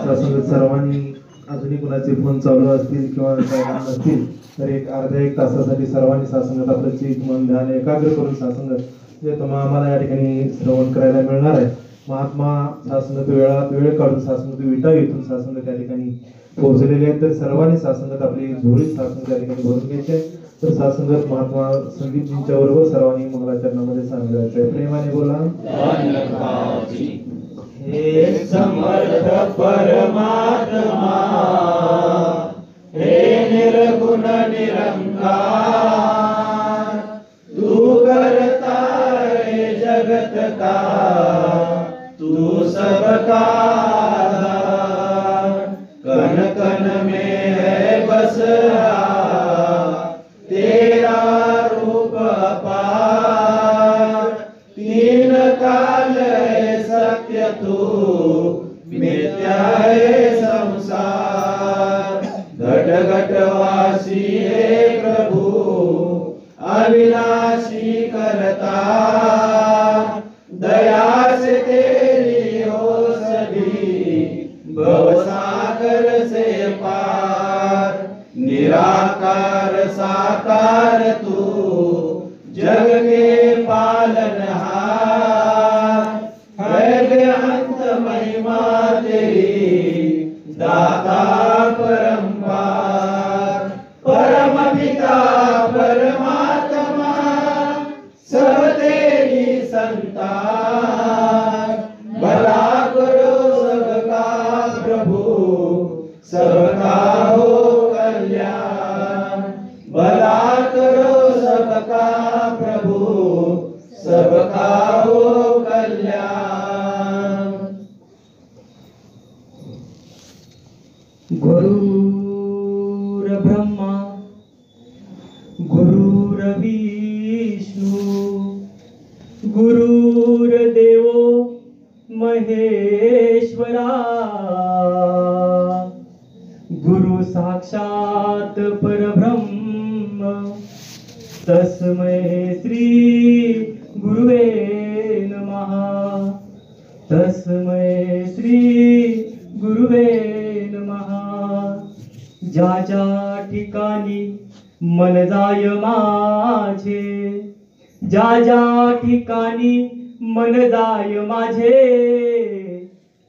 सासंगत सर्वांनी अजूनही कुणाचे फोन चालू असतील किंवा नसतील तर एक अर्ध्या एक तासासाठी सर्वांनी सासंगत आपलं चित मन ध्यान एकाग्र करून सासंगत जे तुम्हाला आम्हाला या ठिकाणी श्रवण करायला मिळणार आहे. महात्मा सासंगत वेळ काढून सासंगत विटा येथून सासंगत या ठिकाणी पोहोचलेले आहेत. तर सर्वांनी सासंगत आपली झोळीत सासंगत या ठिकाणी भरून घ्यायचे. तर सासंगत महात्मा संदीपजींच्या बरोबर सर्वांनी मंगलाचरणामध्ये सांगायचं आहे. प्रेमाने बोला. हे समर्थ परमात्मा हे निर्गुण निरंकार तू करता है जगत का तू सबका कण कण में है बसा तेरा रूप अपार तीन काल है सत्य तू मिथ्या है संसार घट घटवासी है प्रभु अविनाशी करता दया से तेरी हो सभी भवसागर से पार निराकार साकार तू जग के पालनहार है बेअंत महिमा तेरी दाता परम्पार परम पिता परमात्मा सब तेरी संतान भला करो सबका प्रभु सबका हो कल्याण भला करो सबका प्रभु सबका हो कल्याण. गुरुर ब्रह्मा गुरुर विष्णू गुरुर्देव महेश्वरा गुरु साक्षात परब्रह्म तस्मै श्री गुरुवे नमः तस्मै श्री गुरुवे नमः. ज्या ज्या ठिकाणी मन जाय माझे ज्या ज्या ठिकाणी मन जाय माझे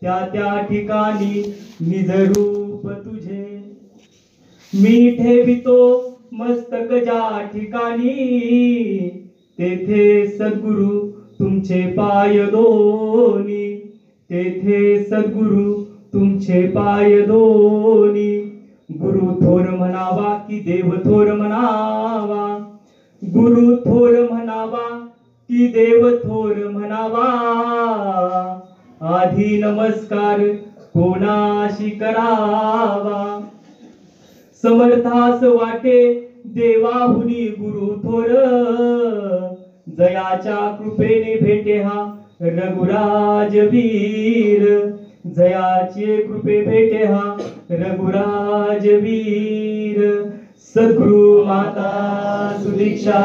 त्या त्या ठिकाणी निज रूप तुझे मी ठेवितो मस्तक ज्या ठिकाणी तेथे सद्गुरु तुमचे पाय दोन्ही तेथे सद्गुरु तुमचे पाय दोन्ही. गुरु थोर म्हणावा की देव थोर म्हणावा गुरु थोर म्हणावा की देव थोर म्हणावा आधी नमस्कार कोणाशी करावा समर्थास वाटे देवाहुनी गुरु थोर जयाच्या कृपेने भेटे हा रघुराज वीर जयाचे कृपे भेटे हा रघुराज वीर. सद्गुरु माता सुदीक्षा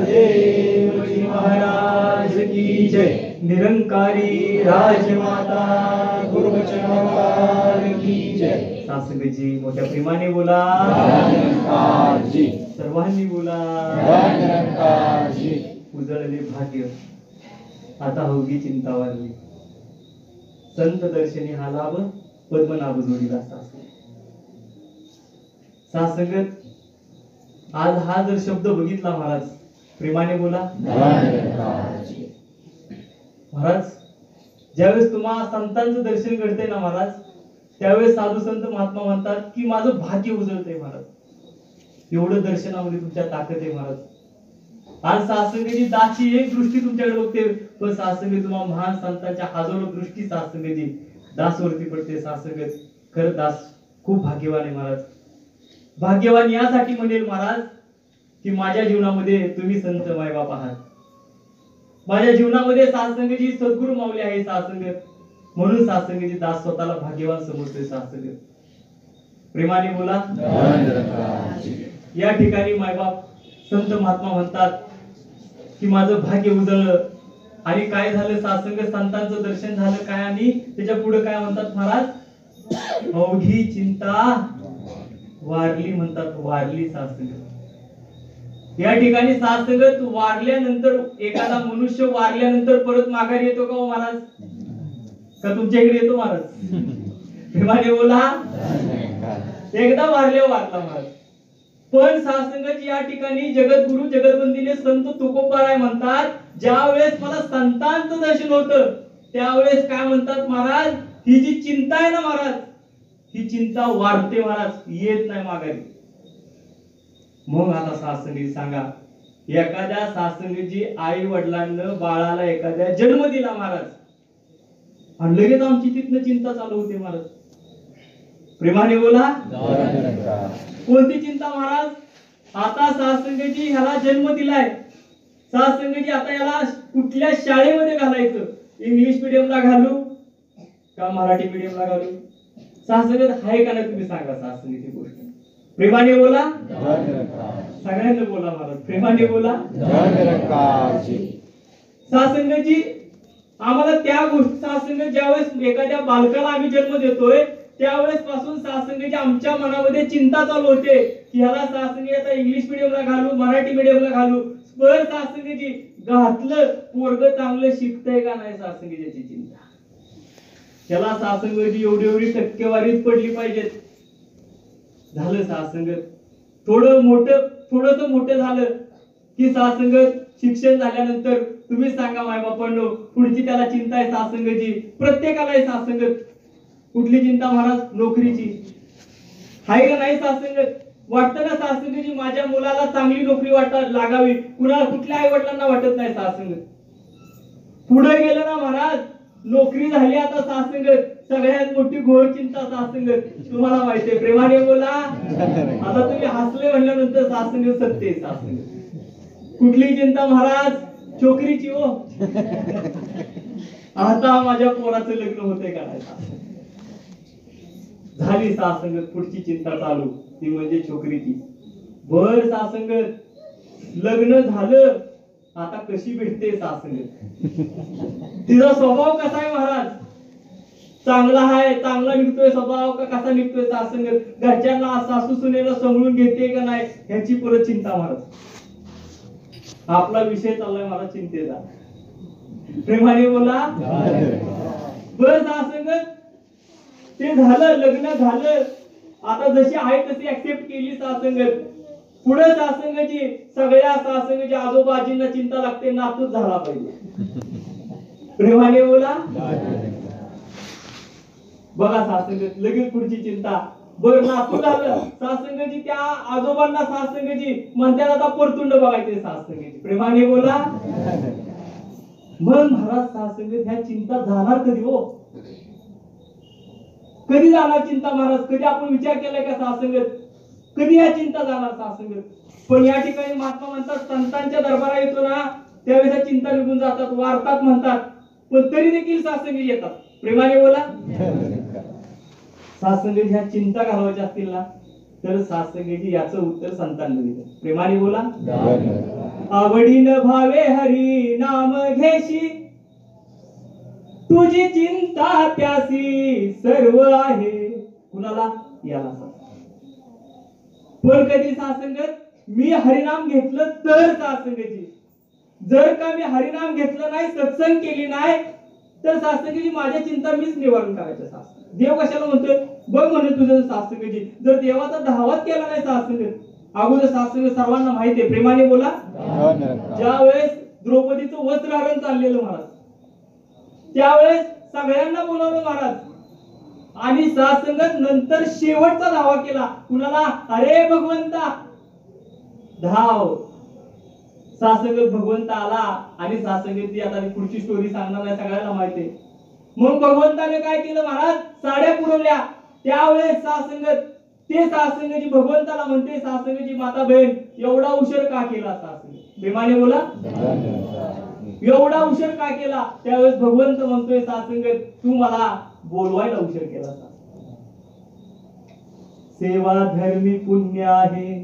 देवजी महाराज की जय. निरंकारी राजमाता गुरुचरण की जय. सासंगजी मोठ्या प्रेमाने बोला. सर्वांनी बोला. उजळले भाग्य आता होगी चिंता वाढली संत दर्शनी हा लाभ पद्मनाभ जोडीला सासंगत आज हा जर शब्द बघितला महाराज प्रेमाने बोला. महाराज ज्यावेळेस तुम्हाला संतांचं दर्शन घडते ना महाराज त्यावेळेस साधू संत महात्मा म्हणतात की माझं भाग्य उजळतंय महाराज. एवढं दर्शनामध्ये तुमच्या ताकद आहे महाराज. आज सासंगीची दाची एक दृष्टी तुमच्याकडे बघते पण सासंगी तुम्हाला महान संतांच्या हजारो दृष्टी सासंगीची दासवरती पडते. सासंगत खरं दास खूप भाग्यवान आहे महाराज. भाग्यवान यासाठी म्हणेल महाराज की माझ्या जीवनामध्ये तुम्ही संत मायबाप आहात, माझ्या जीवनामध्ये साधसंगची सद्गुरू माऊली आहे साधसंगत, म्हणून साधसंगची दास स्वतःला भाग्यवान समजतोय साधसंगत. प्रेमाने बोला. या ठिकाणी मायबाप संत महात्मा म्हणतात की माझं भाग्य उजळलं. आणि काय झालं, साधसंगत संतांचं दर्शन झालं काय, आणि त्याच्या पुढे काय म्हणतात महाराज, अवघी चिंता वारली म्हणतात, वारली साधसंगत. या ठिकाणी साधसंगत वारल्यानंतर, एखादा मनुष्य वारल्यानंतर परत माघारी येतो का हो महाराज, का तुमच्या इकडे येतो महाराज? प्रेमाने बोला. एकदा वारल्या वारला महाराज. पण साधसंगत या ठिकाणी जगद्गुरु जगदवंदनीय संत तुकोबाराय म्हणतात, ज्या वेळेस मला संतांचं दर्शन होतं त्यावेळेस काय म्हणतात महाराज, ही जी चिंता आहे ना महाराज, ही चिंता वाढते महाराज, येत नाही माघारी. मग आता साधसंगत सांगा, एखाद्या साधसंगतची आई वडिलांना बाळाला एखाद्या जन्म दिला महाराज, आणि लगेच आमची तिथनं चिंता चालू होते महाराज. प्रेमाने बोला. कोणती चिंता महाराज? आता साधसंगतजी ह्याला जन्म दिलाय, साधसंगतजी आता याला कुठल्या शाळेमध्ये घालायचं, इंग्लिश मिडियमला घालू का मराठी मिडियमला घालू? साधसंगत आहे का नाही तुम्ही सांगा साधसंगतची गोष्ट. प्रेमाने बोला. सगळ्यांना बोला महाराज, प्रेमाने बोला. साधसंगतजी आम्हाला त्या गोष्टी, साधसंगत ज्यावेळेस एखाद्या बालकाला आम्ही जन्म देतोय त्यावेळेस पासून साधसंगतची आमच्या मनामध्ये चिंता चालू होते की ह्याला साधसंगत आता इंग्लिश मिडियमला घालू मराठी मिडियमला घालू. पण साधसंगतजी घातलं, पोरग चांगलं शिकतंय का नाही, साधसंगतची चिंता. त्याला साधसंगतची एवढी एवढी टक्केवारीच पडली पाहिजेत. झालं साधसंगत थोडस मोठं झालं की साधसंगत शिक्षण झाल्यानंतर तुम्ही सांगा मायबापांनो, पुढची त्याला चिंता आहे साधसंगतची. प्रत्येकाला आहे साधसंगत. कुठली चिंता महाराज? नोकरीची. आहे का नाही साधसंगत? वाटतं ना साधसंगतजी माझ्या मुलाला चांगली नोकरी लागावी, कुणाला कुठल्या आई वडिलांना वाटत नाही साधसंगत. पुढे गेलं ना महाराज, नोकरी झाली आता साधसंगत, सगळ्यात मोठी घोर चिंता साधसंगत. तुम्हाला माहितीये, प्रेमाने बोला. आता तुम्ही हसले म्हणल्यानंतर साधसंगत सत्य आहे. साधसंगत कुठली चिंता महाराज? छोकरीची. हो आता माझ्या पोराचं लग्न होतंय का नाही? झाली साधसंगत, पुढची चिंता चालू, ती म्हणजे छोकरीची. बर साधसंगत लग्न झालं, आता कशी भेटते साधसंगत? तिचा स्वभाव कसा आहे महाराज? चांगला आहे, चांगला निघतोय स्वभाव का कसा निघतोय साधसंगत? घरच्यांना सासू सुनेला समजून घेते का नाही ह्याची परत चिंता महाराज. आपला विषय चाललाय महाराज चिंतेचा. प्रेमाने बोला. बर साधसंगत ते झालं, लग्न झालं, आता जशी आहे तशी ऍक्सेप्ट केली साधसंगत. पुढे साधसंगतची सगळ्या साधसंगतच्या आजोबाजींना चिंता लागते, नातूच झाला पाहिजे. प्रेमाने बोला. बघा साधसंगत लगेच पुढची चिंता. बर नातू झालं, साधसंगतची त्या आजोबांना साधसंगतची म्हणतात आता परतुंड बघायचे साधसंगतची. प्रेमाने बोला. मग महाराज साधसंगत ह्या चिंता जाणार कधी हो? कधी जाणार चिंता महाराज? कधी आपण विचार केलाय का साधसंगत कधी ह्या चिंता जाणार साधसंगत? पण या ठिकाणी महात्मा म्हणतात, संतांच्या दरबारात येतो ना त्यावेळेस चिंता निघून जातात, वारतात म्हणतात, पण तरी देखील साधसंगत येतात. प्रेमाने बोला. साधसंगत ह्या चिंता घालवायच्या असतील ना तर साधसंगतची याचं उत्तर संतांना दिलं. प्रेमाने बोला. आवडीन भावे हरी नाम घेशी, तुझी चिंता त्यासी सर्व आहे. कुणाला? याला. पण कधी साधसंगत मी हरिनाम घेतलं तर साधसंगतची, जर का मी हरिनाम घेतलं नाही, सत्संग केली नाही तर साधसंगतची माझ्या चिंता मीच निवारण करायचं. साधसंगत देव कशाला म्हणतोय? बघ म्हणून तुझं साधसंगतची जर देवाचा धावाच केला नाही साधसंगत. अगोदर साधसंगत सर्वांना माहिती आहे. प्रेमाने बोला. ज्या वेळेस द्रौपदीचं वस्त्रहरण चाललेलं महाराज, त्यावेळेस सगळ्यांना बोलवलं महाराज, आणि साधसंगत नंतर शेवटचा धावा केला. कुणाला? अरे भगवंता धाव. साधसंगत भगवंत आला आणि साधसंगत आता पुढची स्टोरी सांगणार नाही, सगळ्यांना माहिती. मग भगवंताने काय केलं महाराज? साड्या पुरवल्या. त्यावेळेस साधसंगत ते सासंगजी भगवंताला म्हणते, सासंगजी माता बहीण एवढा उशीर का केला? सासंग प्रेमाने बोला, एवढा उशीर का केला? त्यावेळेस भगवंत म्हणतोय, सासंग तू मला बोलवायला उशीर केला. सेवा धर्मी पुण्य आहे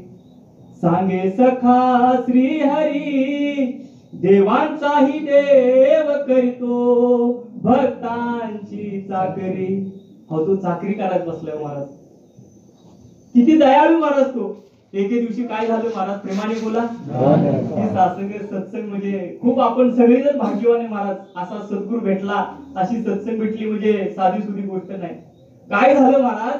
सांगे सखा श्री हरी, देवांचाही देव करीतो भक्तांची चाकरी. हो, तो चाकरी करायला बसलाय महाराज. किती दयाळू महाराज तो. एके दिवशी काय झालं महाराज, प्रेमाने बोला. हे सासंग सत्संग म्हणजे खूप, आपण सगळेजण भाग्यवान आहे महाराज. असा सद्गुरू भेटला, अशी सत्संग भेटली म्हणजे साधी सुधी गोष्ट नाही. काय झालं महाराज,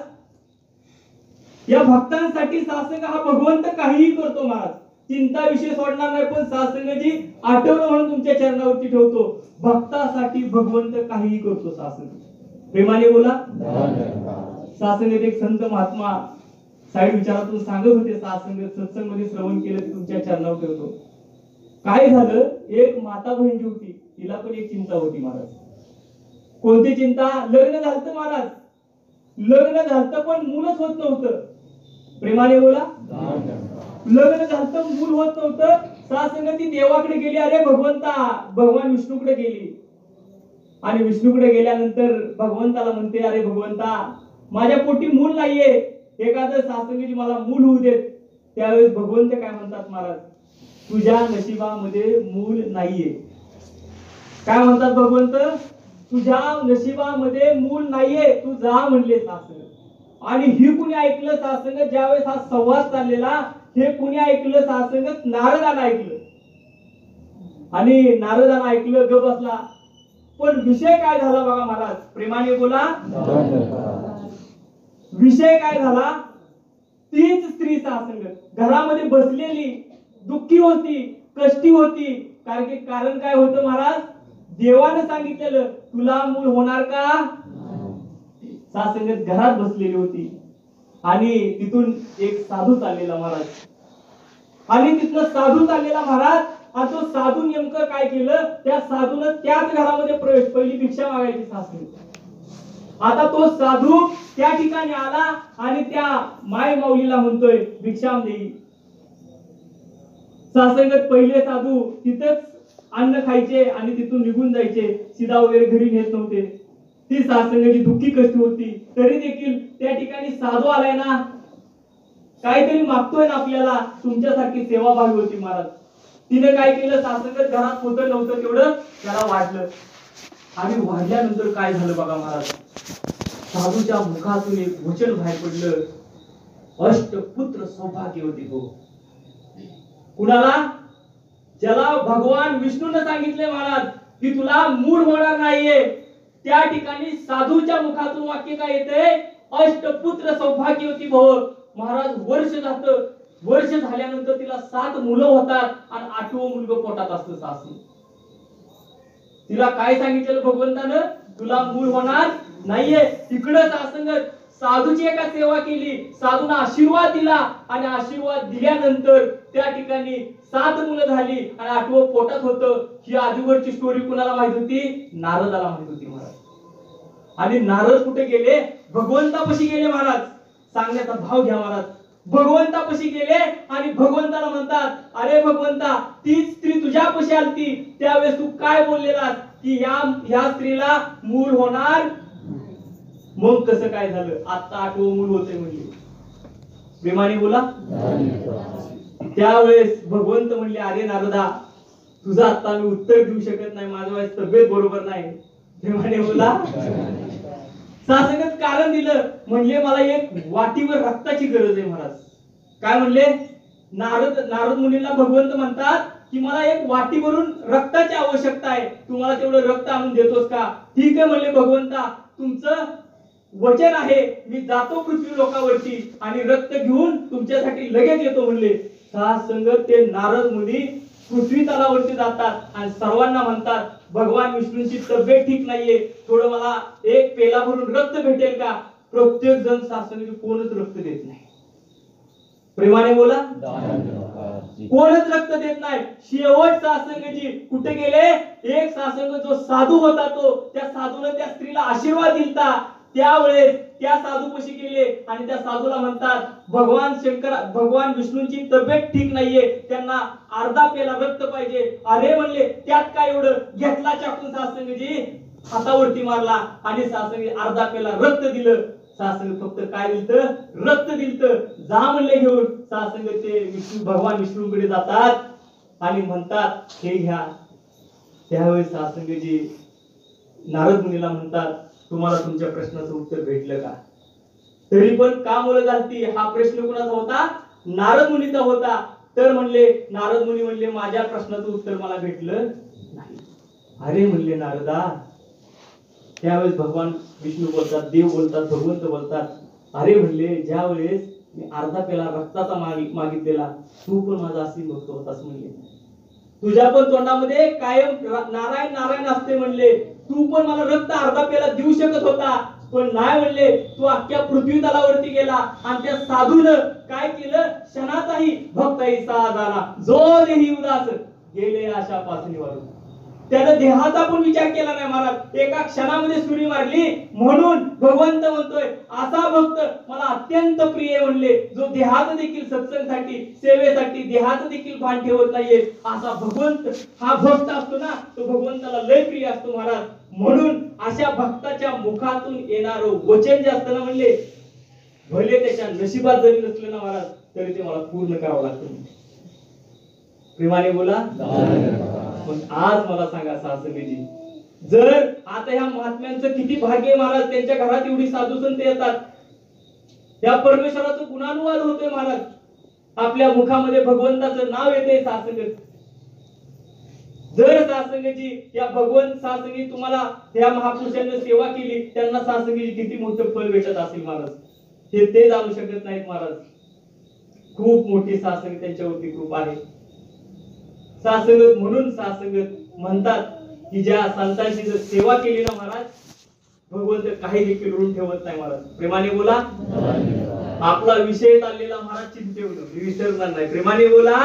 या भक्तांसाठी सासंग हा भगवंत काहीही करतो महाराज. चिंता विषय सोडणार नाही, पण सासंगजी आठवण म्हणून तुमच्या चरणावरती ठेवतो. भक्तासाठी भगवंत काहीही करतो सासंग. प्रेमाने बोला. सासंग एक संत महात्मा साईड विचारातून सांगत होते, सासंग सत्संग मध्ये श्रवण केलं ते तुमच्या चरणावर ठेवतो. काय झालं, एक माता बहीण जी होती तिला पण एक चिंता होती महाराज. कोणती चिंता? लग्न झालं महाराज, लग्न झालं पण मूलच होत नव्हतं. प्रेमाने बोला. लग्न झालं मूल होत नव्हतं. सासंग ती देवाकडे गेली, अरे भगवंता, भगवान विष्णूकडे गेली. आणि विष्णूकडे गेल्यानंतर भगवंताला म्हणते, अरे भगवंता माझ्या पोटी मूल नाहीये, एखादं सासंगजी मला मूल होऊ देत. त्यावेळेस भगवंत काय म्हणतात महाराज, तुझ्या नशिबामध्ये मूल नाहीये. काय म्हणतात भगवंत, तुझ्या नशिबामध्ये मूल नाहीये, तू जा म्हणले सासंग. आणि ही कुणी ऐकलं सासंग, ज्यावेळेस हा संवाद चाललेला, हे कुणी ऐकलं सासंग, नारदानं ऐकलं. आणि नारदानं ऐकलं, ग बसला. पण विषय काय झाला बघा महाराज, प्रेमाने बोला. विषय काय झाला, तीच स्त्री सासंग घरामध्ये बसलेली, दुःखी होती, कष्टी होती. कारण काय होतं महाराज, देवानं सांगितलेलं तुला मूल होणार का. सासंगत घरात बसलेली होती. आणि तिथून एक साधू चाललेला महाराज. आणि तिथनं साधू चाललेला महाराज. आणि तो साधू नेमकं काय केलं, त्या साधूनं त्याच घरामध्ये प्रवेश, पहिली भिक्षा मागायची सासंग. आता तो साधू त्या ठिकाणी आला आणि त्या माय माऊलीला म्हणतोय भिक्षा देई. सासंगत पहिले साधू तिथंच अन्न खायचे आणि तिथून निघून जायचे, सीधा वगैरे घरी नेत नव्हते. ती सासंगची दुःखी कष्ट होती, तरी देखील त्या ठिकाणी साधू आलाय ना, काहीतरी मागतोय ना आपल्याला, तुमच्यासारखी सेवाभावी होती महाराज. तिने काय केलं, सासंगत घरात होतं नव्हतं तेवढं त्याला वाढलं. आणि वाढल्यानंतर काय झालं बघा महाराज, साधूच्या मुखातून एक वचन बाहेर पडलं, अष्टपुत्र सौभाग्यवती हो. कुणाला? ज्याला भगवान विष्णूने सांगितले महाराज की तुला मूल होणार नाहीये, त्या ठिकाणी साधूच्या मुखातून वाक्य काय येते, अष्टपुत्र सौभाग्यवती भव. महाराज वर्ष जातं, वर्ष झाल्यानंतर तिला 7 मुलं होतात आणि 8वं मुलगा पोटात असतं सासू. तिला काय सांगितलेलं भगवंतानं, तुला मूल होणार नाहीये. इकडं सासंगत साधूची एका सेवा केली, साधूला आशीर्वाद दिला आणि आशीर्वाद दिल्यानंतर त्या ठिकाणी 7 मुलं झाली आणि 8वं पोटात होतं. ही आधीवरची स्टोरी कुणाला माहित होती? नारदाला माहित होती महाराज. आणि नारद कुठे गेले? भगवंतापाशी गेले महाराज. सांगण्याचा भाव घ्या महाराज. भगवंतापाशी गेले आणि भगवंताला म्हणतात, अरे भगवंता, तीच स्त्री तुझ्यापाशी आलती, त्यावेळेस तू काय बोललेलास की ह्या स्त्रीला मूल होणार. मग कसं काय झालं? आता 8वं मूल होते म्हणले. प्रेमाने बोला. त्यावेळेस भगवंत म्हणले, अरे नारदा, तुझं आता मी उत्तर देऊ शकत नाही, माझ्या वेळेस तब्येत बरोबर नाही. प्रेमाने बोला. सासंगत कारण दिलं, म्हणले मला एक वाटीवर रक्ताची गरज आहे महाराज. काय म्हणले? नारद मुनींना भगवंत म्हणतात की मला एक वाटीवरून रक्ताची आवश्यकता आहे, तुम्हाला तेवढं रक्त आणून देतोस का? ठीक आहे म्हणले भगवंता, तुमचं वचन आहे, मी जातो पृथ्वी लोकावरती आणि रक्त घेऊन तुमच्यासाठी लगेच येतो म्हणले. सासंगत ते नारद मुनी पृथ्वी तलावरती जातात आणि सर्वांना म्हणतात, भगवान विष्णूंची तब्येत ठीक नाहीये, थोडं मला एक पेला भरून रक्त भेटेल का? प्रत्येक जण सासंगजी कोणच रक्त देत नाही. प्रेमाने बोला. कोणच रक्त देत नाही. शेवट सासंगजी कुठे गेले? एक सासंग जो साधू होता, तो त्या साधूने त्या स्त्रीला आशीर्वाद दिलता. त्यावेळेस त्या साधूपाशी गेले आणि त्या साधूला म्हणतात भगवान विष्णूंची तब्येत ठीक नाहीये, त्यांना अर्धा पेला रक्त पाहिजे. अरे म्हणले त्यात काय एवढं, घेतला चाकून सासंगजी हातावरती मारला आणि सासंगी अर्धा पेला रक्त दिलं. सासंग फक्त काय दिलतं, रक्त दिलतं. जा म्हणले घेऊन. सासंग ते भगवान विष्णूकडे जातात आणि म्हणतात हे घ्या. त्यावेळेस सासंगजी नारद मुनीला म्हणतात तुम्हाला तुमच्या प्रश्नाचं उत्तर भेटलं का? तरी पण का मुलं घालती, हा प्रश्न कुणाचा होता? नारद मुनीचा होता. तर म्हणले नारद मुनी म्हणले माझ्या प्रश्नाचं उत्तर मला भेटलं नाही. अरे म्हणले नारदा, त्यावेळेस भगवान विष्णू बोलतात, देव बोलतात, भगवंत बोलतात. अरे म्हणले ज्या वेळेस मी अर्धा पेला रक्ताचा मागितलेला तू पण माझा असी भक्त होतास म्हणले. तुझ्या पण तोंडामध्ये कायम नारायण नारायण असते म्हणले. तू पण मला रक्त अर्धा पेला देऊ शकत होता, पण नाही म्हणले. तू अख्ख्या पृथ्वी तलावरती गेला आणि त्या साधूनं काय केलं, क्षणाचाही भक्ताई सा झाला जो देही उदास गेले आशापासून वाळून. त्यानं देहाचा पण विचार केला नाही महाराज. एका क्षणामध्ये सुरी मारली. म्हणून भगवंत म्हणतोय असा भक्त मला अत्यंत प्रिय म्हणले, जो देहाचं देखील सत्संगसाठी सेवेसाठी देहाचं देखील भान ठेवत नाहीये. असा भगवंत हा भक्त असतो ना, तो भगवंताला लय प्रिय असतो महाराज. म्हणून अशा भक्ताच्या मुखातून येणारं वचन जे असतं ना म्हणले, भले त्याच्या नशिबात जरी नसलं ना महाराज तरी ते मला पूर्ण करावं लागतं. प्रेमाने बोला. पण आज मला सांगा सासंगजी, जर आता ह्या महात्म्यांचं किती भाग्य महाराज, त्यांच्या घरात एवढी साधू संत येतात, त्या परमेश्वराचं गुणानुवाद होतोय महाराज. आपल्या मुखामध्ये भगवंताचं नाव येते सासंगत. जर सासंगजी या भगवंत सासंगी तुम्हाला त्या महापुरुषांनी सेवा केली, त्यांना सासंगीची किती मोठं फळ भेटत असेल महाराज, हे ते जाणू शकत नाहीत महाराज. खूप मोठी सासंगी त्यांच्यावरती खूप आहे. सासंगत म्हणून सासंगत म्हणतात की ज्या संतांची जर सेवा केली ना महाराज, भगवंत काही देखील ऋण ठेवत नाही महाराज. प्रेमाने बोला. आपला विषय चाललेला महाराज चिंतेवर विसरणार नाही. प्रेमाने बोला.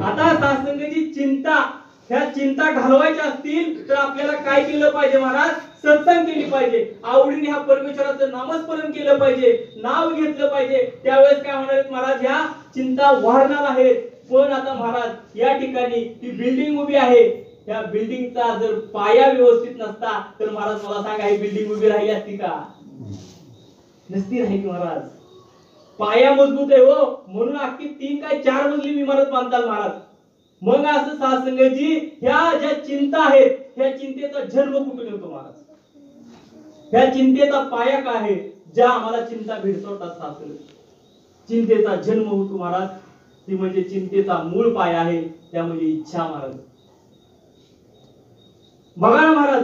आता सासंगची चिंता, ह्या चिंता घालवायच्या असतील तर आपल्याला काय केलं पाहिजे महाराज, सत्संग केली पाहिजे. आवडीने ह्या परमेश्वराचं नामस्मरण केलं पाहिजे, नाव घेतलं पाहिजे. त्यावेळेस काय होणार आहेत महाराज, ह्या चिंता वाढणार आहेत. पण आता महाराज या ठिकाणी ही बिल्डिंग उभी आहे, त्या बिल्डिंगचा जर पाया व्यवस्थित नसता तर महाराज मला सांगा ही बिल्डिंग उभी राहिली असती का? नसती राहिली महाराज. पाया मजबूत आहे हो, म्हणून अख्खी 3 काय 4 मजली इमारत बांधतात महाराज. मग असं सासंगजी ह्या ज्या चिंता आहेत, ह्या चिंतेचा जन्म कुठून येतो महाराज? ह्या चिंतेचा पाया काय आहे? ज्या आम्हाला चिंता भेडसावतात सासंग, चिंतेचा जन्म होतो महाराज. ती म्हणजे चिंतेचा मूळ पाया आहे, त्या म्हणजे इच्छा महाराज. बघा ना महाराज,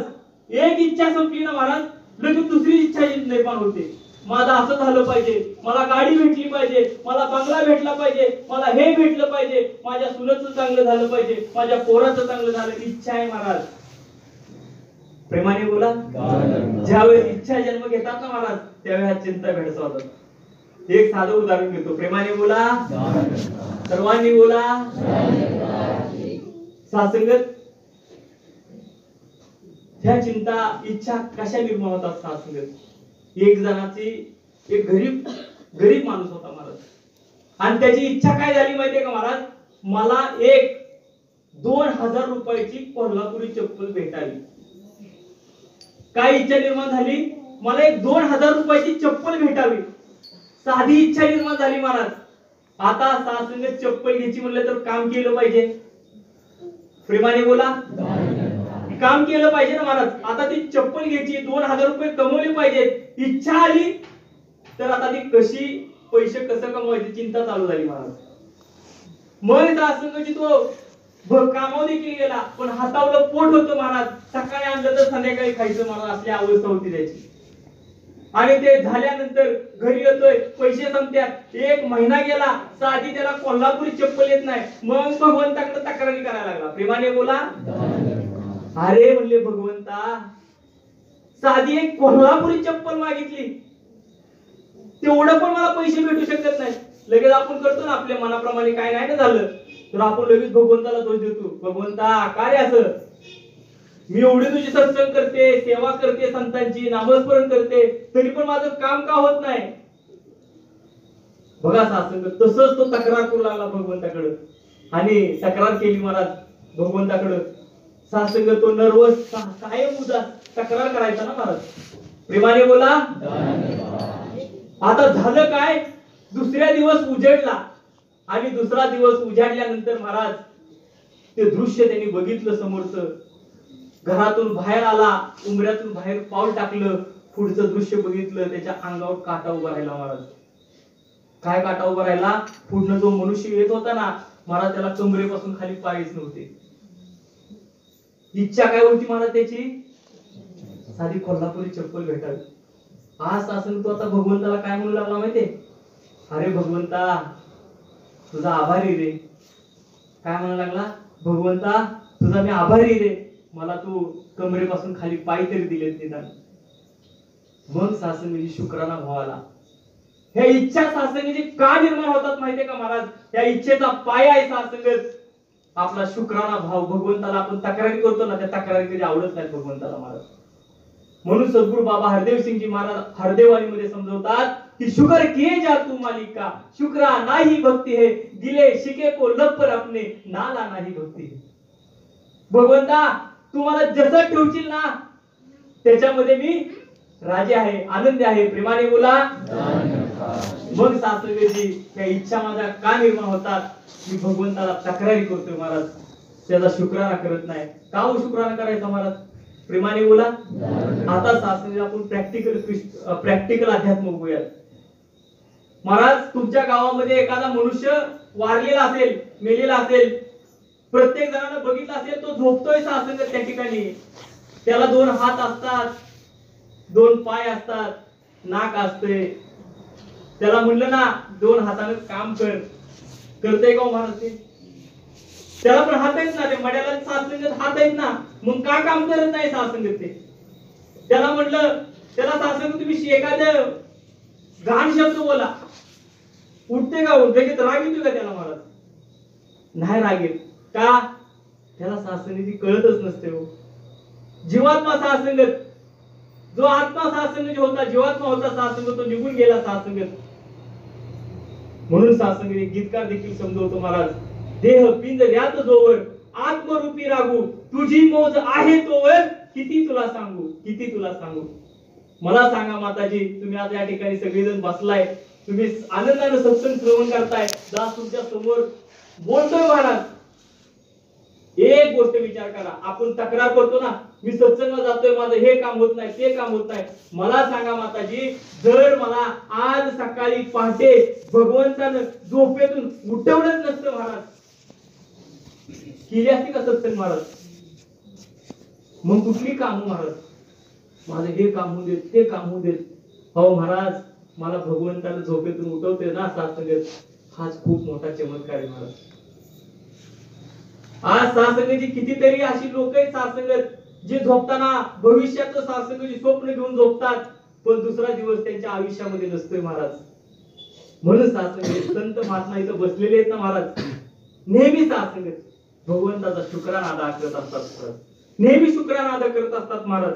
एक इच्छा संपली ना महाराज लगेच दुसरी इच्छा निर्माण होते. माझं असं झालं पाहिजे, मला गाडी भेटली पाहिजे, मला बंगला भेटला पाहिजे, मला हे भेटलं पाहिजे, माझ्या सुनेचं चांगलं झालं पाहिजे, माझ्या पोराचं चांगलं झालं. इच्छा आहे महाराज. प्रेमाने बोला. ज्यावेळेस इच्छा जन्म घेतात ना महाराज त्यावेळेस चिंता भेडसावतात. एक साधं उदाहरण घेतो. प्रेमाने बोला. सर्वांनी बोला. सासंगत ह्या चिंता इच्छा कशा निर्माण होतात सासंगत? एक जणाची एक गरीब माणूस होता महाराज, आणि त्याची इच्छा काय झाली माहितीये का महाराज, मला एक 2000 रुपयाची कोल्हापुरी चप्पल भेटावी. काय इच्छा निर्माण झाली? मला एक 2000 रुपयाची चप्पल भेटावी. साधी इच्छा निर्माण झाली महाराज. आता सासंगत चप्पल घ्यायची म्हणलं तर काम केलं पाहिजे. प्रेमाने बोला. काम केलं पाहिजे ना महाराज. आता ती चप्पल घ्यायची, 2000 रुपये कमवले पाहिजेत. इच्छा आली तर आता ती कशी पैसे कसं कमवायची चिंता चालू झाली महाराज. मग सासंगची तो कामावर देखील गेला, पण हातावलं पोट होतं महाराज. सकाळी आणलं तर संध्याकाळी खायचं महाराज, असली अवस्था होती त्याची. आणि ते झाल्यानंतर घरी येतोय, पैसे संपत्यात. 1 महिना गेला, साधी त्याला कोल्हापुरी चप्पल येत नाही. मग भगवंताकडे तक्रारी करायला लागला. प्रेमाने बोला. अरे म्हणले भगवंता, साधी एक कोल्हापुरी चप्पल मागितली, तेवढं पण मला पैसे भेटू शकत नाही. लगेच आपण करतो ना आपल्या मनाप्रमाणे, काय नाही ना झालं तर आपण लगेच भगवंताला दोष देतो. भगवंता काय रे असं? मी एवढी तुझी सत्संग करते, सेवा करते, संतांची नामस्मरण करते, तरी पण माझं काम का होत नाही? बघा सासंग तसंच तो तक्रार करू लागला भगवंताकडे, आणि तक्रार केली महाराज भगवंताकडे. सासंग तो नर्वस कायम उदास तक्रार करायचा ना महाराज. प्रेमाने बोला. आता झालं काय, दुसऱ्या दिवस उजेडला, आणि दुसरा दिवस उजाडल्यानंतर महाराज ते दृश्य त्यांनी बघितलं समोरचं. घरातून बाहेर आला, उंबऱ्यातून बाहेर पाऊल टाकलं, पुढचं दृश्य बघितलं, त्याच्या अंगावर काटा उभा राहिला महाराज. काय काटा उभा राहिला? पुढनं जो मनुष्य येत होता ना महाराज, त्याला कमरेपासून खाली पायच नव्हते. इच्छा काय होती महाराज त्याची? साधी कोल्हापुरी चप्पल भेटावी. आज असं तो आता भगवंताला काय म्हणू लागला माहितीये? अरे भगवंता तुझा आभारी रे. काय म्हणू लागला? भगवंता तुझा मी आभारी रे, मला तू कमरेपासून खाली पाय तरी दिलेत निदान. मग सासंगीची शुक्राना भावाला ह्या इच्छा सासंगीची का निर्माण होतात माहितीये का महाराज? या इच्छेचा पाया आहे सासंगत आपला शुक्राना भाव. भगवंताला आपण तक्रारी करतो ना, त्या तक्रारी कधी आवडत नाही भगवंताला महाराज. म्हणून सद्गुरु बाबा हरदेव सिंगजी महाराज हरदेवानी मध्ये समजवतात की शुक्र किए जा तू मालिका, शुक्रा नाही भक्ती है, दिले शिके को लपर अपने, नाला नाही भक्ती है. भगवंता तू मला जसं ठेवशील ना त्याच्यामध्ये मी राजे आहे, आनंदी आहे. प्रेमाने बोला. मग सासंगजी त्या इच्छा माझ्या का निर्माण होतात? मी भगवंताला तक्रारी करतोय महाराज, त्याचा शुक्राना करत नाही. का हो शुक्राना करायचा महाराज? प्रेमाने बोला. आता सासंगी आपण प्रॅक्टिकल अध्यात्म बघूयात महाराज. तुमच्या गावामध्ये एखादा मनुष्य वारलेला असेल, मेलेला असेल, प्रत्येक जणांना बघितलं असेल, तो झोपतोय सासंग त्या ठिकाणी. त्याला 2 हात असतात, 2 पाय असतात, नाक असते. त्याला म्हणलं ना 2 हाताने काम कर, करते का महाराज ते? त्याला पण हात आहेत ना, ते मड्याला सासंगत हात आहेत ना, मग का काम करत नाही सासंगत ते? त्याला म्हणलं, त्याला सासंग तुम्ही एखादं घाण शब्द बोला, उठते का? लगेच राग येतो का त्याला महाराज? नाही राग येत. का? त्याला सासंगीची कळतच नसते हो. जीवात्मा सासंगत, जो आत्मा सासंग होता, जीवात्मा होता सासंग, तो निघून गेला सासंगत. म्हणून सासंगीने गीतकार देखील समजवतो महाराज, देह पिंजऱ्यात जोवर आत्मरूपी रागू, तुझी मौज आहे तोवर किती तुला सांगू, किती तुला सांगू. मला सांगा माताजी, तुम्ही आज या ठिकाणी सगळेजण बसलाय, तुम्ही आनंदाने सत्संग श्रवण करताय, दास तुमच्या समोर बोलतोय महाराज. एक गोष्ट विचार करा, आपण तक्रार करतो ना, मी सत्संगला जातोय, माझं हे काम होत नाही, ते काम होत नाही. मला सांगा माताजी, जर मला आज सकाळी पहाटे भगवंतानं झोपेतून उठवलंच नसतं महाराज, केली असती का सत्संग महाराज? मग कुठली काम महाराज? माझं हे काम होऊ देत, ते काम होऊ देत. हो महाराज, मला भगवंतानं झोपेतून उठवते ना सासंगत, हाच खूप मोठा चमत्कार आहे महाराज. आज सासंगची कितीतरी अशी लोक आहेत सासंगत, जे झोपताना भविष्याचं सासंगची स्वप्न घेऊन झोपतात, पण दुसरा दिवस त्यांच्या आयुष्यामध्ये नसतोय महाराज. म्हणून सासंगत संत महात्मा इथं बसलेले आहेत ना महाराज, नेहमी सासंगत भगवंताचा शुक्राना अदा करत असतात, नेहमी शुक्राना अदा करत असतात महाराज.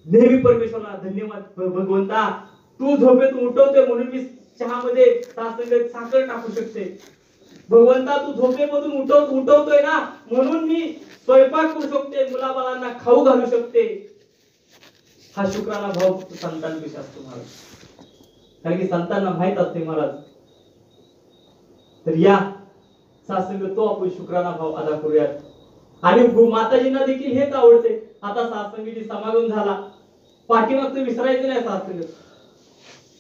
नेहमी परमेश्वराला धन्यवाद भगवंता, तू झोपेतून उठवते म्हणून मी चहामध्ये सासंगत साखर टाकू शकते. भगवंता तू झोपेमधून उठवतोय ना म्हणून मी स्वयंपाक करू शकते, मुलाबाळांना खाऊ घालू शकते. हा शुक्राना भाव संतांविषयी असतो महाराज, कारण की संतांना माहित असते महाराज. तर या सासंग तो आपण शुक्राना भाव अदा करूयात. आणि माताजींना देखील हेच आवडते. आता सासंगीची समागम झाला, पाठीमागचं विसरायचं नाही सासंग.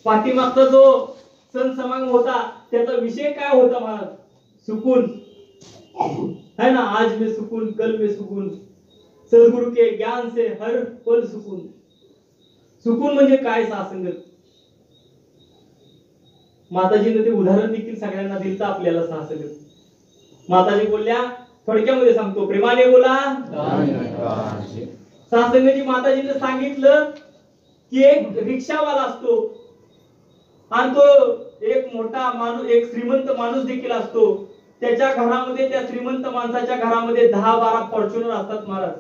पाठीमागचा जो सण समागम होता त्याचा विषय काय होता महाराज? सुकून है ना. आज में सुकून, कल में सुकून, सद्गुरु के ज्ञान से हर पल सुकून. सुकून म्हणजे काय सासंगत? माताजीने ते उदाहरण देखील सगळ्यांना दिलं आपल्याला सासंगत. माताजी बोलल्या, थोडक्यामध्ये सांगतो, प्रेमाने बोला. सासंगजी माताजीने सांगितलं की एक रिक्षावाला असतो आणि तो एक मोठा माणूस, एक श्रीमंत माणूस देखील असतो. त्याच्या घरामध्ये, त्या श्रीमंत माणसाच्या घरामध्ये 10-12 फॉर्च्युनर असतात महाराज.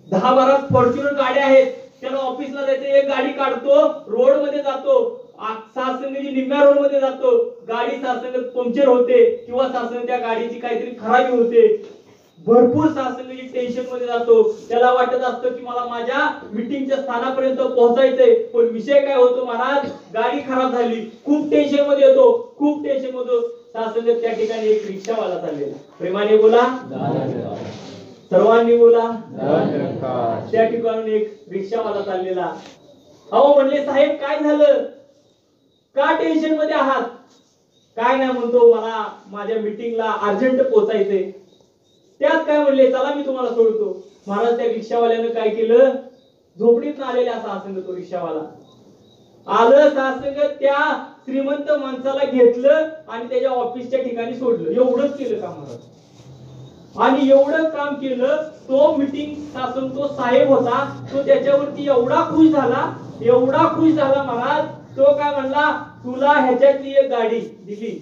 10-12 फॉर्च्युनर गाड्या आहेत, त्याला ऑफिसला जायचं, एक गाडी काढतो, रोड मध्ये जातो, सासंगची निम्म्या रोड मध्ये जातो, गाडी सासंग पंक्चर होते किंवा सासंग त्या गाडीची काहीतरी खराबी होते, भरपूर सासंगची टेन्शन मध्ये जातो. त्याला वाटत असतं की मला माझ्या मीटिंगच्या स्थानापर्यंत पोहोचायचंय, पण विषय काय होतो महाराज, गाडी खराब झाली, खूप टेन्शन मध्ये येतो, खूप टेन्शन मध्ये सासंग त्या ठिकाणी एक रिक्षावाला चाललेला, प्रेमाने बोला, सर्वांनी बोला, त्या ठिकाणी एक रिक्षावाला चाललेला. अहो म्हणले साहेब काय झालं, का टेन्शन मध्ये आहात? काय नाही म्हणतो, मला माझ्या मीटिंगला अर्जंट पोहोचायचंय. त्यात काय म्हणले, चला मी तुम्हाला सोडतो. महाराज त्या रिक्षावाल्यानं काय केलं, झोपडीत आलेल्या सासंग तो रिक्षावाला आलं, सासंग त्या श्रीमंत माणसाला घेतलं आणि त्याच्या ऑफिसच्या ठिकाणी सोडलं. एवढंच केलं का महाराज? आणि एवढं काम केलं, तो मीटिंग सासंग तो साहेब होता, तो त्याच्यावरती एवढा खुश झाला, एवढा खुश झाला महाराज, तो काय म्हणला, तुला ह्याच्यातली एक गाडी दिली.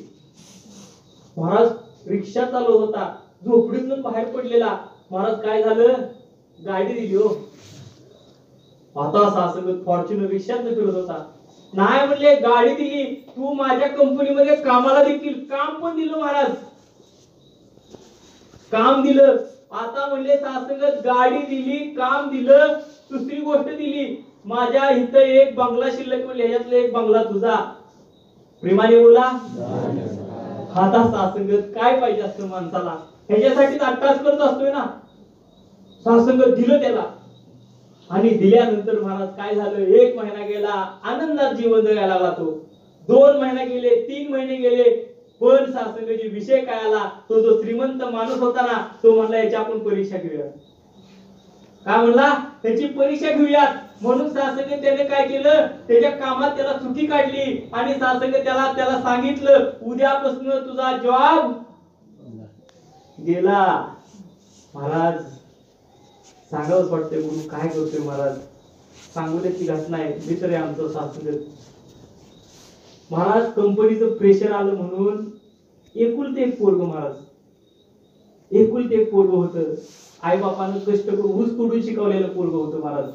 महाराज रिक्षा चालवत होता, झोपडीतून बाहेर पडलेला, महाराज काय झालं, गाडी दिली हो. आता सासंग फॉर्च्युनर रिक्षात फिरत होता, नाही म्हणले गाडी दिली, तू माझ्या कंपनीमध्ये कामाला देखील काम पण दिलं महाराज, काम दिलं. आता म्हणले सासंग गाडी दिली, काम दिलं, दुसरी गोष्ट दिली, माझ्या इथं एक बंगला शिल्लक, म्हणले ह्याच्यातला एक बंगला तुझा. प्रेमाने बोला. आता सासंग काय पाहिजे असतं माणसाला, ह्याच्यासाठी अट्टास करत असतोय ना. सासंग दिलं त्याला, आणि दिल्यानंतर महाराज काय झालं, 1 महिना गेला, आनंदात जीवन जगायला लागला तो. 2 महिने गेले, 3 महिने गेले, पण सासंगची विषय काय आला, तो जो श्रीमंत माणूस होता ना, तो म्हणला याची आपण परीक्षा घेऊया. काय म्हणला, त्याची परीक्षा घेऊयात. म्हणून सासंग त्याने काय केलं, त्याच्या कामात त्याला सुट्टी काढली आणि सासंग त्याला सांगितलं, उद्यापासून तुझा जॉब गेला. महाराज सांगावंच वाटतंय, गुरु काय करतोय महाराज. सांगोल्याची घटना आहे, मित्र आहे आमचं सासंग. महाराज कंपनीचं प्रेशर आलं म्हणून एकुलते एक पोरग, महाराज एकुलते एक पोरग होतं, आई बापानं कष्ट करून ऊस तोडून शिकवलेलं पोरग होतं महाराज.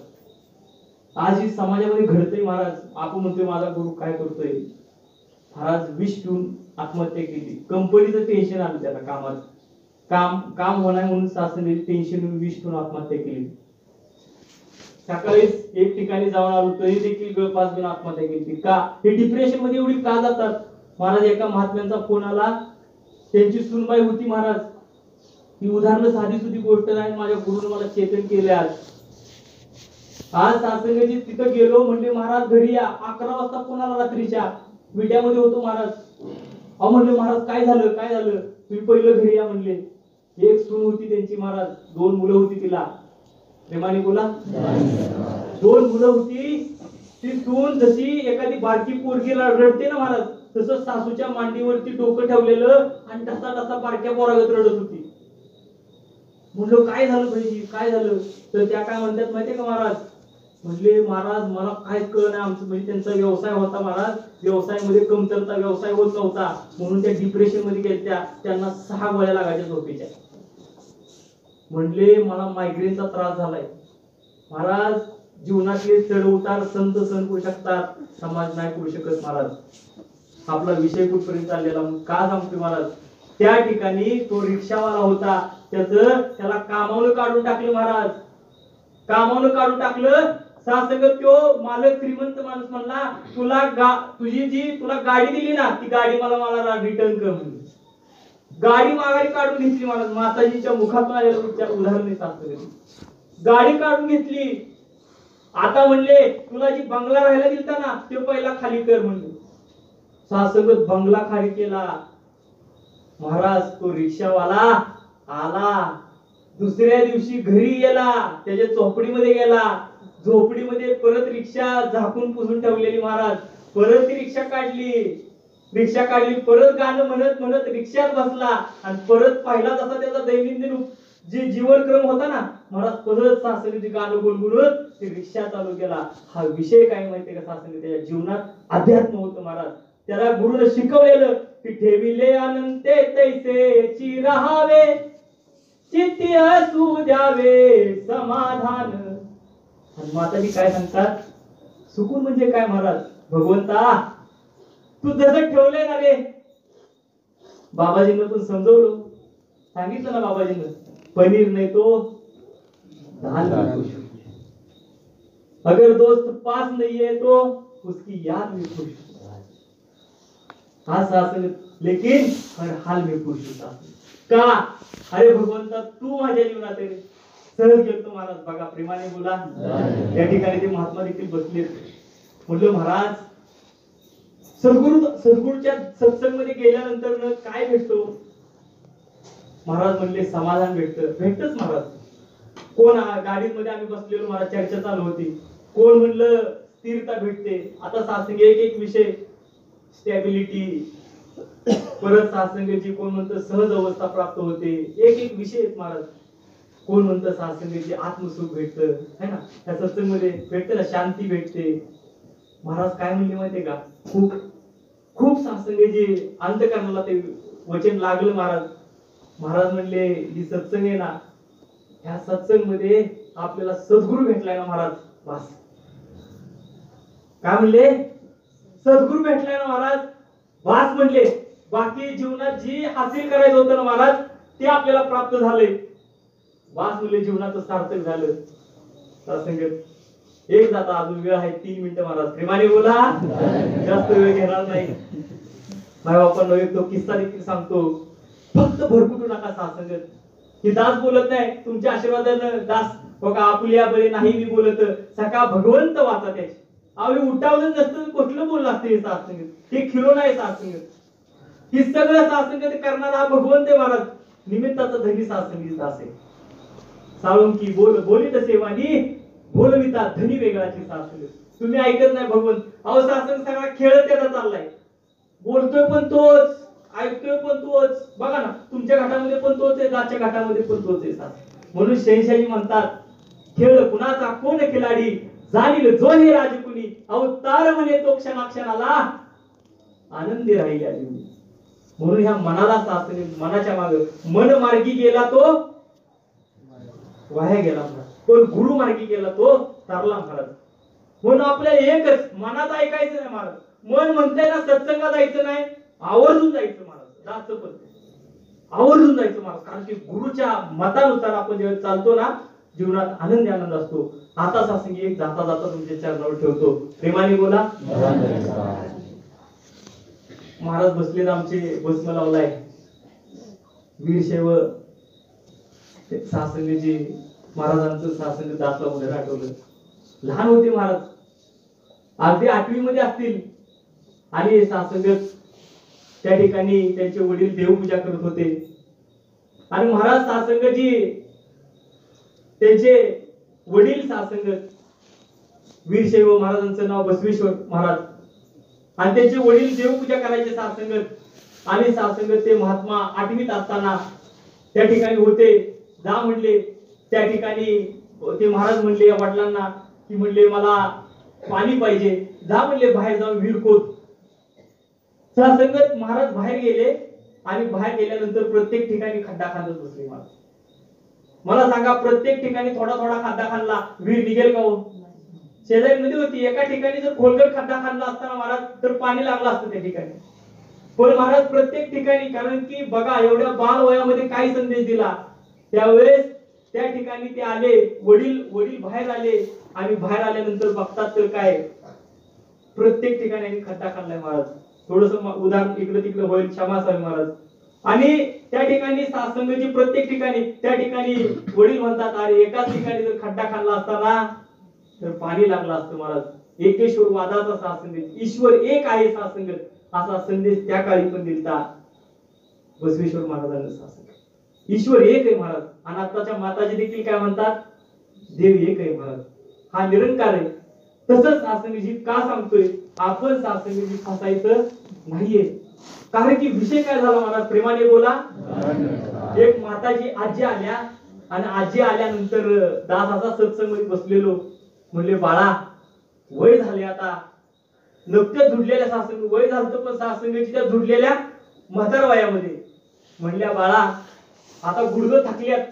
आज ही समाजामध्ये घडतंय महाराज. आपण म्हणतोय माझा गुरु काय करतोय, महाराज विष पिऊन आत्महत्या केली. कंपनीचं टेन्शन आलं त्याला, कामात काम होणार म्हणून सासंगीचे टेन्शन विष पिऊन आत्महत्या केली. सकाळीच एक ठिकाणी जाऊन आलो तरी देखील गळफास घेऊन आत्महत्या केली. का, हे डिप्रेशन मध्ये एवढी का जातात महाराज. एका महात्म्यांचा फोन आला, त्यांची सुनबाई होती महाराज. ही उदाहरण साधी सुधी गोष्ट नाही, माझ्या गुरुने मला चेतन केले. आज सासंगीची तिथं गेलो, म्हणले महाराज घरी या. 11 वाजता फोन आला रात्रीच्या, विड्यामध्ये होतो महाराज. अहो म्हणले महाराज काय झालं, काय झालं, तुम्ही पहिलं घरी या म्हणले. एक सून होती त्यांची महाराज, 2 मुलं होती तिला. प्रेमाने बोला. 2 मुलं होती. ती सून जशी एखादी बारकी पोरगीला रडते ना महाराज, तसं सासूच्या मांडीवरती डोकं ठेवलेलं आणि ढसा बारक्या पोरागत रडत होती. म्हणलं काय झालं बहिणी, काय झालं. तर त्या काय म्हणतात माहितीये का महाराज, म्हणले महाराज मला काय कळ नाही. आमचं म्हणजे त्यांचा व्यवसाय होता महाराज, व्यवसायामध्ये कमतरता, व्यवसाय होत नव्हता म्हणून त्या डिप्रेशन मध्ये गेल्या. त्यांना 6 गोळ्या लागायच्या झोपेच्या. म्हणले मला मायग्रेनचा त्रास झालाय महाराज. जीवनातले चढ उतार संत सहन करू शकतात, समाज नाही करू शकत महाराज. आपला विषय कुठपर्यंत चाललेला का सांगतोय महाराज. त्या ठिकाणी तो रिक्षावाला होता, त्याला कामावून काढून टाकलं महाराज. कामावून काढून टाकलं. सासंग तो मालक श्रीमंत माणूस म्हणला, तुला गाडी दिली ना, ती गाडी मला रिटर्न कर म्हणून. गाडी माघारी काढून घेतली महाराज. माताजीच्या मुखातून आलेलं उदाहरण सांगतो. गाडी काढून घेतली. आता म्हणले तुला जी बंगला राहायला दिलता ना, तो पहिला खाली कर म्हणले. सासंगत बंगला खाली केला महाराज. तो रिक्षावाला आला, दुसऱ्या दिवशी घरी गेला, त्याच्या झोपडीमध्ये गेला. झोपडीमध्ये परत रिक्षा झाकून पुसून ठेवलेली महाराज. परत ती रिक्षा काढली, परत गाणं म्हणत म्हणत रिक्षात बसला आणि परत पहिला जसा त्याचा दैनंदिन जे जीवनक्रम होता ना महाराज, परत सासरीचे गाणं गुणगुणत ती रिक्षा चालू केला. हा विषय काय माहितीये का, सासरी त्याच्या जीवनात अध्यात्म होतं महाराज. त्याला गुरुने शिकवलेलं की ठेविले अनंते तैसे चिराहावे, चित्ती असू द्यावे समाधान. आणि माताजी काय सांगतात, सुकून म्हणजे काय महाराज, भगवंता तू जसं ठेवलंय ना रे. बाबाजींना पण समजवलं, सांगितलं ना बाबाजींना, पनीर नाही तो दाल में खुश. अगर दोस्त पास नहीं है तो उसकी याद में खुश. हा सासन लेकिन हर हाल में खुश होता. का? अरे भगवंता तू माझ्या जीवनात आहे. सहज गेलतो महाराज, बघा प्रेमाने बोला. या ठिकाणी ते महात्मा देखील बसले. म्हटलं महाराज, सद्गुरूच्या सत्संगमध्ये गेल्यानंतर काय भेटतो? महाराज म्हणले समाधान भेटतच महाराज. कोण गाडीमध्ये आम्ही बसलेलो महाराज, चर्चा चालू होती. कोण म्हणलं स्थिरता भेटते. आता सासंग एक विषय, स्टॅबिलिटी, परत सासंगची कोण म्हणतं सहज अवस्था प्राप्त होते. एक विषय आहेत महाराज. कोण म्हणतं सासंगची आत्मसुख भेटतं, है ना, त्या सत्संगमध्ये भेटतं ना, शांती भेटते. महाराज काय म्हणले माहितीये का, खूप खूप सासंगची अंतकरणाला ते वचन लागलं महाराज. महाराज म्हणले ही सत्संग आहे ना, ह्या सत्संग मध्ये आपल्याला सद्गुरू भेटलाय ना महाराज, बस. काय म्हणले? सद्गुरू भेटलाय ना महाराज, बस म्हणले. बाकी जीवनात जी हासिल करायचं होतं ना महाराज, ते आपल्याला प्राप्त झालंय. बस म्हणले, जीवनाचं सार्थक झालं. सत्संग एक जाता, अजून वेळ आहे 3 मिनिटं महाराज, प्रेमाने बोला, जास्त वेळ घेणार नाही. माझ्या बापांना एक तो किस्सा देखील सांगतो. फक्त भरकुटू नका सासंगत. ही दास बोलत नाही, तुमच्या आशीर्वादानं दास बघा आपुलिया बरे नाही मी बोलत, सका भगवंत वाचा त्याची. आम्ही उठावलं नसतं कुठलं बोललं असतं हे सासंगत. हे खिलो नाही सासंगत. ही सगळं सासंगत करणारा हा भगवंत आहे महाराज. निमित्ताचा धनी सासंगीत दास आहे. साळुंकी बोलित सेवानी बोलविता धनी वेगळाची सासंगत. तुम्ही ऐकत नाही भगवंत. अहो सासंग सगळा खेळ त्याचा चाललाय. बोलतोय पण तोच, ऐकतोय पण तोच. बघा ना, तुमच्या घाटामध्ये पण तोच आहे, दाच्या घाटामध्ये पण तोच आहे सासंग. म्हणून शहनशाही म्हणतात, खेळ कुणाचा कोण खिलाडी, जाणील जो हे राजकुनी, अवतार म्हणे तो क्षणाक्षणाला आनंदी राहिल्या जीवनी. म्हणून ह्या मनाला सासंग, मनाच्या मागे मन मार्गी गेला तो वाया गेला महाराज, पण गुरु मार्गी गेला तो तरला महाराज. म्हणून आपल्याला एकच मनात ऐकायचं नाही महाराज. मन म्हणतंय ना सत्संगात जायचं नाही, आवर्जून जायचं महाराज. जास्त पण आवर्जून जायचं महाराज. कारण की गुरुच्या मतानुसार आपण जेव्हा चालतो ना, जीवनात आनंद आनंद असतो. आता सासंगी एक जाता जाता तुमच्या चरणावर ठेवतो, प्रेमाने बोला. महाराज बसलेत आमचे, भस्म लावलाय. वीरशैव सासंगजी महाराजांचं सासंग दासला मध्ये आठवलं. लहान होते महाराज, अगदी 8वी मध्ये असतील. आणि सासंगत त्या ठिकाणी त्यांचे वडील देवपूजा करत होते. आणि महाराज सासंगजी, त्यांचे वडील सासंगत, वीरशैव महाराजांचं नाव बसवेश्वर महाराज, आणि त्यांचे वडील देवपूजा करायचे सासंगत. आणि सासंगत ते महात्मा 8वीत असताना त्या ठिकाणी होते. जा म्हणले त्या ठिकाणी, ते महाराज म्हणले या वडिलांना की म्हणले मला पाणी पाहिजे, जा म्हणले बाहेर जाऊन विहीर खोद. सासंगत महाराज बाहेर गेले. आणि बाहेर गेल्यानंतर प्रत्येक ठिकाणी खड्डा खांदत बसले महाराज. मला सांगा, प्रत्येक ठिकाणी थोडा थोडा खड्डा खांदला, विहीर निघेल का हो? शेजारी नदी होती, एका ठिकाणी जर खोलगट खड्डा खांदला असताना महाराज तर पाणी लागलं असतं त्या ठिकाणी. पण महाराज प्रत्येक ठिकाणी, कारण की बघा एवढ्या बाल वयामध्ये काय संदेश दिला. त्यावेळेस त्या ठिकाणी ते आले, वडील बाहेर आले. आणि बाहेर आल्यानंतर बघतात तर काय, प्रत्येक ठिकाणी खड्डा खाल्लाय महाराज. थोडस उदाहरण इकडे तिकडे होईल, क्षमा असावी महाराज. आणि त्या ठिकाणी सासंगची प्रत्येक ठिकाणी, त्या ठिकाणी वडील म्हणतात अरे एकाच ठिकाणी जर खड्डा खाल्ला असताना तर पाणी लागलं असतं महाराज. एकेश्वर वादाचा सासंग, ईश्वर एक आहे सासंगत, असा संदेश त्या काळी पण दिलता बसवेश्वर महाराजांनी. सासंग ईश्वर एक आहे महाराज. आणि आताच्या माताजी देखील काय म्हणतात, देव एक आहे महाराज, हा निरंकार आहे. तसंच सासंगजी का सांगतोय, आपण सासंगजी फसायचं नाहीये. कारण की विषय काय झाला महाराज, प्रेमाने बोला. एक माताजी आजी आल्या. आणि आजी आल्यानंतर दास असा सत्संगमध्ये बसलेलो. म्हणले बाळा वय झाले आता, नुकत्याच जुडलेल्या सासंग वय झालं, पण सासंगची त्या जुडलेल्या म्हातार वयामध्ये. म्हणल्या बाळा आता गुडघं थकल्यात,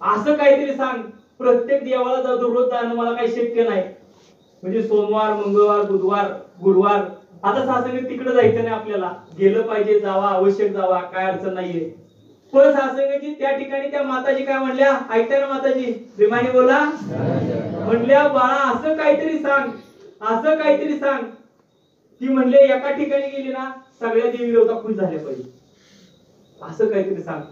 असं काहीतरी सांग. प्रत्येक देवाला दररोज जाणं मला काही शक्य नाही. म्हणजे सोमवार, मंगळवार, बुधवार, गुरुवार, आता सासंग तिकडे जायचं नाही आपल्याला. गेलं पाहिजे, जावा, आवश्यक जावा, काय अडचण नाहीये. पण सासंगची त्या ठिकाणी त्या माताजी काय म्हणल्या, ऐकता ना माताजी, प्रेमाने बोला. म्हणल्या बाळा असं काहीतरी सांग, असं काहीतरी सांग. ती म्हणले एका ठिकाणी गेली ना सगळ्या देवी देवता खुश झाल्या पाहिजे, असं काहीतरी सांग.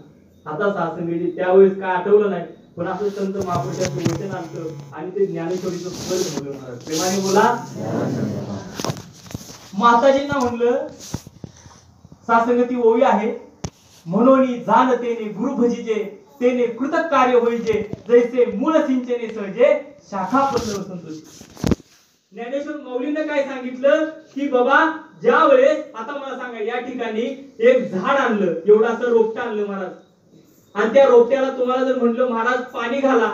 आता सासंगीची त्यावेळेस काय आठवलं नाही, पण असं संत महापुरुषाचं वचन आणतं आणि ते ज्ञानेश्वरीचं फल झालं महाराज. प्रेमाने बोला. माताजींना म्हणलं सासंगती ओवी आहे म्हणून जाणतेने गुरु भजीचे, तेने कृतक कार्य होईजे, जैसे मूळ सिंचने सहजे शाखा पल्लव संतोषी. ज्ञानेश्वर माऊलीनं काय सांगितलं की बाबा ज्या वेळेस, आता मला सांगा, या ठिकाणी एक झाड आणलं, एवढं असं रोपटं आणलं महाराज, आणि त्या रोपट्याला तुम्हाला जर म्हटलं महाराज पाणी घाला,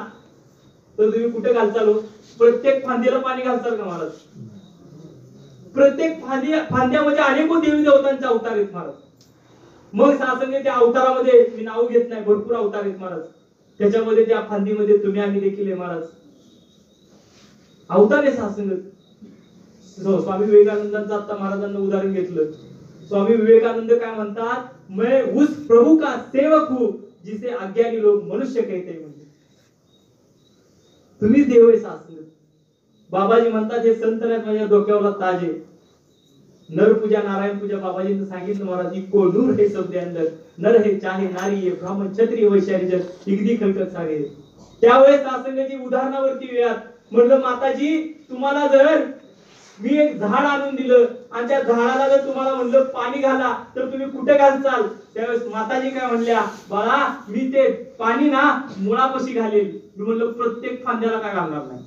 तर तुम्ही कुठे घालचाल? प्रत्येक फांदीला पाणी घालचाल का महाराज? प्रत्येक फांद्यामध्ये अनेक देवी देवतांचे अवतार आहेत महाराज. मग सासंग त्या अवतारामध्ये मी नाव घेत नाही, भरपूर अवतार आहेत महाराज. त्याच्यामध्ये त्या फांदीमध्ये तुम्ही आम्ही देखील आहे महाराज. अवतार आहे सासंग. स्वामी विवेकानंदांचं आता महाराजांना उदाहरण घेतलं. स्वामी विवेकानंद काय म्हणतात, मैं उस प्रभु का सेवक हूं जिसे अज्ञानी लोग मनुष्य कहते. म्हणजे तुम्ही देव आहे सासंग. बाबाजी म्हणतात हे संत नाहीत माझ्या डोक्यावरला ताज आहे. नर पूजा नारायण पूजा बाबाजींनी सांगितलं महाराज, इको नूर है सब अंदर, नर है चाहे नारी है, ब्राह्मण क्षत्रिय वैश्य जग इगदी खलकत सारे. त्यावेळेस सासंगाची उदाहरणावरती वेळात म्हणलं माताजी तुम्हाला जर मी एक झाड आणून दिलं आणि त्या झाडाला जर तुम्हाला म्हणलं पाणी घाला, तर तुम्ही कुठे घालचाल? त्यावेळेस माताजी काय म्हणल्या, बाळा मी ते पाणी ना मुळापाशी घालेल. मी म्हणलं प्रत्येक फांद्याला काय घालणार नाही.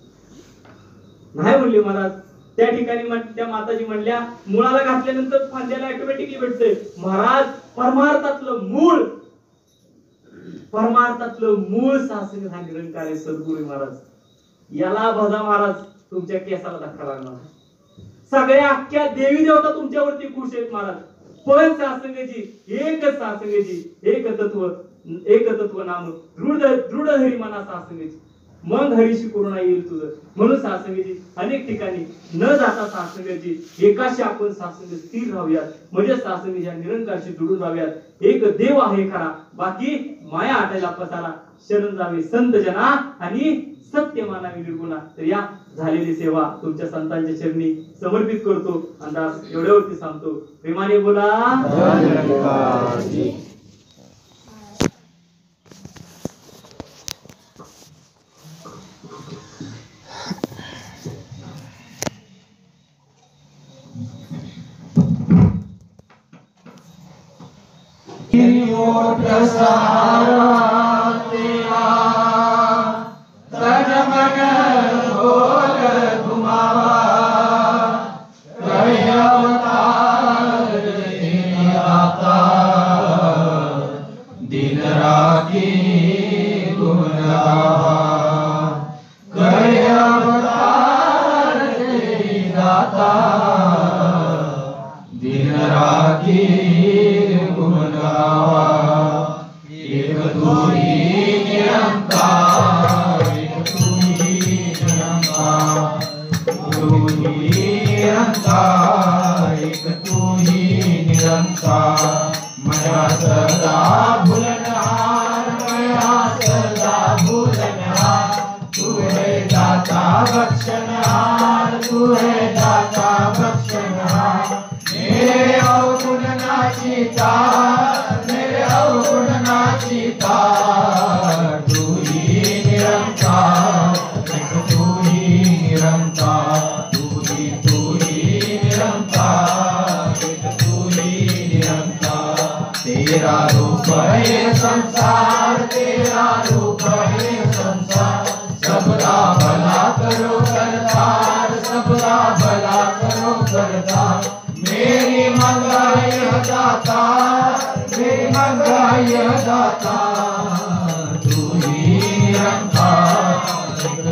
नाही म्हणले महाराज. त्या ठिकाणी त्या माताजी म्हणल्या मुळाला घातल्यानंतर फांद्याला ऑटोमॅटिकली भेटतंय. महाराज परमार्थातलं मूळ, परमार्थातलं मूळ सासंग हा निरंकार आहे सद्गुरू महाराज. याला भजा महाराज तुमच्या केसाला धक्का लागणार. सगळ्या अख्ख्या देवी देवता तुमच्यावरती खुश आहेत महाराज. पण सासंगची एकच सासंगची एकतत्व नाम दृढ हरी मना सासंगची, मग हरीशी करुणा येईल तुझं. म्हणून सासंगची अनेक ठिकाणी न जाता सासंगची एकाशी आपण सासंग स्थिर राहूयात, म्हणजे सासंगच्या निरंकारशी जुडून राहूयात. एक देव आहे खरा, बाकी माया आटायला पसारा, शरण जावे संत जना आणि सत्य मानावी निर्गुणा. तर या झालेली सेवा तुमच्या संतांच्या चरणी समर्पित करतो. अंदाज एवढ्यावरती सांगतो. प्रेमाने बोला. तेरा रूप है संसार, तेरा रूप है संसार, सबका भला करो करतार, सबका भला करो करतार। मेरी मंगाई दाता, मेरी मंगाई दाता, तू ही निरंकार,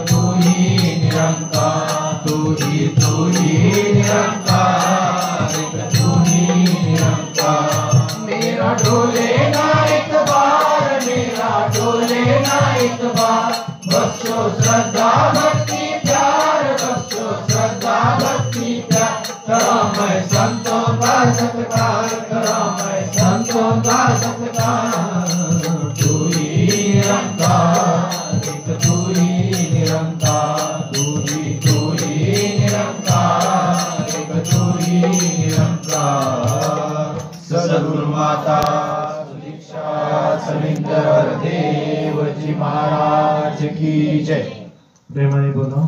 तू ही निरंकार, तू ही निरंकार, तू ही निरंकार। मेरा डोले ना एक बार, मेरा डोले ना एक श्रद्धा भक्ति प्यार बख्शो श्रद्धा भक्ति प्यार करो मैं संतों का सत्कार करो मैं संतों का सत्कार तू ही निरंकार एक तू ही निरंकार तू ही निरंकार एक तू ही निरंकार सद्गुरु माता दीक्षा सविंदर देव जी महाराज की जय प्रेमाने बोलो.